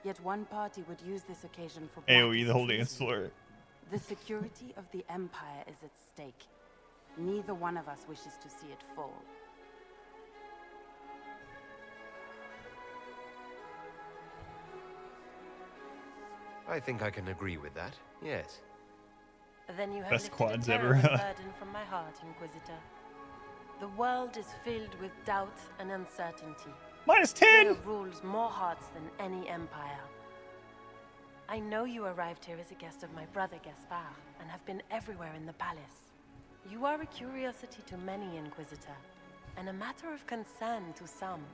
Yet one party would use this occasion for AoE the whole dance floor. The security of the Empire is at stake. Neither one of us wishes to see it fall. I think I can agree with that, yes. Then you have Best lifted quads a ever. terrible burden from my heart, Inquisitor. The world is filled with doubt and uncertainty. -10! Fear rules more hearts than any empire. I know you arrived here as a guest of my brother Gaspard, and have been everywhere in the palace. You are a curiosity to many, Inquisitor, and a matter of concern to some.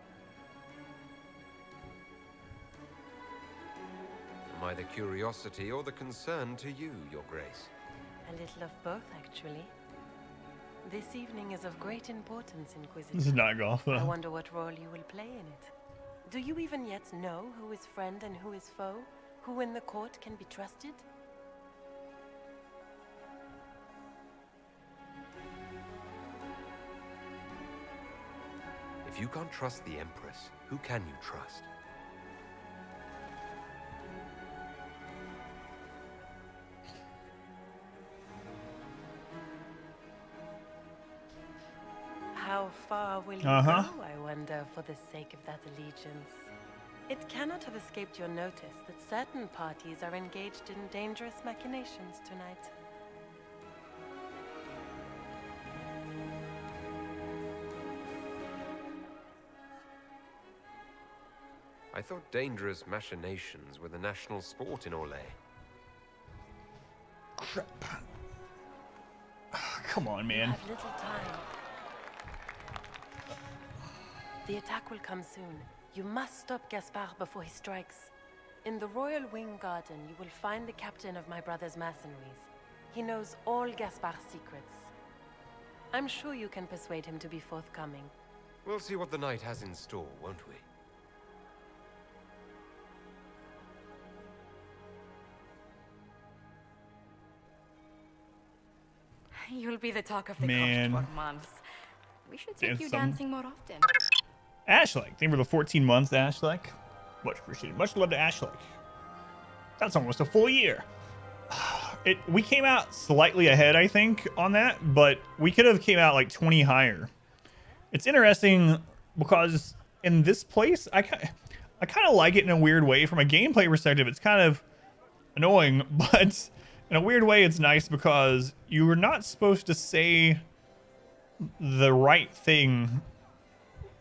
Am I the curiosity or the concern to you, Your Grace? A little of both, actually. This evening is of great importance, Inquisitor. This is not golf, though. I wonder what role you will play in it. Do you even yet know who is friend and who is foe? Who in the court can be trusted? If you can't trust the Empress, who can you trust? How far will you go, I wonder, for the sake of that allegiance? It cannot have escaped your notice that certain parties are engaged in dangerous machinations tonight. I thought dangerous machinations were the national sport in Orlais. Crap. Come on, man. You have little time. The attack will come soon. You must stop Gaspard before he strikes. In the Royal Wing Garden, you will find the captain of my brother's mercenaries. He knows all Gaspard's secrets. I'm sure you can persuade him to be forthcoming. We'll see what the night has in store, won't we? You'll be the talk of the Man. court for months. We should take Dance you some. dancing more often. Ashley, thank you for the 14 months, Ashley. Much appreciated. Much love to Ashley. That's almost a full year. We came out slightly ahead, I think, on that, but we could have came out like 20 higher. It's interesting because in this place, I kind of like it in a weird way. From a gameplay perspective, it's kind of annoying, but in a weird way, it's nice because you are not supposed to say the right thing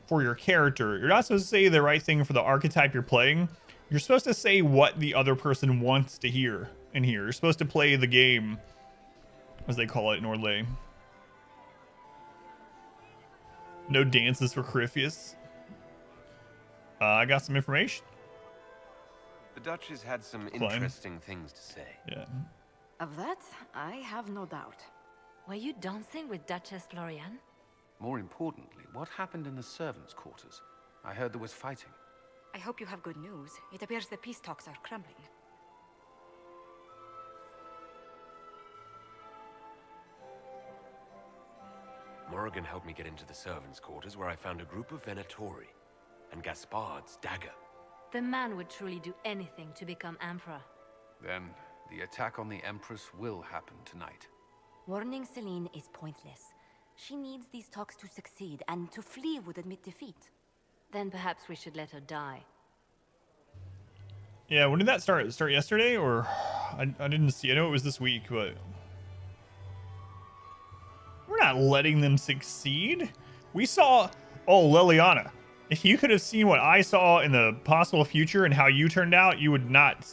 for your character. You're not supposed to say the right thing for the archetype you're playing. You're supposed to say what the other person wants to hear in here. You're supposed to play the game, as they call it in Orlais. No dances for Corypheus. I got some information. The Duchess had some interesting things to say. Yeah. Of that, I have no doubt. Were you dancing with Duchess Florian? More importantly, what happened in the servants' quarters? I heard there was fighting. I hope you have good news. It appears the peace talks are crumbling. Morrigan helped me get into the servants' quarters where I found a group of Venatori and Gaspard's dagger. The man would truly do anything to become Emperor. Then, the attack on the Empress will happen tonight. Warning Celine is pointless. She needs these talks to succeed, and to flee would admit defeat. Then perhaps we should let her die. Yeah, when did that start? Start yesterday, or I didn't see. I know it was this week, but we're not letting them succeed. We saw, oh, Liliana. If you could have seen what I saw in the possible future and how you turned out, you would not.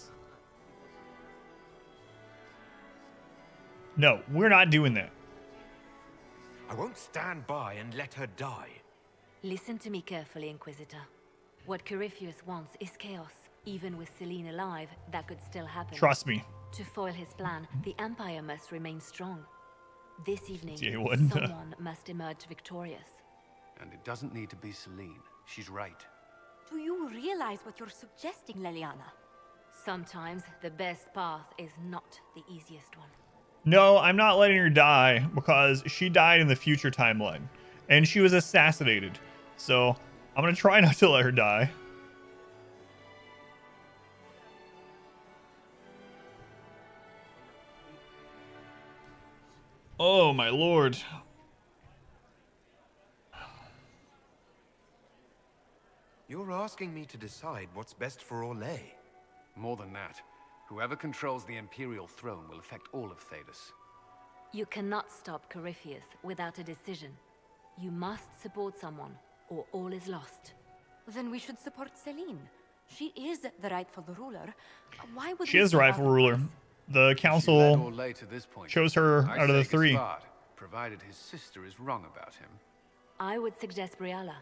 No, we're not doing that. I won't stand by and let her die. Listen to me carefully, Inquisitor. What Corypheus wants is chaos. Even with Celine alive, that could still happen. Trust me. To foil his plan, the Empire must remain strong. This evening, Yeah, he wouldn't. someone must emerge victorious. And it doesn't need to be Celine. She's right. Do you realize what you're suggesting, Leliana? Sometimes the best path is not the easiest one. No, I'm not letting her die because she died in the future timeline. And she was assassinated. So I'm going to try not to let her die. Oh, my lord. You're asking me to decide what's best for Orlais. More than that, whoever controls the Imperial throne will affect all of Thedas. You cannot stop Corypheus without a decision. You must support someone, or all is lost. Then we should support Celine. She is the rightful ruler. Why would She is the rightful ruler. The council chose her out of the three. Gaspard, provided his sister is wrong about him. I would suggest Briala.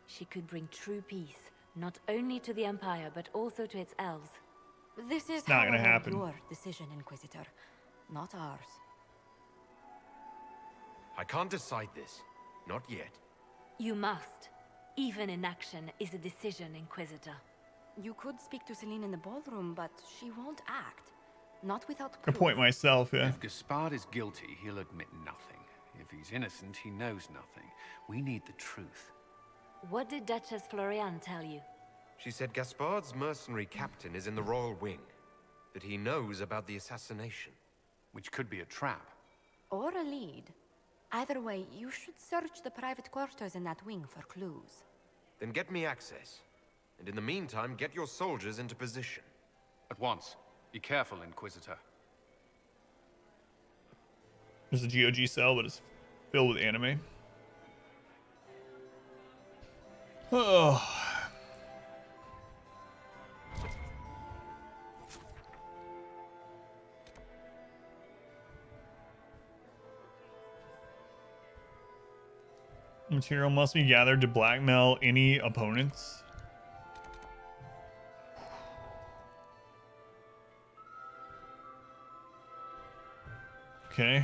She could bring true peace, not only to the Empire, but also to its elves. This is not gonna happen. Your decision, Inquisitor, not ours. I can't decide this. Not yet. You must. Even inaction is a decision, Inquisitor. You could speak to Celine in the ballroom, but she won't act. Not without proof. Good point myself, yeah. If Gaspard is guilty, he'll admit nothing. If he's innocent, he knows nothing. We need the truth. What did Duchess Florian tell you? She said Gaspard's mercenary captain is in the Royal Wing. That he knows about the assassination. Which could be a trap. Or a lead. Either way, you should search the private quarters in that wing for clues. Then get me access. And in the meantime, get your soldiers into position. At once. Be careful, Inquisitor. There's a GOG cell, but it's filled with anime. Oh. Material must be gathered to blackmail any opponents. Okay.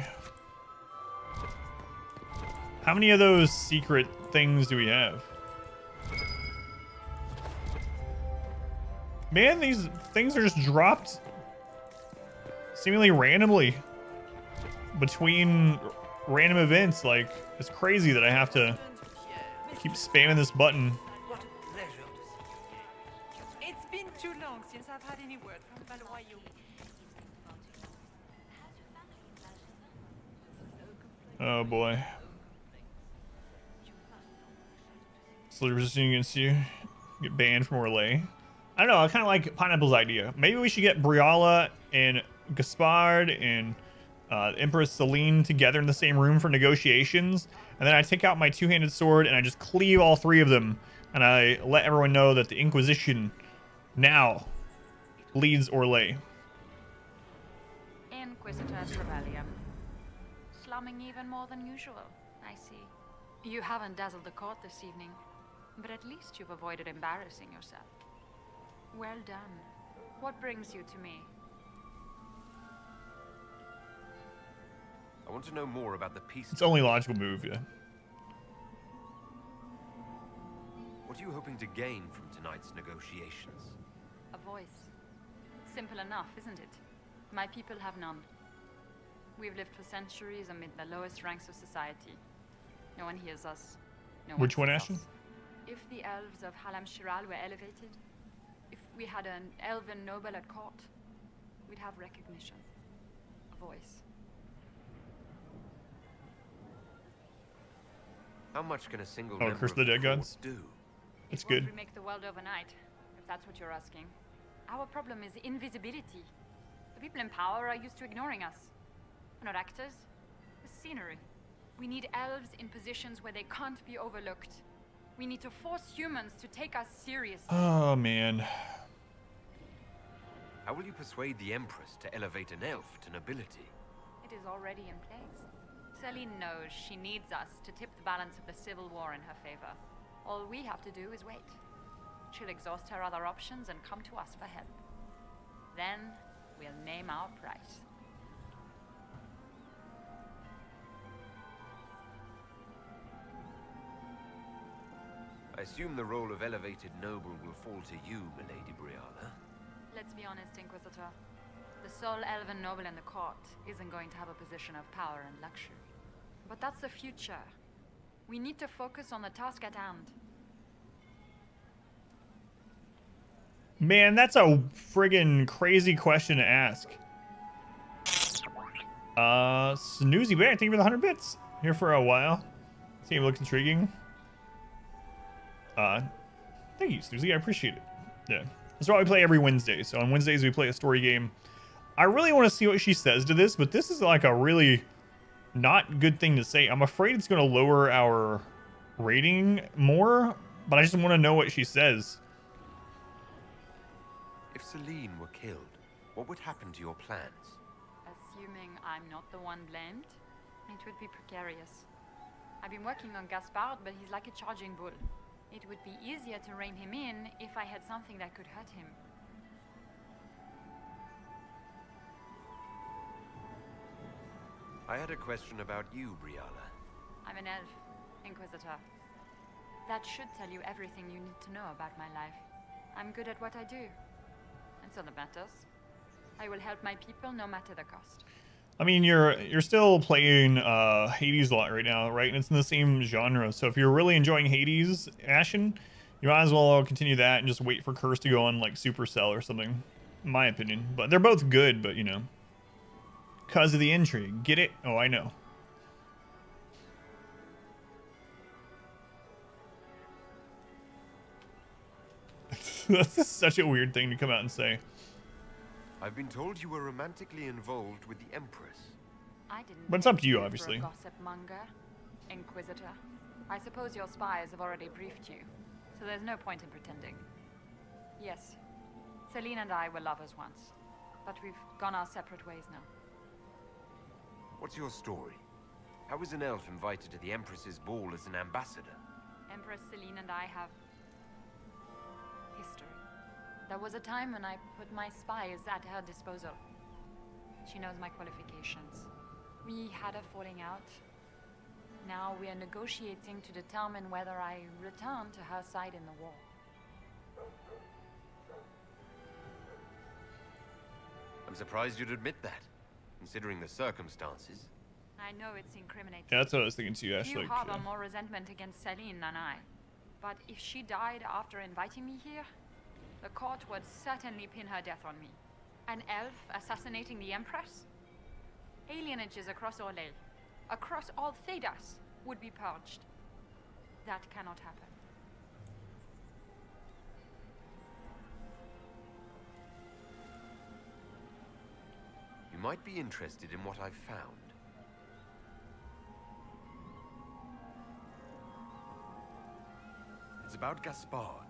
How many of those secret things do we have? Man, these things are just dropped seemingly randomly between random events. Like, it's crazy that I have to keep spamming this button. What a pleasure to see you again. It's been too long since I've had any word from Valois. Oh boy. Slowly resisting against you. Get banned from Orlais. I don't know, I kind of like Pineapple's idea. Maybe we should get Briala and Gaspard and Empress Celine together in the same room for negotiations. And then I take out my two-handed sword and I just cleave all three of them. And I let everyone know that the Inquisition now leads Orlais. Inquisitor Trevelyan. Slumming even more than usual, I see. You haven't dazzled the court this evening, but at least you've avoided embarrassing yourself. Well done. What brings you to me? I want to know more about the peace. It's only a logical move, yeah. What are you hoping to gain from tonight's negotiations? A voice. Simple enough, isn't it? My people have none. We've lived for centuries amid the lowest ranks of society. No one hears us. No Which one, sees Ashton? us. If the elves of Halam Shiral were elevated, if we had an elven noble at court, we'd have recognition. A voice. How much can a single Oh, member Curse of the the Dead court Gods? do? It's It good. won't remake the world overnight, if that's what you're asking. Our problem is invisibility. The people in power are used to ignoring us. We're not actors. We're scenery. We need elves in positions where they can't be overlooked. We need to force humans to take us seriously. Oh, man. How will you persuade the Empress to elevate an elf to nobility? It is already in place. Celine knows she needs us to tip the balance of the civil war in her favor. All we have to do is wait. She'll exhaust her other options and come to us for help. Then, we'll name our price. I assume the role of elevated noble will fall to you, Milady Briala. Let's be honest, Inquisitor. The sole elven noble in the court isn't going to have a position of power and luxury. But that's the future. We need to focus on the task at hand. Man, that's a friggin' crazy question to ask. Snoozy Bear, thank you for the 100 bits. Here for a while. Seem looks intriguing. Thank you, Snoozy. I appreciate it. Yeah. That's why we play every Wednesday. So on Wednesdays, we play a story game. I really want to see what she says to this, but this is like a really not good thing to say. I'm afraid it's going to lower our rating more, but I just want to know what she says. If Celine were killed, what would happen to your plans? Assuming I'm not the one blamed, it would be precarious. I've been working on Gaspard, but he's like a charging bull. It would be easier to rein him in if I had something that could hurt him. I had a question about you, Briala. I'm an elf, Inquisitor. That should tell you everything you need to know about my life. I'm good at what I do. And so that matters. I will help my people no matter the cost. I mean, you're still playing Hades a lot right now, right? And it's in the same genre. So if you're really enjoying Hades, Ashen, you might as well continue that and just wait for Curse to go on like Supercell or something, in my opinion. But they're both good, but you know, because of the intrigue. Get it? Oh, I know. That's just such a weird thing to come out and say. I've been told you were romantically involved with the Empress. I didn't. But it's up to you, for obviously. A gossip monger, Inquisitor. I suppose your spies have already briefed you, so there's no point in pretending. Yes, Celine and I were lovers once, but we've gone our separate ways now. What's your story? How is an elf invited to the Empress's ball as an ambassador? Empress Celine and I have history. There was a time when I put my spies at her disposal. She knows my qualifications. We had a falling out. Now we are negotiating to determine whether I return to her side in the war. I'm surprised you'd admit that, considering the circumstances. I know it's incriminating. Yeah, that's what I was thinking too, Ash. You Like, harbor more resentment against Celine than I. But if she died after inviting me here, the court would certainly pin her death on me. An elf assassinating the Empress? Alienages across Orlais, across all Thedas, would be purged. That cannot happen. You might be interested in what I've found. It's about Gaspard.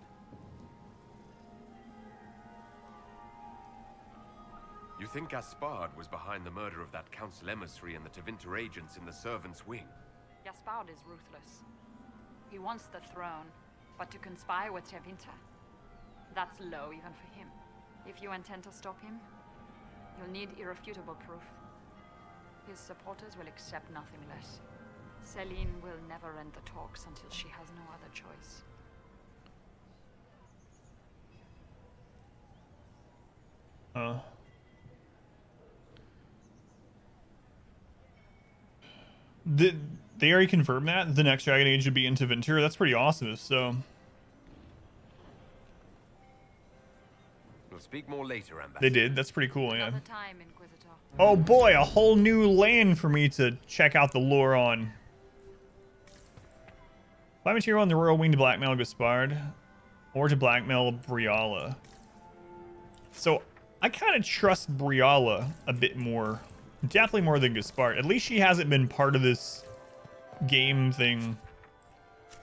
You think Gaspard was behind the murder of that council emissary and the Tevinter agents in the servants' wing? Gaspard is ruthless. He wants the throne, but to conspire with Tevinter, that's low even for him. If you intend to stop him, you'll need irrefutable proof. His supporters will accept nothing less. Celine will never end the talks until she has no other choice. They already confirmed that the next Dragon Age would be in Tevinter. That's pretty awesome. If so, we'll speak more later, Ambassador. they did. That's pretty cool. Yeah. Time, Inquisitor. Oh boy, a whole new land for me to check out the lore on. Buy material on the Royal Wing to blackmail Gaspard, or to blackmail Briala. So I kind of trust Briala a bit more. Definitely more than Gaspard. At least she hasn't been part of this game thing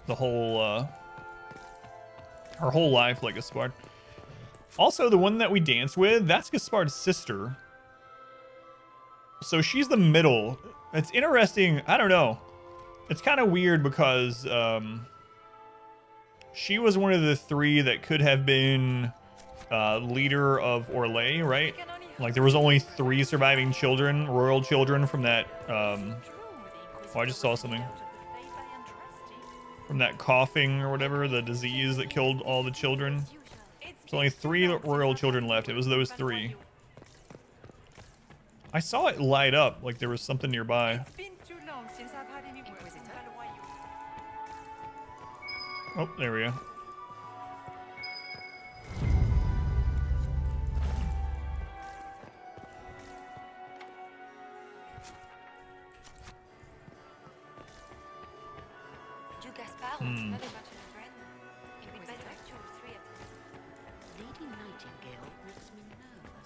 the whole her whole life like Gaspard. Also, the one that we danced with, that's Gaspard's sister. So she's the middle. It's interesting. I don't know. It's kind of weird because she was one of the three that could have been leader of Orlais, right? Like there was only 3 surviving children, royal children from that. Oh, I just saw something. From that coughing or whatever, the disease that killed all the children. There's only 3 royal children left. It was those 3. I saw it light up like there was something nearby. It's been too long since I've had any words with Valwayu. Oh, there we go. Hmm.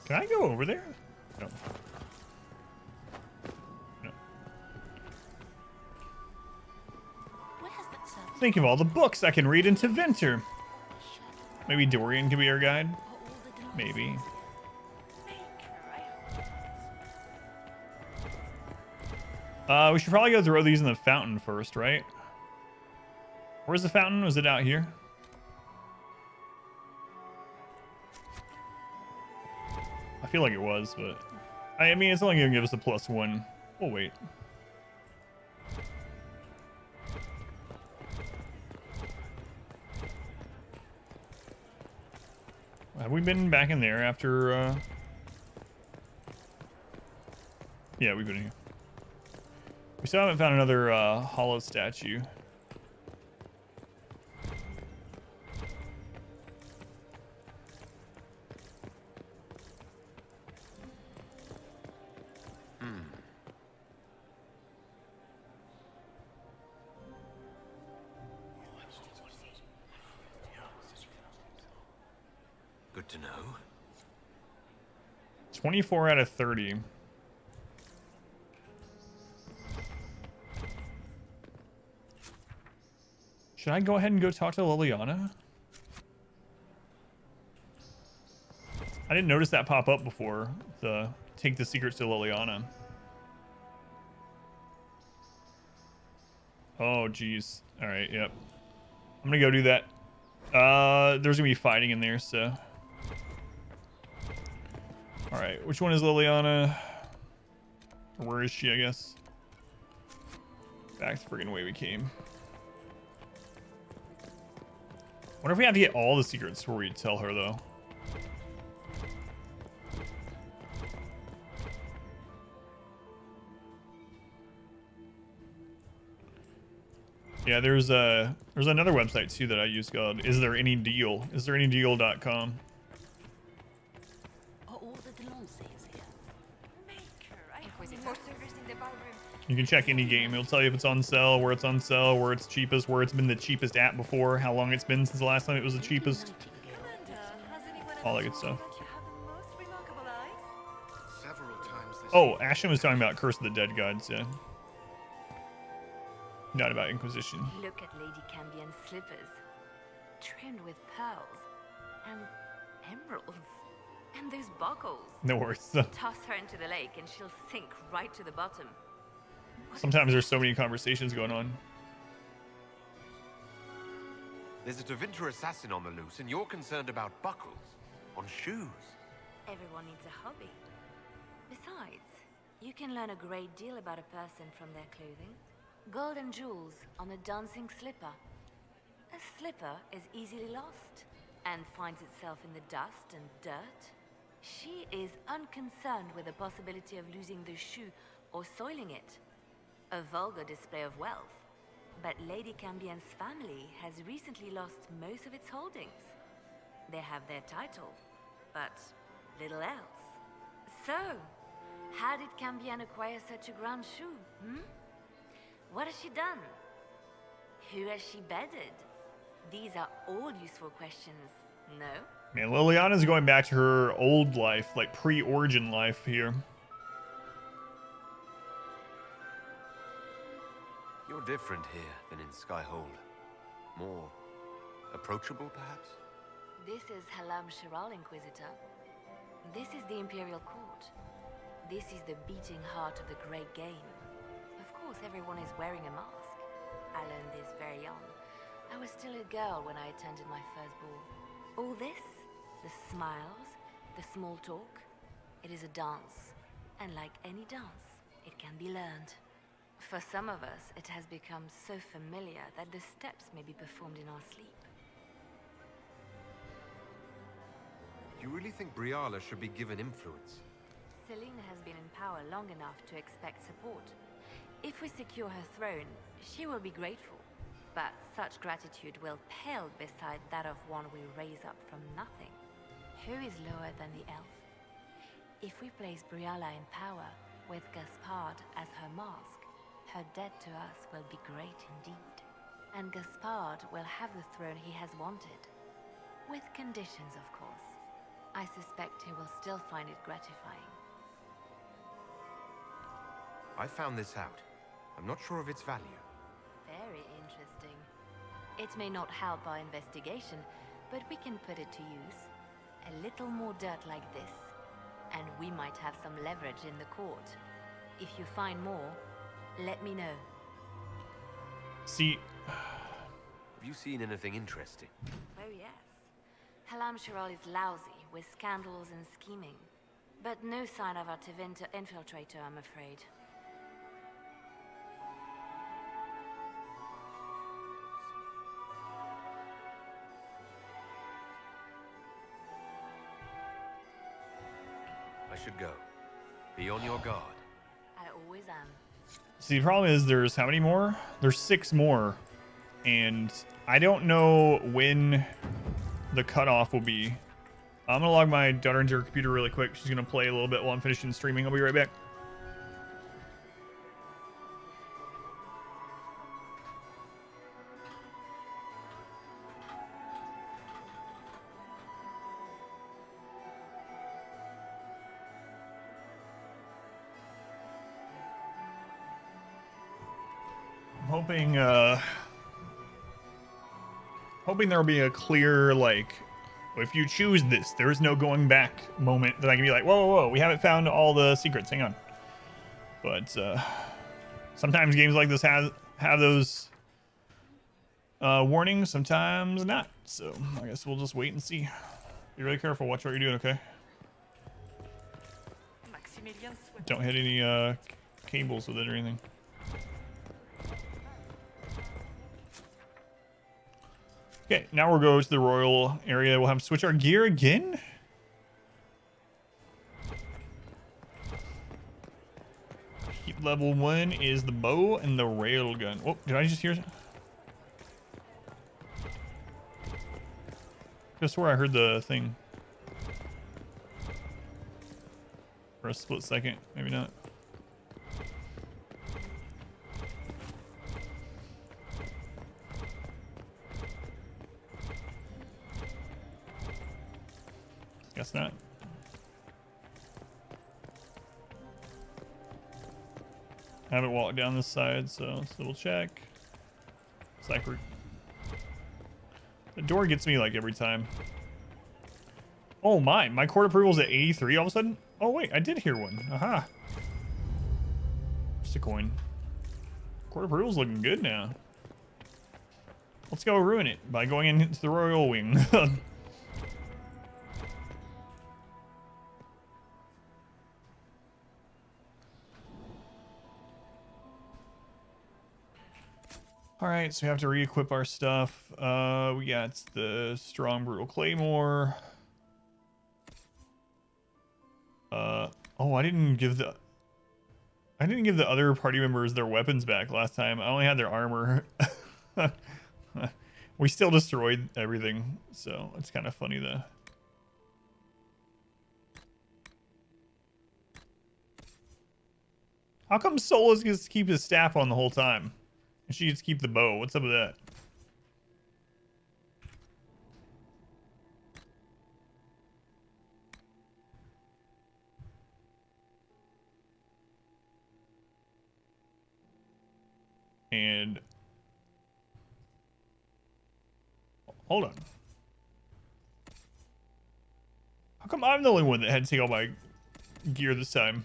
Can I go over there? No. No. Think of all the books I can read into Venter. Maybe Dorian can be our guide. Maybe. We should probably go throw these in the fountain first, right? Where's the fountain? Was it out here? I feel like it was, but I mean, it's only gonna give us a +1. We'll wait. Have we been back in there after? Yeah, we've been here. We still haven't found another hollow statue. Good to know. 24 out of 30. Should I go ahead and go talk to Liliana? I didn't notice that pop up before. The take the secrets to Liliana. Oh, geez. All right, yep. I'm gonna go do that. There's gonna be fighting in there, so. All right, which one is Liliana? Or where is she, I guess? Back the friggin' way we came. Wonder if we have to get all the secrets before we tell her, though. Yeah, there's another website too that I use called Is There Any Deal? IsThereAnyDeal.com. You can check any game. It'll tell you if it's on sale, where it's on sale, where it's cheapest, where it's been the cheapest at before, how long it's been since the last time it was the cheapest. All that good stuff. Oh, Ashton was talking about Curse of the Dead gods, yeah. Not about Inquisition. Look at Lady Cambion's slippers, trimmed with pearls and emeralds, and those buckles. No worries. Toss her into the lake and she'll sink right to the bottom. Sometimes there's so many conversations going on. There's a Tevinter assassin on the loose, and you're concerned about buckles on shoes. Everyone needs a hobby. Besides, you can learn a great deal about a person from their clothing. Gold and jewels on a dancing slipper. A slipper is easily lost and finds itself in the dust and dirt. She is unconcerned with the possibility of losing the shoe or soiling it. A vulgar display of wealth. But Lady Cambion's family has recently lost most of its holdings. They have their title, but little else. So, how did Cambion acquire such a grand shoe, What has she done? Who has she bedded? These are all useful questions, no? Man, Liliana's going back to her old life, like pre-origin life here. You're different here than in Skyhold. More approachable, perhaps? This is Halam Shiral, Inquisitor. This is the Imperial Court. This is the beating heart of the Great Game. Of course, everyone is wearing a mask. I learned this very young. I was still a girl when I attended my first ball. All this, the smiles, the small talk, it is a dance. And like any dance, it can be learned. For some of us, it has become so familiar that the steps may be performed in our sleep. You really think Briala should be given influence? Selena has been in power long enough to expect support. If we secure her throne, she will be grateful. But such gratitude will pale beside that of one we raise up from nothing. Who is lower than the elf? If we place Briala in power, with Gaspard as her mask, her debt to us will be great indeed. And Gaspard will have the throne he has wanted. With conditions, of course. I suspect he will still find it gratifying. I found this out. I'm not sure of its value. Very interesting. It may not help our investigation, but we can put it to use. A little more dirt like this, and we might have some leverage in the court. If you find more, let me know. See... Have you seen anything interesting? Oh yes. Halam Shiral is lousy, with scandals and scheming. But no sign of a Tevinter infiltrator, I'm afraid. I should go. Be on your guard. I always am. See, the problem is there's how many more? There's 6 more. And I don't know when the cutoff will be. I'm going to log my daughter into her computer really quick. She's going to play a little bit while I'm finishing streaming. I'll be right back. Hoping there'll be a clear, like, if you choose this, there is no going back moment that I can be like, whoa, whoa, whoa, we haven't found all the secrets, hang on. But sometimes games like this have those warnings, sometimes not. So I guess we'll just wait and see. Be really careful, watch what you're doing, okay? Don't hit any cables with it or anything. Okay, now we'll go to the royal area. We'll have to switch our gear again. Keep level 1 is the bow and the railgun. Oh, did I just hear? I swear I heard the thing. For a split second, maybe not. Guess not. I haven't walked down this side, so let's double check. It's like the door gets me like every time. Oh my court approval's at 83 all of a sudden? Oh wait, I did hear one. Aha. Just a coin. Court approval's looking good now. Let's go ruin it by going into the royal wing. All right, so we have to re-equip our stuff. We got the strong brutal claymore. Oh, I didn't give the other party members their weapons back last time. I only had their armor. We still destroyed everything, so it's kind of funny though. How come Solas gets to keep his staff on the whole time? And she gets to keep the bow. What's up with that? And hold on. How come I'm the only one that had to take all my gear this time?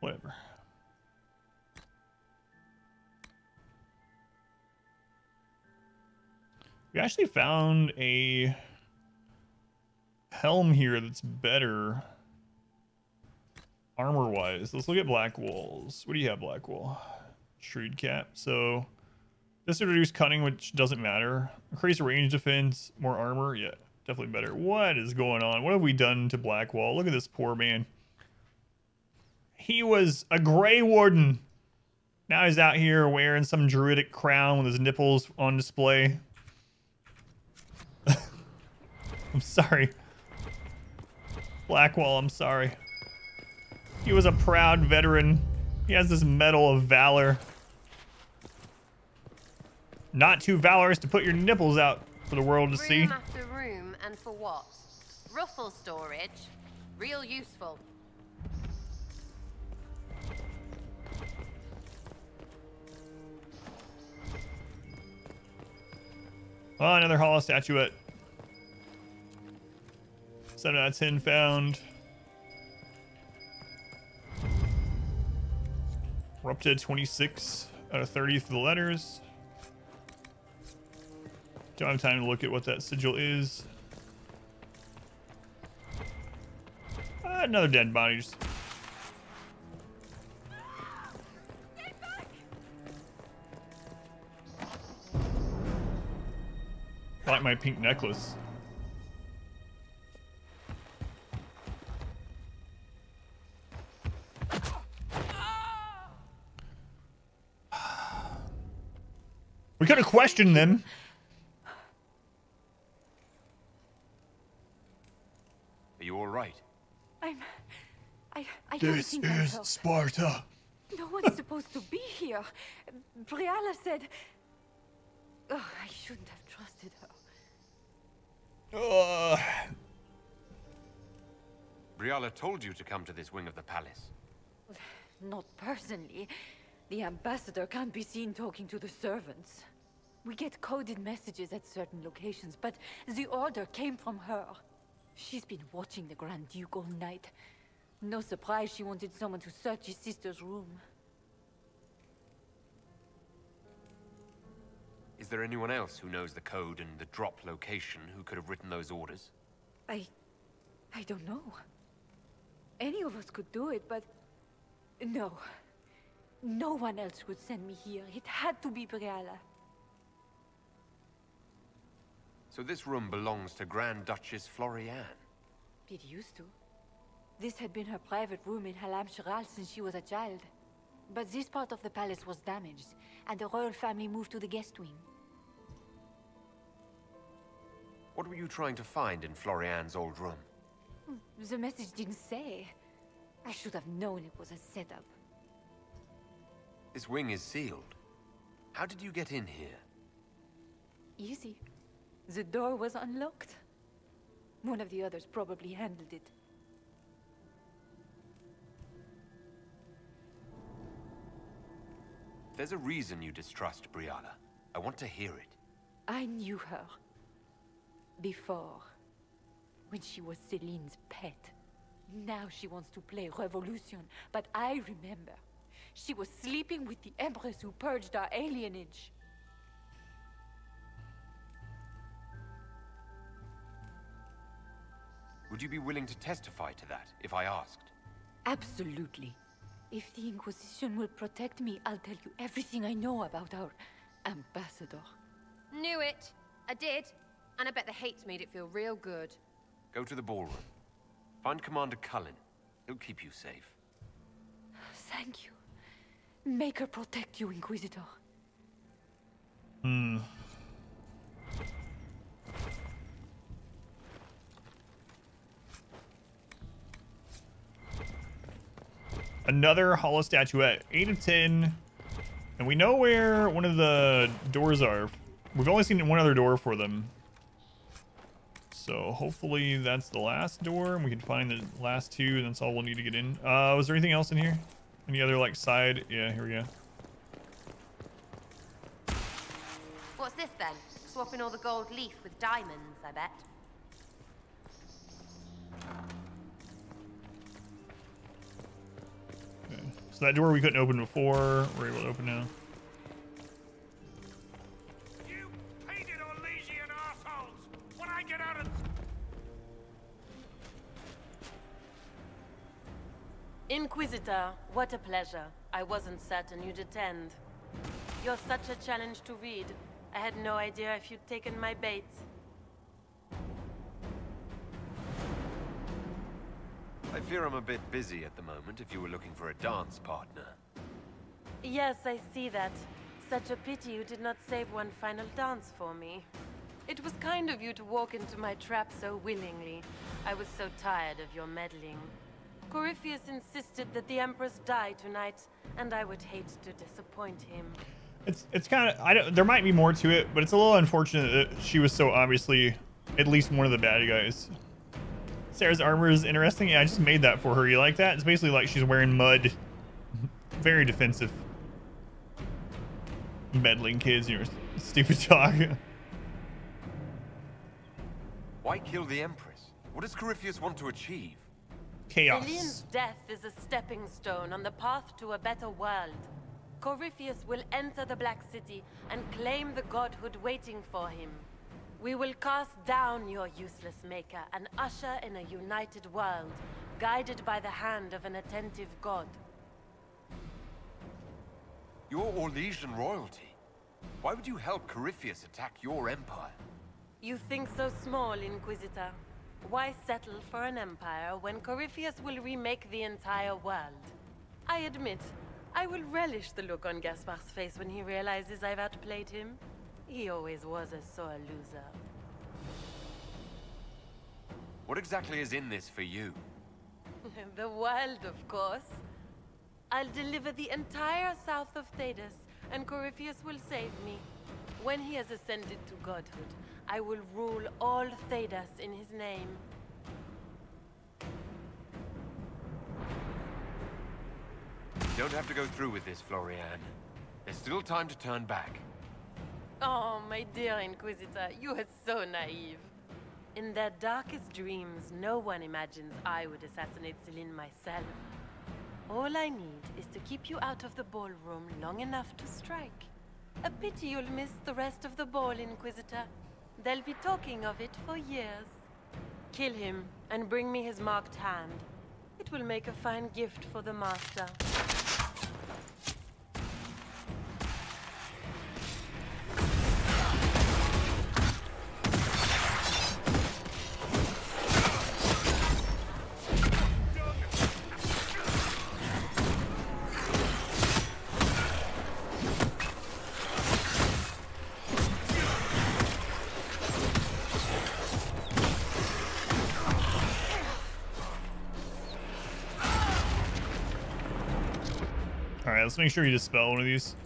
Whatever. We actually found a helm here that's better armor-wise. Let's look at Blackwall's. What do you have, Blackwall? Shrewd Cap. So this would reduce cunning, which doesn't matter. Increase range defense, more armor. Yeah, definitely better. What is going on? What have we done to Blackwall? Look at this poor man. He was a Grey Warden. Now he's out here wearing some druidic crown with his nipples on display. I'm sorry. Blackwall, I'm sorry. He was a proud veteran. He has this medal of valor. Not too valorous to put your nipples out for the world to see. Room after room, and for what? Ruffle storage. Real useful. Oh, another hollow statuette. 7 out of 10 found. We're up to 26 out of 30 for the letters. Don't have time to look at what that sigil is. Another dead body. Just... like my pink necklace. We could have questioned them. Are you all right? I don't This think I'm is hurt. Sparta. No one's supposed to be here. Briala said... Oh, I shouldn't have trusted her. Briala told you to come to this wing of the palace. Not personally. The ambassador can't be seen talking to the servants. We get coded messages at certain locations, but the order came from her. She's been watching the Grand Duke all night. No surprise she wanted someone to search his sister's room. Is there anyone else who knows the code and the drop location who could have written those orders? I don't know. Any of us could do it, but... No. No one else would send me here. It had to be Briala. So this room belongs to Grand Duchess Florianne? It used to. This had been her private room in Halam Shiral since she was a child. But this part of the palace was damaged, and the royal family moved to the guest wing. What were you trying to find in Florianne's old room? The message didn't say. I should have known it was a setup. This wing is sealed. How did you get in here? Easy. The door was unlocked. One of the others probably handled it. There's a reason you distrust Briala. I want to hear it. I knew her. Before. When she was Celine's pet. Now she wants to play revolution, but I remember. She was sleeping with the Empress who purged our alienage. Would you be willing to testify to that, if I asked? Absolutely. If the Inquisition will protect me, I'll tell you everything I know about our ambassador. Knew it. I did. And I bet the hates made it feel real good. Go to the ballroom. Find Commander Cullen. He'll keep you safe. Thank you. Make her protect you, Inquisitor. Another hollow statuette. 8 of 10. And we know where one of the doors are. We've only seen one other door for them. So hopefully that's the last door, and we can find the last two, and that's all we'll need to get in. Was there anything else in here? Any other, like, side? Yeah, here we go. What's this then? Swapping all the gold leaf with diamonds, I bet. Okay. So that door we couldn't open before, we're able to open now. You painted Orlesian assholes! When I get out of... Inquisitor, what a pleasure. I wasn't certain you'd attend. You're such a challenge to read. I had no idea if you'd taken my bait. I fear I'm a bit busy at the moment if you were looking for a dance partner. Yes, I see that. Such a pity you did not save one final dance for me. It was kind of you to walk into my trap so willingly. I was so tired of your meddling. Corypheus insisted that the Empress die tonight, and I would hate to disappoint him. It's kind of, there might be more to it, but it's a little unfortunate that she was so obviously at least one of the bad guys. Sarah's armor is interesting. Yeah, I just made that for her. You like that? It's basically like she's wearing mud. Very defensive. Meddling kids, your stupid talk. Why kill the Empress? What does Corypheus want to achieve? Chaos. Celine's death is a stepping stone on the path to a better world. Corypheus will enter the Black City and claim the godhood waiting for him. We will cast down your useless maker and usher in a united world, guided by the hand of an attentive god. You're Orlesian royalty. Why would you help Corypheus attack your empire? You think so small, Inquisitor. Why settle for an empire when Corypheus will remake the entire world? I admit, I will relish the look on Gaspar's face when he realizes I've outplayed him. He always was a sore loser. What exactly is in this for you? The world, of course. I'll deliver the entire south of Thedas, and Corypheus will save me. When he has ascended to godhood, I will rule all Thedas in his name. You don't have to go through with this, Florian. There's still time to turn back. Oh, my dear Inquisitor, you are so naive. In their darkest dreams, no one imagines I would assassinate Celine myself. All I need is to keep you out of the ballroom long enough to strike. A pity you'll miss the rest of the ball, Inquisitor. They'll be talking of it for years. Kill him, and bring me his marked hand. It will make a fine gift for the Master. Alright, let's make sure you dispel one of these.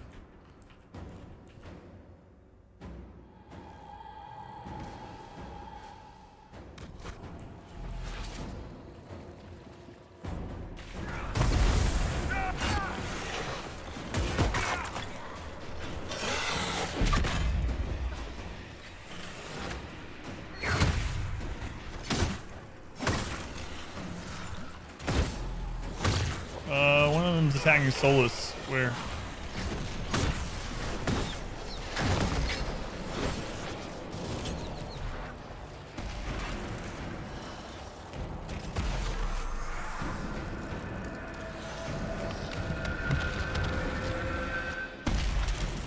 One of them's attacking Solus. Where?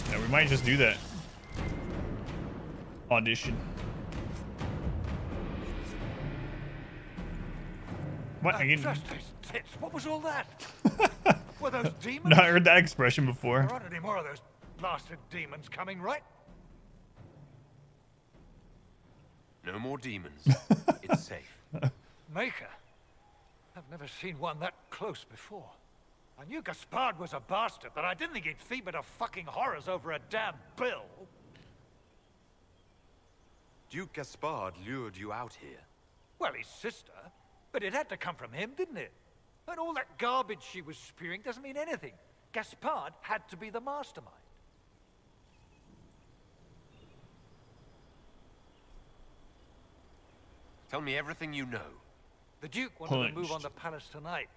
Yeah, we might just do that. Audition. What? I can... Just those tits. What was all that? Were those demons? No, I heard that expression before. There aren't any more of those blasted demons coming, right? No more demons. It's safe. Maker? I've never seen one that close before. I knew Gaspard was a bastard, but I didn't think he'd feed to fucking horrors over a damn bill. Duke Gaspard lured you out here. Well, his sister. But it had to come from him, didn't it? And all that garbage she was spewing doesn't mean anything. Gaspard had to be the mastermind. Tell me everything you know. The Duke wanted to move Punched. on the palace tonight,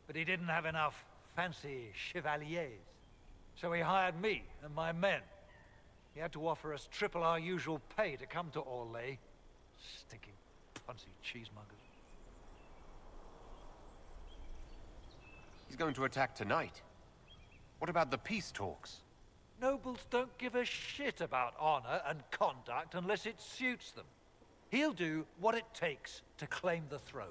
but he didn't have enough fancy chevaliers. So he hired me and my men. He had to offer us triple our usual pay to come to Orlais. Stinking punsy cheesemongers. He's going to attack tonight. What about the peace talks? Nobles don't give a shit about honor and conduct unless it suits them. He'll do what it takes to claim the throne.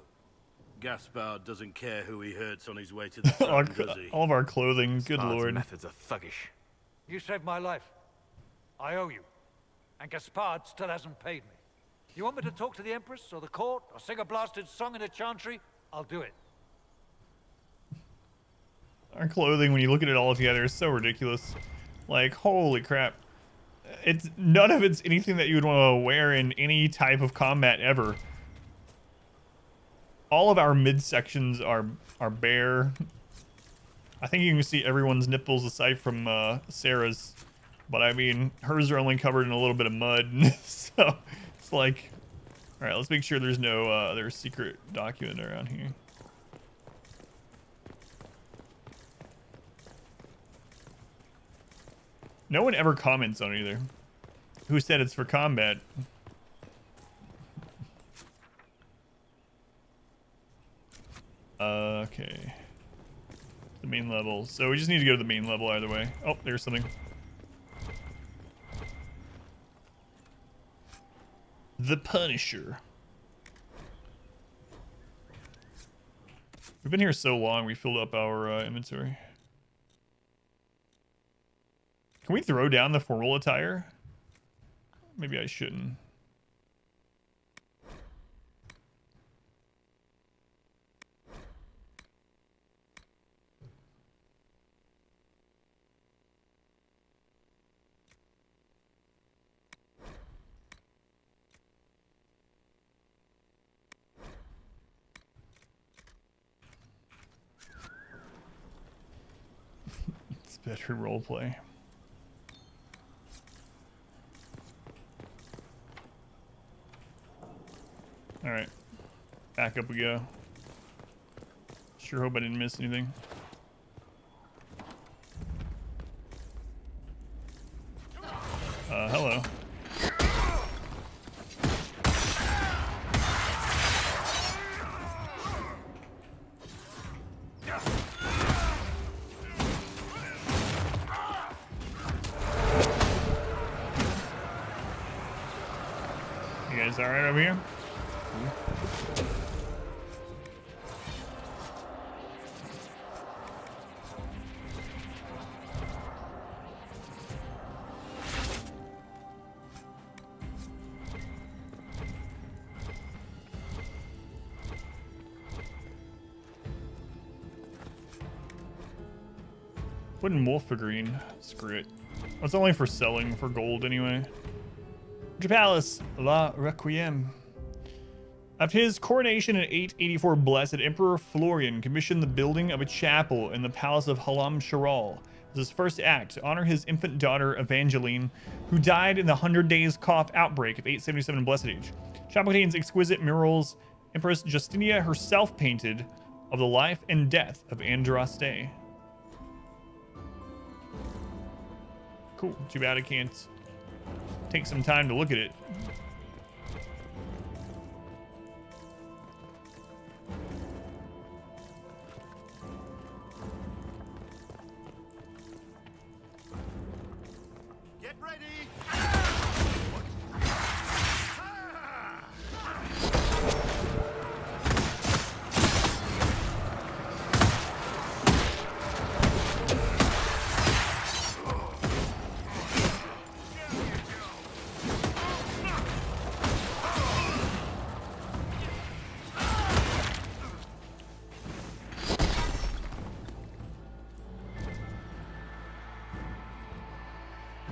Gaspard doesn't care who he hurts on his way to the throne, does he? All of our clothing, good Gaspard's lord. methods are thuggish. You saved my life. I owe you. And Gaspard still hasn't paid me. You want me to talk to the Empress or the court or sing a blasted song in a chantry? I'll do it. Our clothing, when you look at it all together, is so ridiculous. Like, holy crap. It's none of it's anything that you would want to wear in any type of combat ever. All of our midsections are bare. I think you can see everyone's nipples aside from Sarah's. But I mean, hers are only covered in a little bit of mud. So it's like, all right, let's make sure there's no other secret document around here. No one ever comments on it either. Who said it's for combat? Okay. The main level. So we just need to go to the main level either way. Oh, there's something. The Punisher. We've been here so long, we filled up our inventory. Can we throw down the formal attire? Maybe I shouldn't. It's better roleplay. All right, back up we go. Sure hope I didn't miss anything. Hello. You guys all right over here? Wooden wolf figurine. Screw it. It's only for selling for gold anyway. Palace, La Requiem. After his coronation in 884, Blessed Emperor Florian commissioned the building of a chapel in the Palace of Halam Sharal as his first act to honor his infant daughter Evangeline, who died in the 100 Days Cough outbreak of 877 Blessed Age. Chapel contains exquisite murals Empress Justinia herself painted of the life and death of Andraste. Cool. Too bad I can't take some time to look at it. Get ready.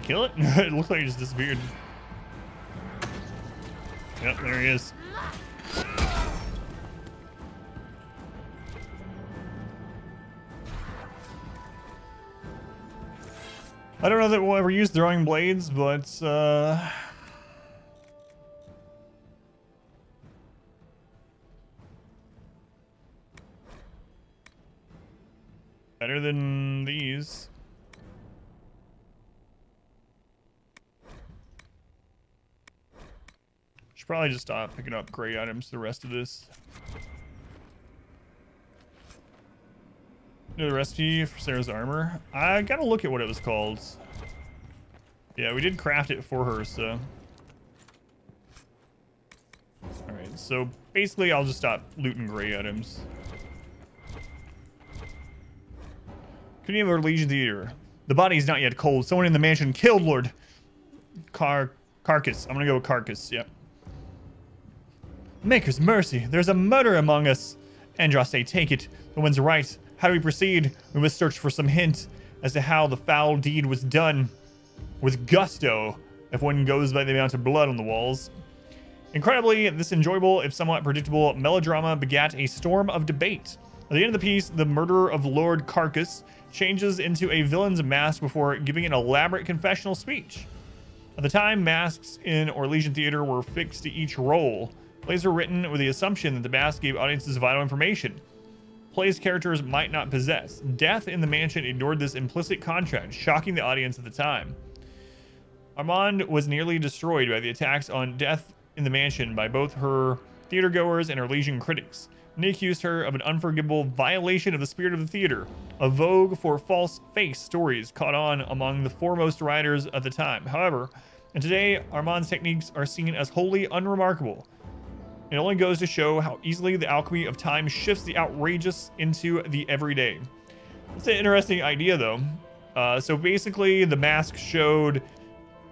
Kill it? It looked like he just disappeared. Yep, there he is. I don't know that we'll ever use throwing blades, but Better than these. Should probably just stop picking up gray items the rest of this. The recipe for Sarah's armor. I gotta look at what it was called. Yeah, we did craft it for her, so. Alright, so basically I'll just stop looting gray items. Community of our Legion Theater. The body is not yet cold. Someone in the mansion killed Lord Carcass. I'm gonna go with Carcass, yep. Maker's mercy. There's a murder among us. Andraste, take it. The one's right. How do we proceed? We must search for some hint as to how the foul deed was done. With gusto, if one goes by the amount of blood on the walls. Incredibly, this enjoyable, if somewhat predictable, melodrama begat a storm of debate. At the end of the piece, the murderer of Lord Carcass changes into a villain's mask before giving an elaborate confessional speech. At the time, masks in Orlesian Theater were fixed to each role. Plays were written with the assumption that the mask gave audiences vital information. Plays characters might not possess. Death in the Mansion ignored this implicit contract, shocking the audience at the time. Armand was nearly destroyed by the attacks on Death in the Mansion by both her theatergoers and her Legion critics. And they accused her of an unforgivable violation of the spirit of the theater. A vogue for false face stories caught on among the foremost writers at the time. However, and today, Armand's techniques are seen as wholly unremarkable. It only goes to show how easily the alchemy of time shifts the outrageous into the everyday. It's an interesting idea, though. So basically, the mask showed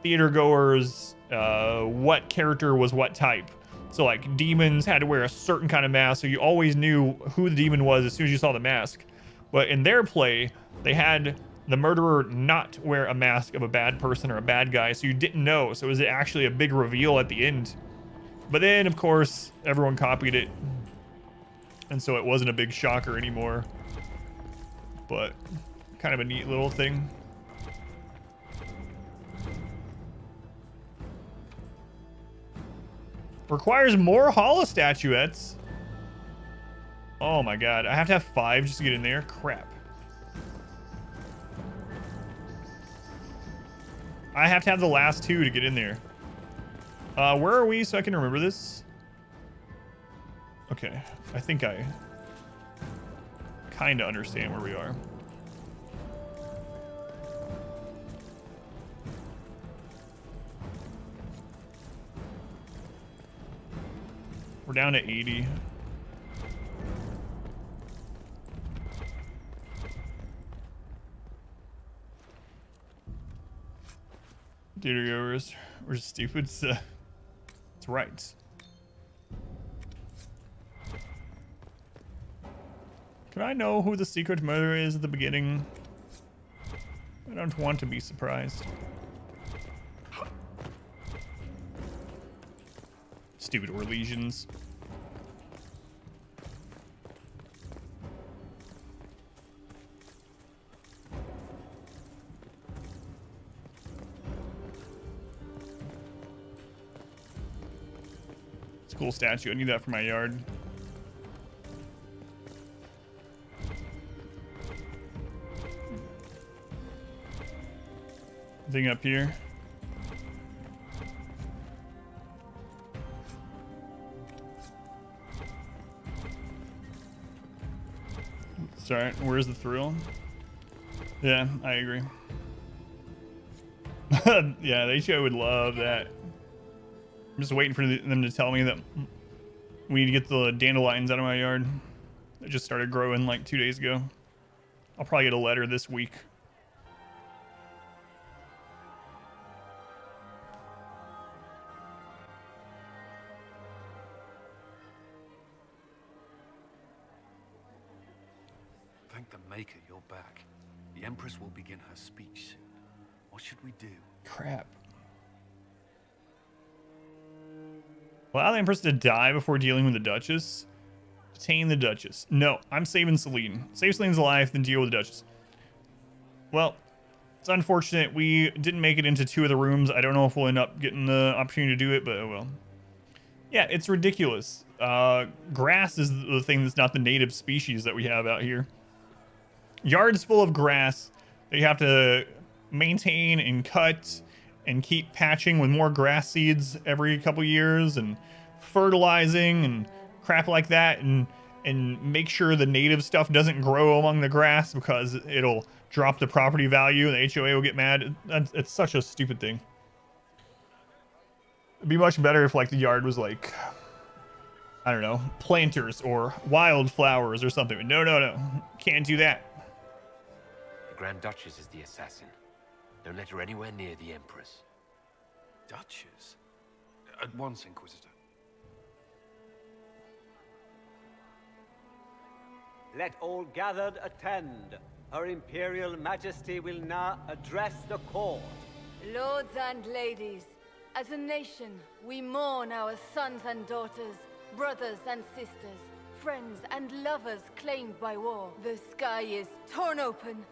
theater goers what character was what type. So like demons had to wear a certain kind of mask, so you always knew who the demon was as soon as you saw the mask. But in their play, they had the murderer not wear a mask of a bad person or a bad guy, so you didn't know. So it was actually a big reveal at the end. But then, of course, everyone copied it, and so it wasn't a big shocker anymore. But kind of a neat little thing. Requires more hollow statuettes. Oh my god, I have to have 5 just to get in there? Crap. I have to have the last 2 to get in there. Where are we so I can remember this? Okay, I think I kind of understand where we are. We're down to 80. Theatergoers, we're just stupid. So it's right. Can I know who the secret murderer is at the beginning? I don't want to be surprised. Stupid Orlesians. It's a cool statue. I need that for my yard. Thing up here. Sorry, where's the thrill? Yeah, I agree. Yeah, the HO would love that. I'm just waiting for them to tell me that we need to get the dandelions out of my yard. They just started growing like 2 days ago. I'll probably get a letter this week. Thank the Maker you're back. The Empress will begin her speech soon. What should we do? Crap. Allow the Empress to die before dealing with the Duchess. Detain the Duchess. No, I'm saving Celine. Save Celine's life, then deal with the Duchess. Well, it's unfortunate we didn't make it into 2 of the rooms. I don't know if we'll end up getting the opportunity to do it, but oh well. Yeah, it's ridiculous. Grass is the thing that's not the native species that we have out here. yards full of grass that you have to maintain and cut and keep patching with more grass seeds every couple years and fertilizing and crap like that, and make sure the native stuff doesn't grow among the grass because it'll drop the property value and the HOA will get mad. It's such a stupid thing. It'd be much better if like the yard was like, I don't know, planters or wildflowers or something. No. Can't do that. The Grand Duchess is the assassin. Don't let her anywhere near the Empress. Duchess? At once, Inquisitor. Let all gathered attend. Her Imperial Majesty will now address the court. Lords and ladies, as a nation, we mourn our sons and daughters, brothers and sisters, friends and lovers claimed by war. The sky is torn open,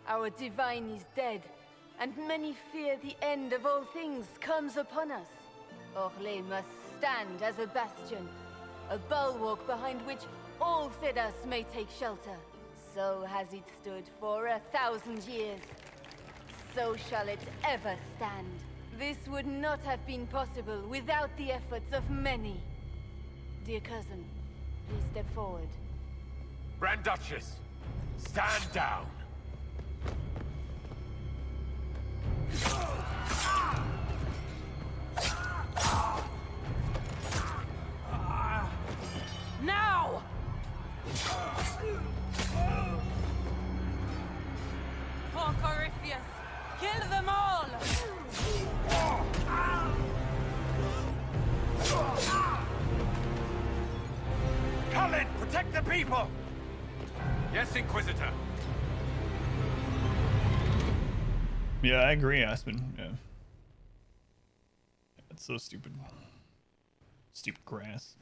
our divine is dead, and many fear the end of all things comes upon us. Orlais must stand as a bastion, a bulwark behind which all Thedas may take shelter. So has it stood for 1,000 years. So shall it ever stand. This would not have been possible without the efforts of many. Dear cousin, please step forward. Grand Duchess, stand down. Now! For Corypheus, kill them all! Cullen, protect the people! Yes, Inquisitor. Yeah, I agree, Aspen. Yeah. That's so stupid. Stupid grass.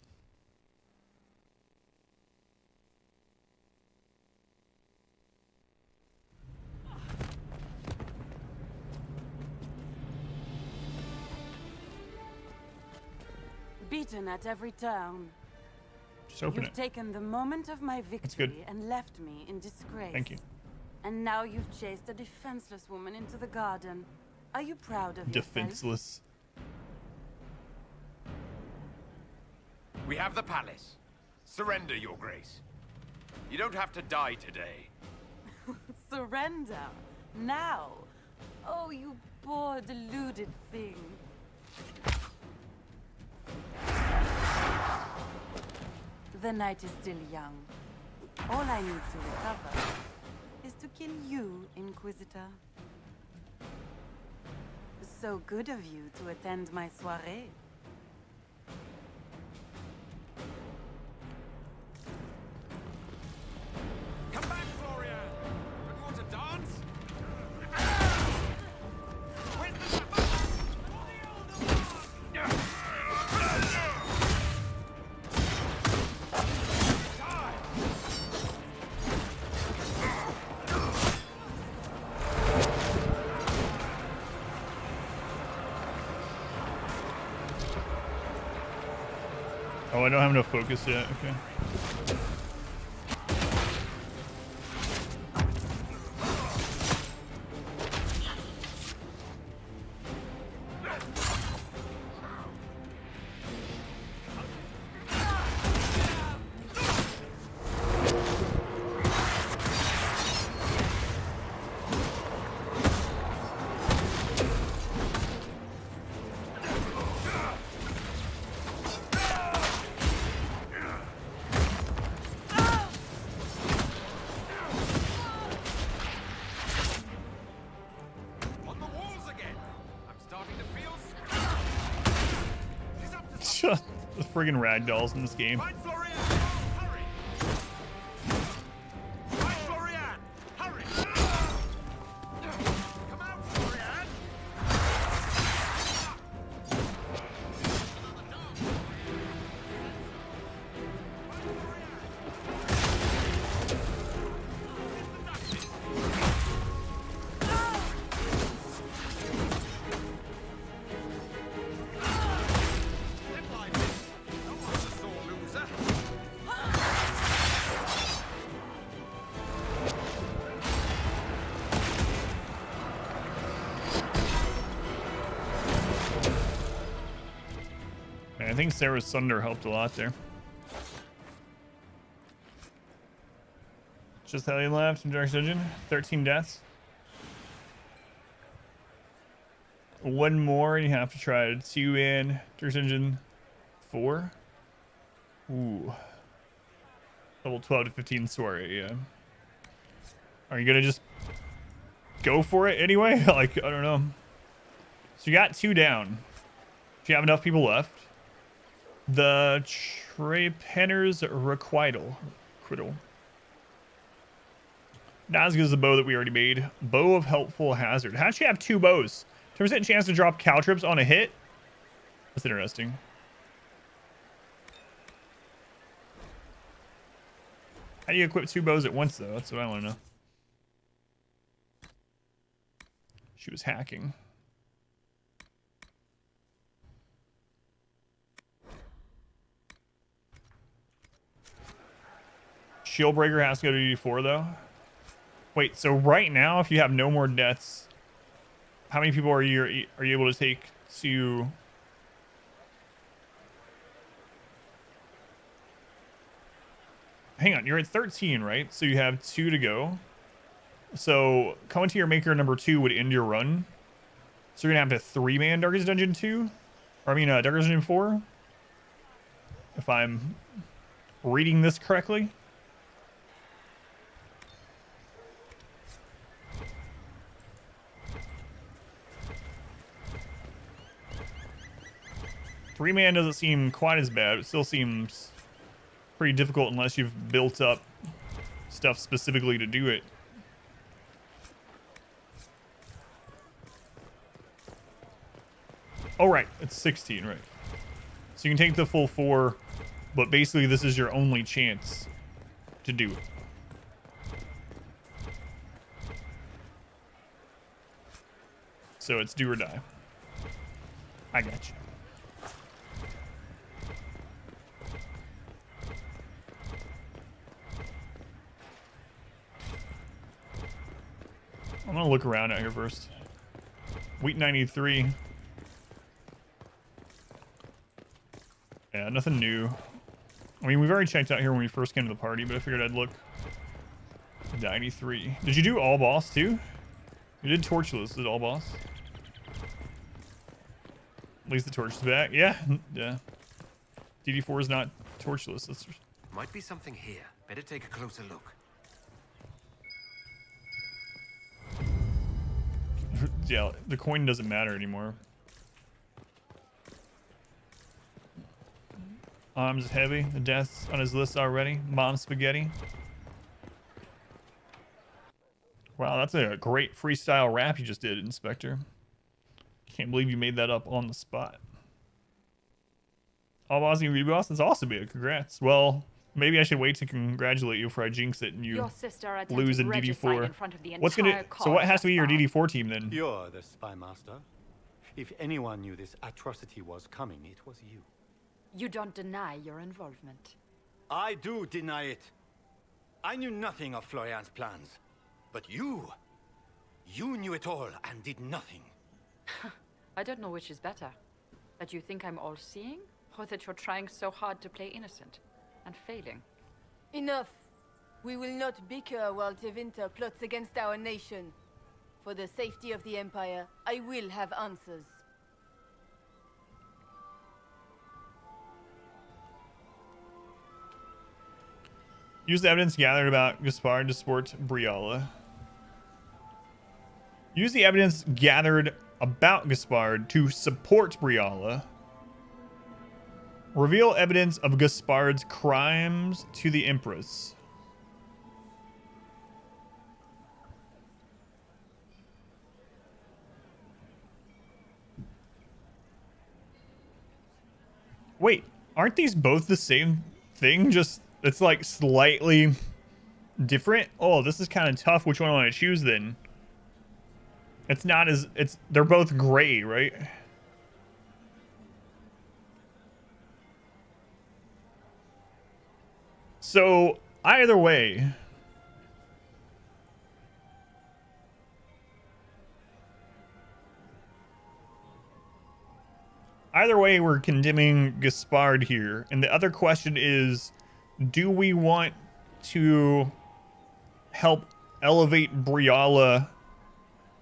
Beaten at every turn. Just open You've it. taken the moment of my victory and left me in disgrace. Thank you. And now you've chased a defenseless woman into the garden. Are you proud of yourself? Defenseless. We have the palace. Surrender, Your Grace. You don't have to die today. Surrender? Now? Oh, you poor, deluded thing. The night is still young. All I need to recover is to kill you, Inquisitor. So good of you to attend my soirée. Come back, Florian! Don't you want to dance? Oh, I don't have no focus yet. Okay. The friggin' ragdolls in this game. Loser. think Sarah's Sunder helped a lot there. Just Hellion left in Dark Dungeon. 13 deaths. One more, and you have to try 2 in Dark Dungeon 4. Ooh. Level 12 to 15 soiree, yeah. Are you gonna just go for it anyway? Like, I don't know. So you got 2 down. If you have enough people left. The Trepenner's Requital. Not as good as the bow that we already made. Bow of Helpful Hazard. How'd she have 2 bows? 10% chance to drop caltrips on a hit? That's interesting. How do you equip 2 bows at once, though? That's what I want to know. She was hacking. Shieldbreaker has to go to D4, though. Wait, so right now, if you have no more deaths, how many people are you able to take to... Hang on, you're at 13, right? So you have 2 to go. So coming to your maker number 2 would end your run. So you're gonna have to 3-man Darkest Dungeon 2? Or I mean, Darkest Dungeon 4? If I'm reading this correctly. Three-man doesn't seem quite as bad. It still seems pretty difficult unless you've built up stuff specifically to do it. Oh, right. It's 16, right. So you can take the full 4, but basically this is your only chance to do it. So it's do or die. I got you. I'm gonna look around out here first. Wheat 93. Yeah, nothing new. I mean, we've already checked out here when we first came to the party, but I figured I'd look. 93. Did you do all boss too? You did torchless. Did all boss? At least the torch is back. Yeah, yeah. DD4 is not torchless. That's... Might be something here. Better take a closer look. Yeah, the coin doesn't matter anymore. Arms heavy. The deaths on his list already. Mom spaghetti. Wow, that's a great freestyle rap you just did, Inspector. Can't believe you made that up on the spot. All boss and reboss. That's awesome, man. Congrats. Well, maybe I should wait to congratulate you before I jinx it and you lose in DD4. What's gonna? So what has to be your DD4 team then? You're the spy master. If anyone knew this atrocity was coming, it was you. You don't deny your involvement. I do deny it. I knew nothing of Florian's plans. But you knew it all and did nothing. I don't know which is better. That you think I'm all-seeing, or that you're trying so hard to play innocent and failing. Enough. We will not bicker while Tevinter plots against our nation. For the safety of the Empire, I will have answers. Use the evidence gathered about Gaspard to support Briala. Use the evidence gathered about Gaspard to support Briala. Reveal evidence of Gaspard's crimes to the Empress. Wait, aren't these both the same thing? Just, it's like slightly different? Oh, this is kind of tough. Which one do I choose then? It's not as, they're both gray, right? So, either way, either way, we're condemning Gaspard here. And the other question is, do we want to help elevate Briala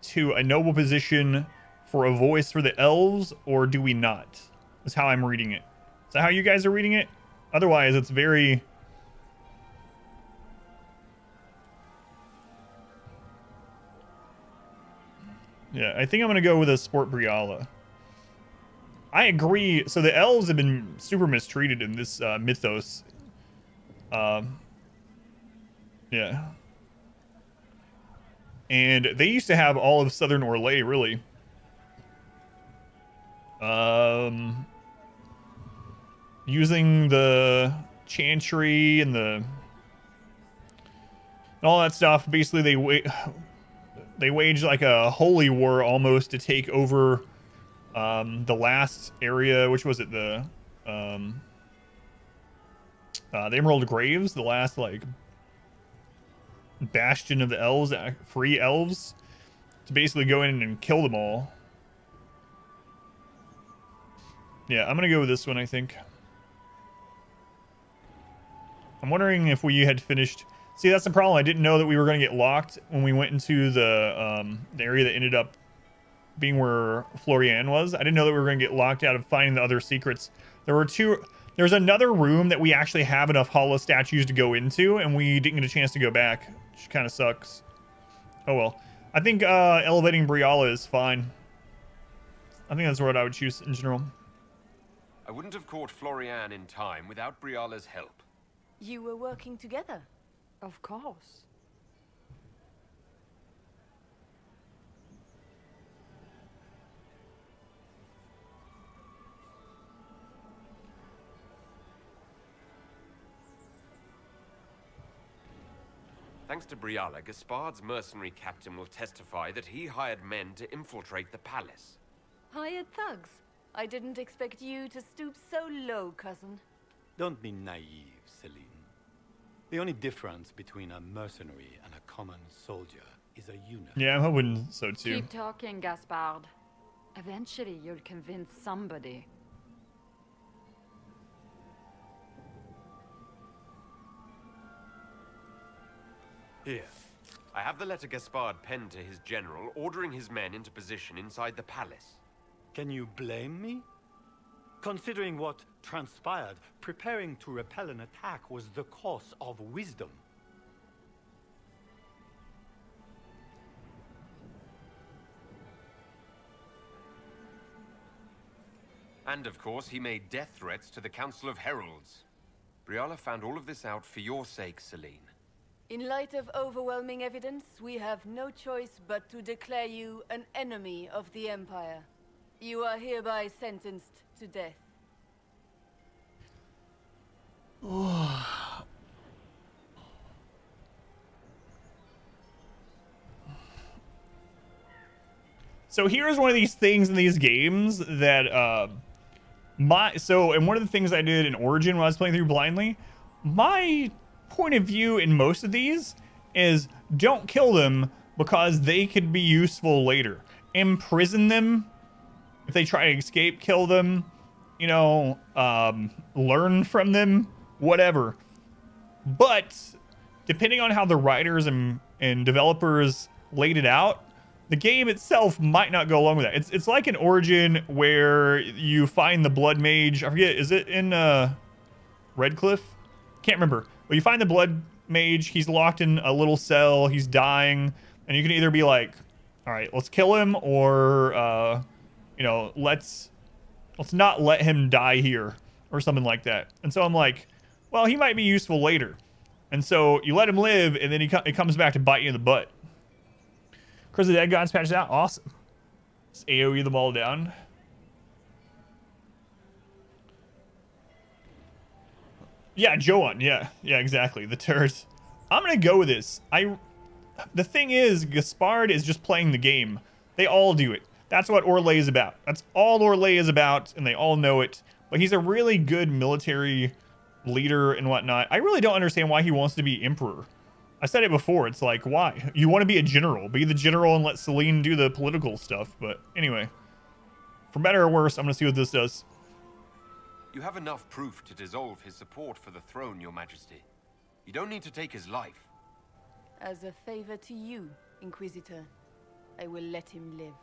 to a noble position for a voice for the elves, or do we not? That's how I'm reading it. Is that how you guys are reading it? Otherwise, it's very... Yeah, I think I'm going to go with a Sport Briala. I agree. So the elves have been super mistreated in this mythos. Yeah. And they used to have all of Southern Orlais, really. Using the chantry and all that stuff. Basically, they waged like a holy war almost to take over the last area. Which was it? The Emerald Graves, the last like bastion of the elves, free elves, to basically go in and kill them all. Yeah, I'm gonna go with this one, I think. I'm wondering if we had finished... See, that's the problem. I didn't know that we were going to get locked when we went into the area that ended up being where Florian was. I didn't know that we were going to get locked out of finding the other secrets. There's another room that we actually have enough hollow statues to go into, and we didn't get a chance to go back, which kind of sucks. Oh well. I think elevating Briala is fine. I think that's what I would choose in general. I wouldn't have caught Florian in time without Briala's help. You were working together? Of course. Thanks to Briala, Gaspard's mercenary captain will testify that he hired men to infiltrate the palace. Hired thugs? I didn't expect you to stoop so low, cousin. Don't be naive, Celine. The only difference between a mercenary and a common soldier is a unit. Yeah, I'm hoping so too. Keep talking, Gaspard. Eventually, you'll convince somebody. Here. I have the letter Gaspard penned to his general, ordering his men into position inside the palace. Can you blame me? Considering what transpired, preparing to repel an attack was the course of wisdom. And of course, he made death threats to the Council of Heralds. Briala found all of this out for your sake, Celine. In light of overwhelming evidence, we have no choice but to declare you an enemy of the Empire. You are hereby sentenced to death. So here's one of these things in these games that and one of the things I did in Origin when I was playing through blindly, my point of view in most of these is don't kill them because they could be useful later. Imprison them if they try to escape, kill them, you know, learn from them, whatever. But depending on how the writers and developers laid it out, the game itself might not go along with that. It's like an Origin where you find the Blood Mage. I forget, is it in Redcliffe? Can't remember. But you find the Blood Mage. He's locked in a little cell. He's dying. And you can either be like, all right, let's kill him, or, you know, let's not let him die here, or something like that. And so I'm like, well, he might be useful later. And so you let him live, and then it comes back to bite you in the butt. Curse of the Dead Gods patches out. Awesome. Just AoE them all down. Yeah, Joan. Yeah, exactly. The turret. I'm going to go with this. The thing is, Gaspard is just playing the game. They all do it. That's what Orlais is about. That's all Orlais is about, and they all know it. But he's a really good military leader and whatnot. I really don't understand why he wants to be emperor. I said it before. It's like, why? You want to be a general. Be the general and let Celine do the political stuff. But anyway. For better or worse, I'm gonna see what this does. You have enough proof to dissolve his support for the throne, Your Majesty. You don't need to take his life. As a favor to you, Inquisitor, I will let him live.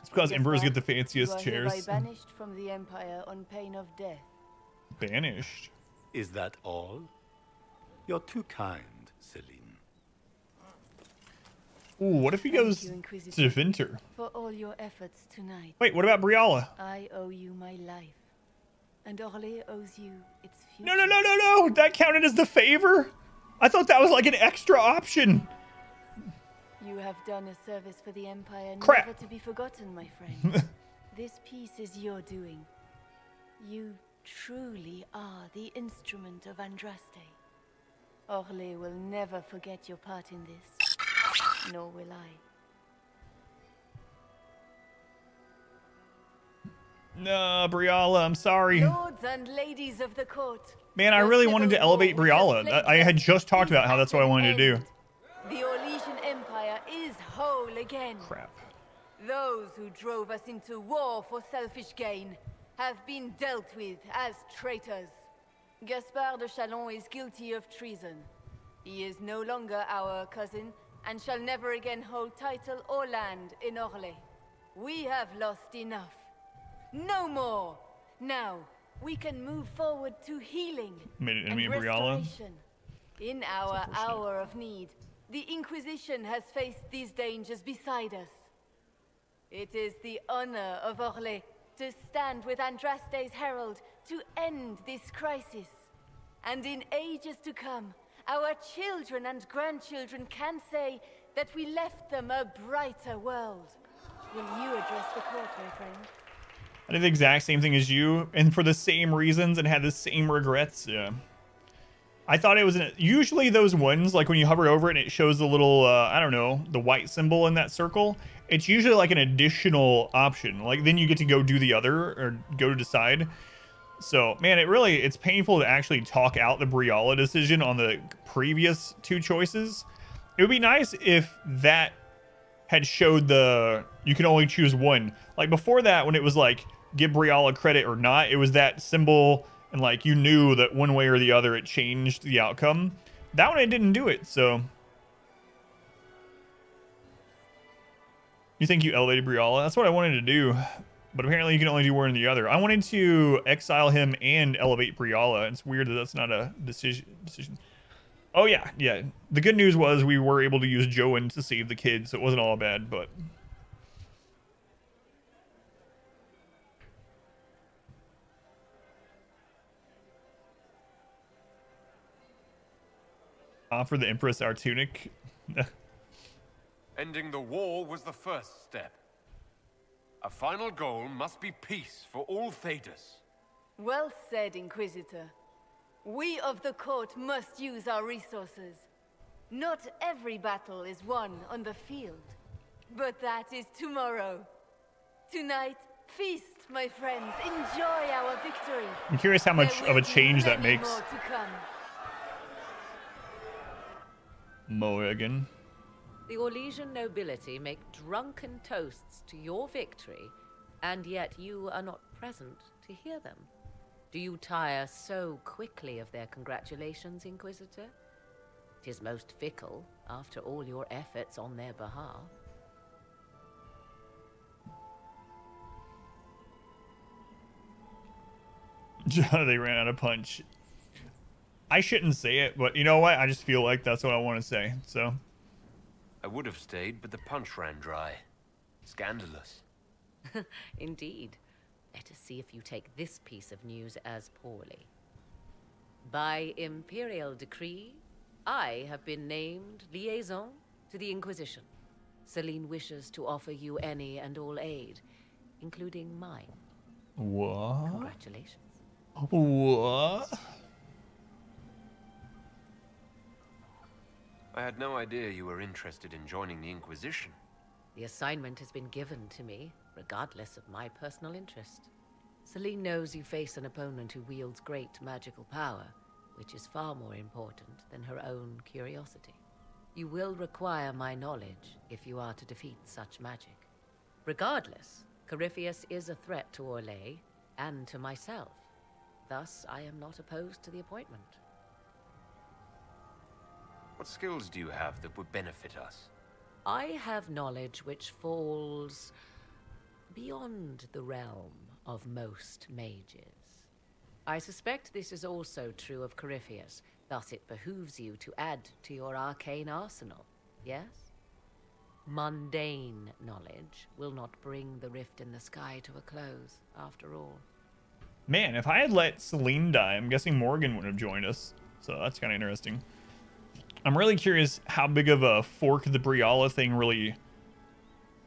It's because emperors get the fanciest chairs. You are banished from the Empire on pain of death. Banished? Is that all? You're too kind, Celine. Ooh, what if he goes to Vinter? For all your efforts tonight. Wait, what about Briala? I owe you my life. And Orlais owes you its future. No, no, no, no, no! That counted as the favor? I thought that was like an extra option. You have done a service for the Empire Crap. never to be forgotten, my friend. This piece is your doing. You truly are the instrument of Andraste. Orlais will never forget your part in this. Nor will I. No, Briala, I'm sorry. Lords and ladies of the court. Man, I really wanted to elevate Briala. I had just talked about how that's what I wanted to do. The Orlesian Empire is whole again. Crap. Those who drove us into war for selfish gain have been dealt with as traitors. Gaspard de Chalon is guilty of treason. He is no longer our cousin and shall never again hold title or land in Orlais. We have lost enough. No more. Now, we can move forward to healing and restoration. In our hour of need, the Inquisition has faced these dangers beside us. It is the honor of Orlais to stand with Andraste's herald to end this crisis. And in ages to come, our children and grandchildren can say that we left them a brighter world. Will you address the court, my friend? I did the exact same thing as you, and for the same reasons, and had the same regrets. Yeah. I thought it was usually those ones, like when you hover over it and it shows the little, I don't know, the white symbol in that circle. It's usually like an additional option. Like then you get to go do the other or go to decide. So, man, it's painful to actually talk out the Briala decision on the previous two choices. It would be nice if that had showed you can only choose one. Like before that, when it was like, give Briala credit or not, it was that symbol and like you knew that one way or the other it changed the outcome. That one, it didn't do it, so. You think you elevated Briala? That's what I wanted to do. But apparently you can only do one or the other. I wanted to exile him and elevate Briala. It's weird that that's not a decision. Oh, yeah. Yeah. The good news was we were able to use Joan to save the kids, so it wasn't all bad, but... Offer the Empress our tunic. Ending the war was the first step. A final goal must be peace for all Thedas. Well said, Inquisitor. We of the court must use our resources. Not every battle is won on the field, but that is tomorrow. Tonight, feast, my friends. Enjoy our victory. I'm curious how much of a change that makes. More to come. Mulligan. The Orlesian nobility make drunken toasts to your victory, and yet you are not present to hear them. Do you tire so quickly of their congratulations, Inquisitor? 'Tis most fickle, after all your efforts on their behalf. They ran out of punch. I shouldn't say it, but you know what? I just feel like that's what I want to say, so... I would have stayed, but the punch ran dry. Scandalous. Indeed. Let us see if you take this piece of news as poorly. By imperial decree, I have been named liaison to the Inquisition. Celine wishes to offer you any and all aid, including mine. What? Congratulations. What? I had no idea you were interested in joining the Inquisition. The assignment has been given to me, regardless of my personal interest. Celine knows you face an opponent who wields great magical power, which is far more important than her own curiosity. You will require my knowledge if you are to defeat such magic. Regardless, Corypheus is a threat to Orlais and to myself. Thus, I am not opposed to the appointment. What skills do you have that would benefit us? I have knowledge which falls beyond the realm of most mages. I suspect this is also true of Corypheus, thus it behooves you to add to your arcane arsenal, yes? Mundane knowledge will not bring the rift in the sky to a close, after all. Man, if I had let Celine die, I'm guessing Morgan would have joined us. So that's kind of interesting. I'm really curious how big of a fork the Briala thing really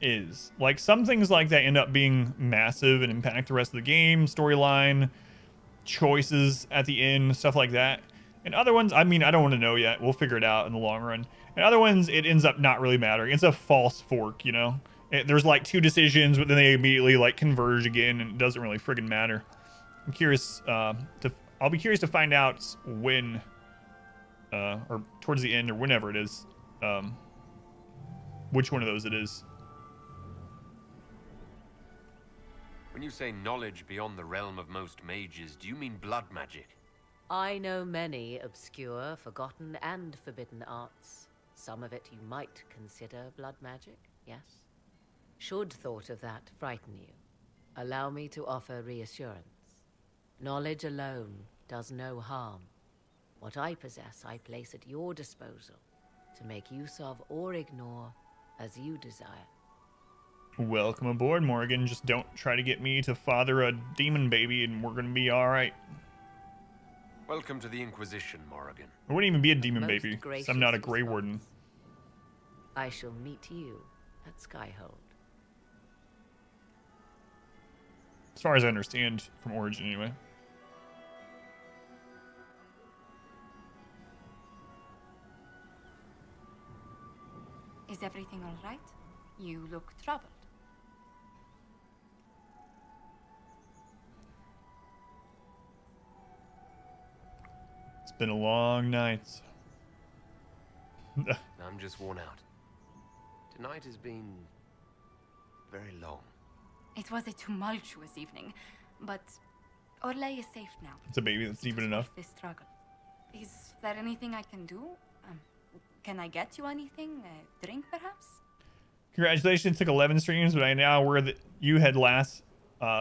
is. Like, some things like that end up being massive and impact the rest of the game, storyline, choices at the end, stuff like that. And other ones, I mean, I don't want to know yet. We'll figure it out in the long run. And other ones, it ends up not really mattering. It's a false fork, you know? There's like 2 decisions, but then they immediately like converge again, and it doesn't really friggin' matter. I'm curious I'll be curious to find out when, or towards the end or whenever it is, which one of those it is. When you say knowledge beyond the realm of most mages, do you mean blood magic? I know many obscure, forgotten, and forbidden arts. Some of it you might consider blood magic, yes? Should thought of that frighten you, allow me to offer reassurance. Knowledge alone does no harm. What I possess, I place at your disposal to make use of or ignore as you desire. Welcome aboard, Morgan. Just don't try to get me to father a demon baby and we're gonna be alright. Welcome to the Inquisition, Morrigan. I wouldn't even be a demon baby, because I'm not a Grey Warden. I shall meet you at Skyhold. As far as I understand, from Origin anyway. Is everything all right? You look troubled. It's been a long night. I'm just worn out. Tonight has been very long. It was a tumultuous evening, but Orlais is safe now. It's a baby that's deep enough. This struggle. Is there anything I can do? Can I get you anything? A drink, perhaps? Congratulations, took 11 streams, but I now where that you had last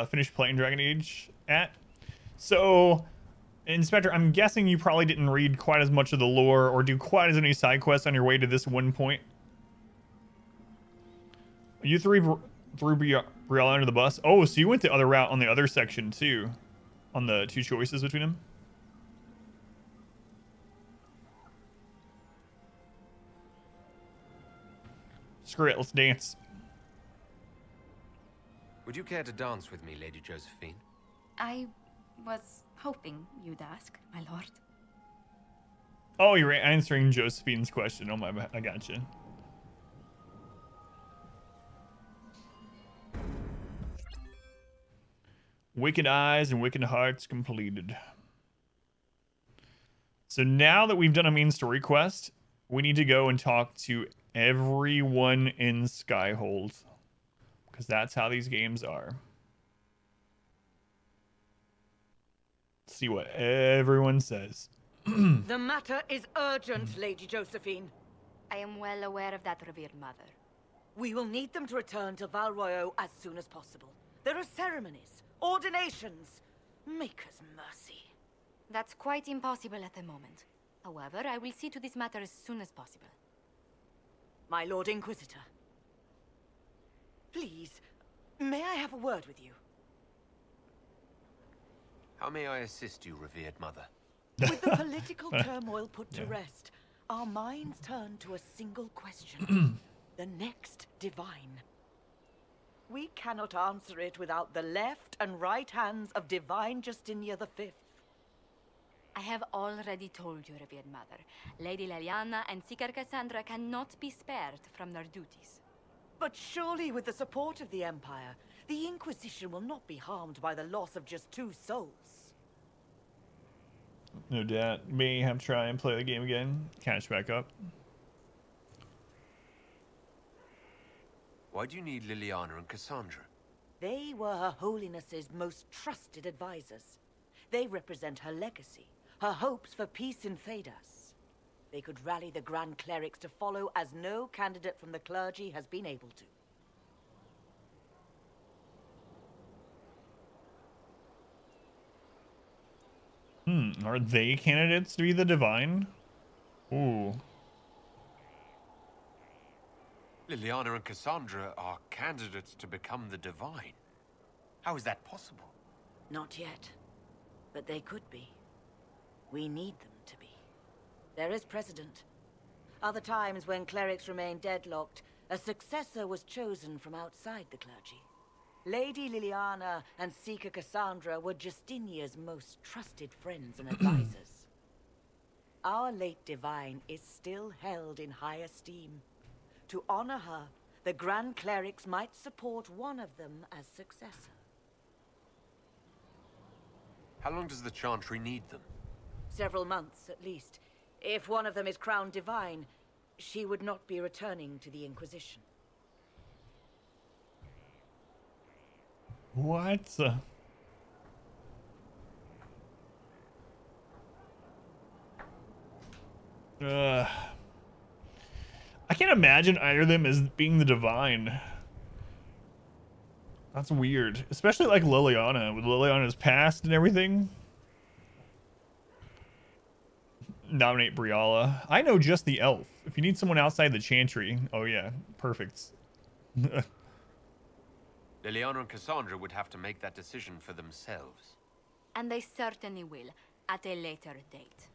finished playing Dragon Age at. So, Inspector, I'm guessing you probably didn't read quite as much of the lore or do quite as many side quests on your way to this one point. You threw Briella under the bus. Oh, so you went the other route on the other section too, on the 2 choices between them. Screw it, let's dance. Would you care to dance with me, Lady Josephine? I was hoping you'd ask, my lord. Oh, you're answering Josephine's question. Oh my, I gotcha. Wicked Eyes and Wicked Hearts completed. So now that we've done a main story quest, we need to go and talk to everyone in Skyhold, because that's how these games are. Let's see what everyone says. The matter is urgent, Lady Josephine. I am well aware of that, revered mother. We will need them to return to Val Royeaux as soon as possible. There are ceremonies, ordinations. Make us mercy. That's quite impossible at the moment. However, I will see to this matter as soon as possible. My Lord Inquisitor. Please, may I have a word with you? How may I assist you, revered mother? With the political turmoil put to rest, our minds turn to a single question. The next divine. We cannot answer it without the left and right hands of Divine Justinia V. I have already told you, revered mother. Lady Leliana and Seeker Cassandra cannot be spared from their duties. But surely with the support of the Empire, the Inquisition will not be harmed by the loss of just 2 souls. No doubt. May have to try and play the game again. Catch back up. Why do you need Liliana and Cassandra? They were Her Holiness's most trusted advisors. They represent her legacy, her hopes for peace in Thedas. They could rally the Grand Clerics to follow as no candidate from the clergy has been able to. Are they candidates to be the Divine? Ooh. Liliana and Cassandra are candidates to become the Divine. How is that possible? Not yet. But they could be. We need them to be. There is precedent. Other times when clerics remained deadlocked, a successor was chosen from outside the clergy. Lady Liliana and Seeker Cassandra were Justinia's most trusted friends and advisors. Our late Divine is still held in high esteem. To honor her, the Grand Clerics might support one of them as successor. How long does the Chantry need them? Several months, at least. If one of them is crowned Divine, she would not be returning to the Inquisition. What? I can't imagine either of them as being the Divine. That's weird. Especially like Liliana, with Liliana's past and everything. Nominate Briala. I know just the elf. If you need someone outside the Chantry, oh yeah, perfect. Liliana and Cassandra would have to make that decision for themselves. And they certainly will, at a later date.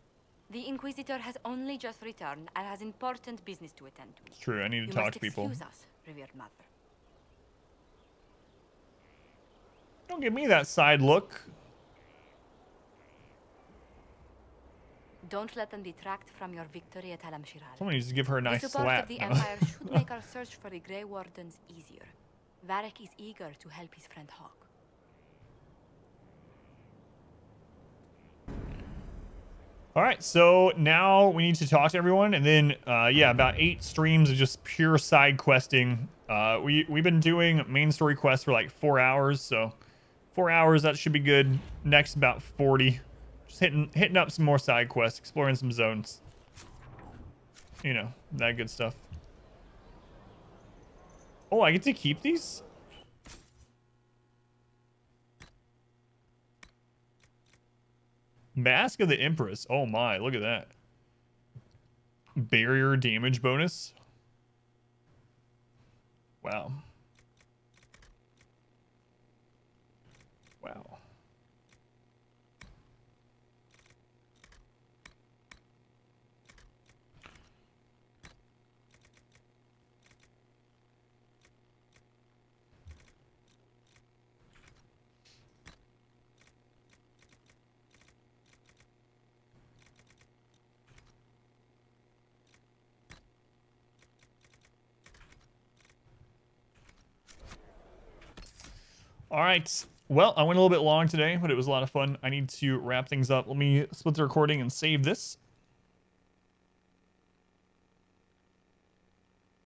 The Inquisitor has only just returned and has important business to attend to. It's true, I need to talk to people. You must excuse us, revered mother. Don't give me that side look. Don't let them detract from your victory at Alam Shiral. Someone needs to give her a nice the support slap. of the Empire should make our search for the Grey Wardens easier. Varric is eager to help his friend Hawk. All right, so now we need to talk to everyone, and then yeah, about 8 streams of just pure side questing. We've been doing main story quests for like 4 hours, so 4 hours, that should be good. Next about 40. Just hitting up some more side quests, exploring some zones. You know, that good stuff. Oh, I get to keep these? Mask of the Empress. Oh my, look at that. Barrier damage bonus. Wow. Wow. All right. Well, I went a little bit long today, but it was a lot of fun. I need to wrap things up. Let me split the recording and save this.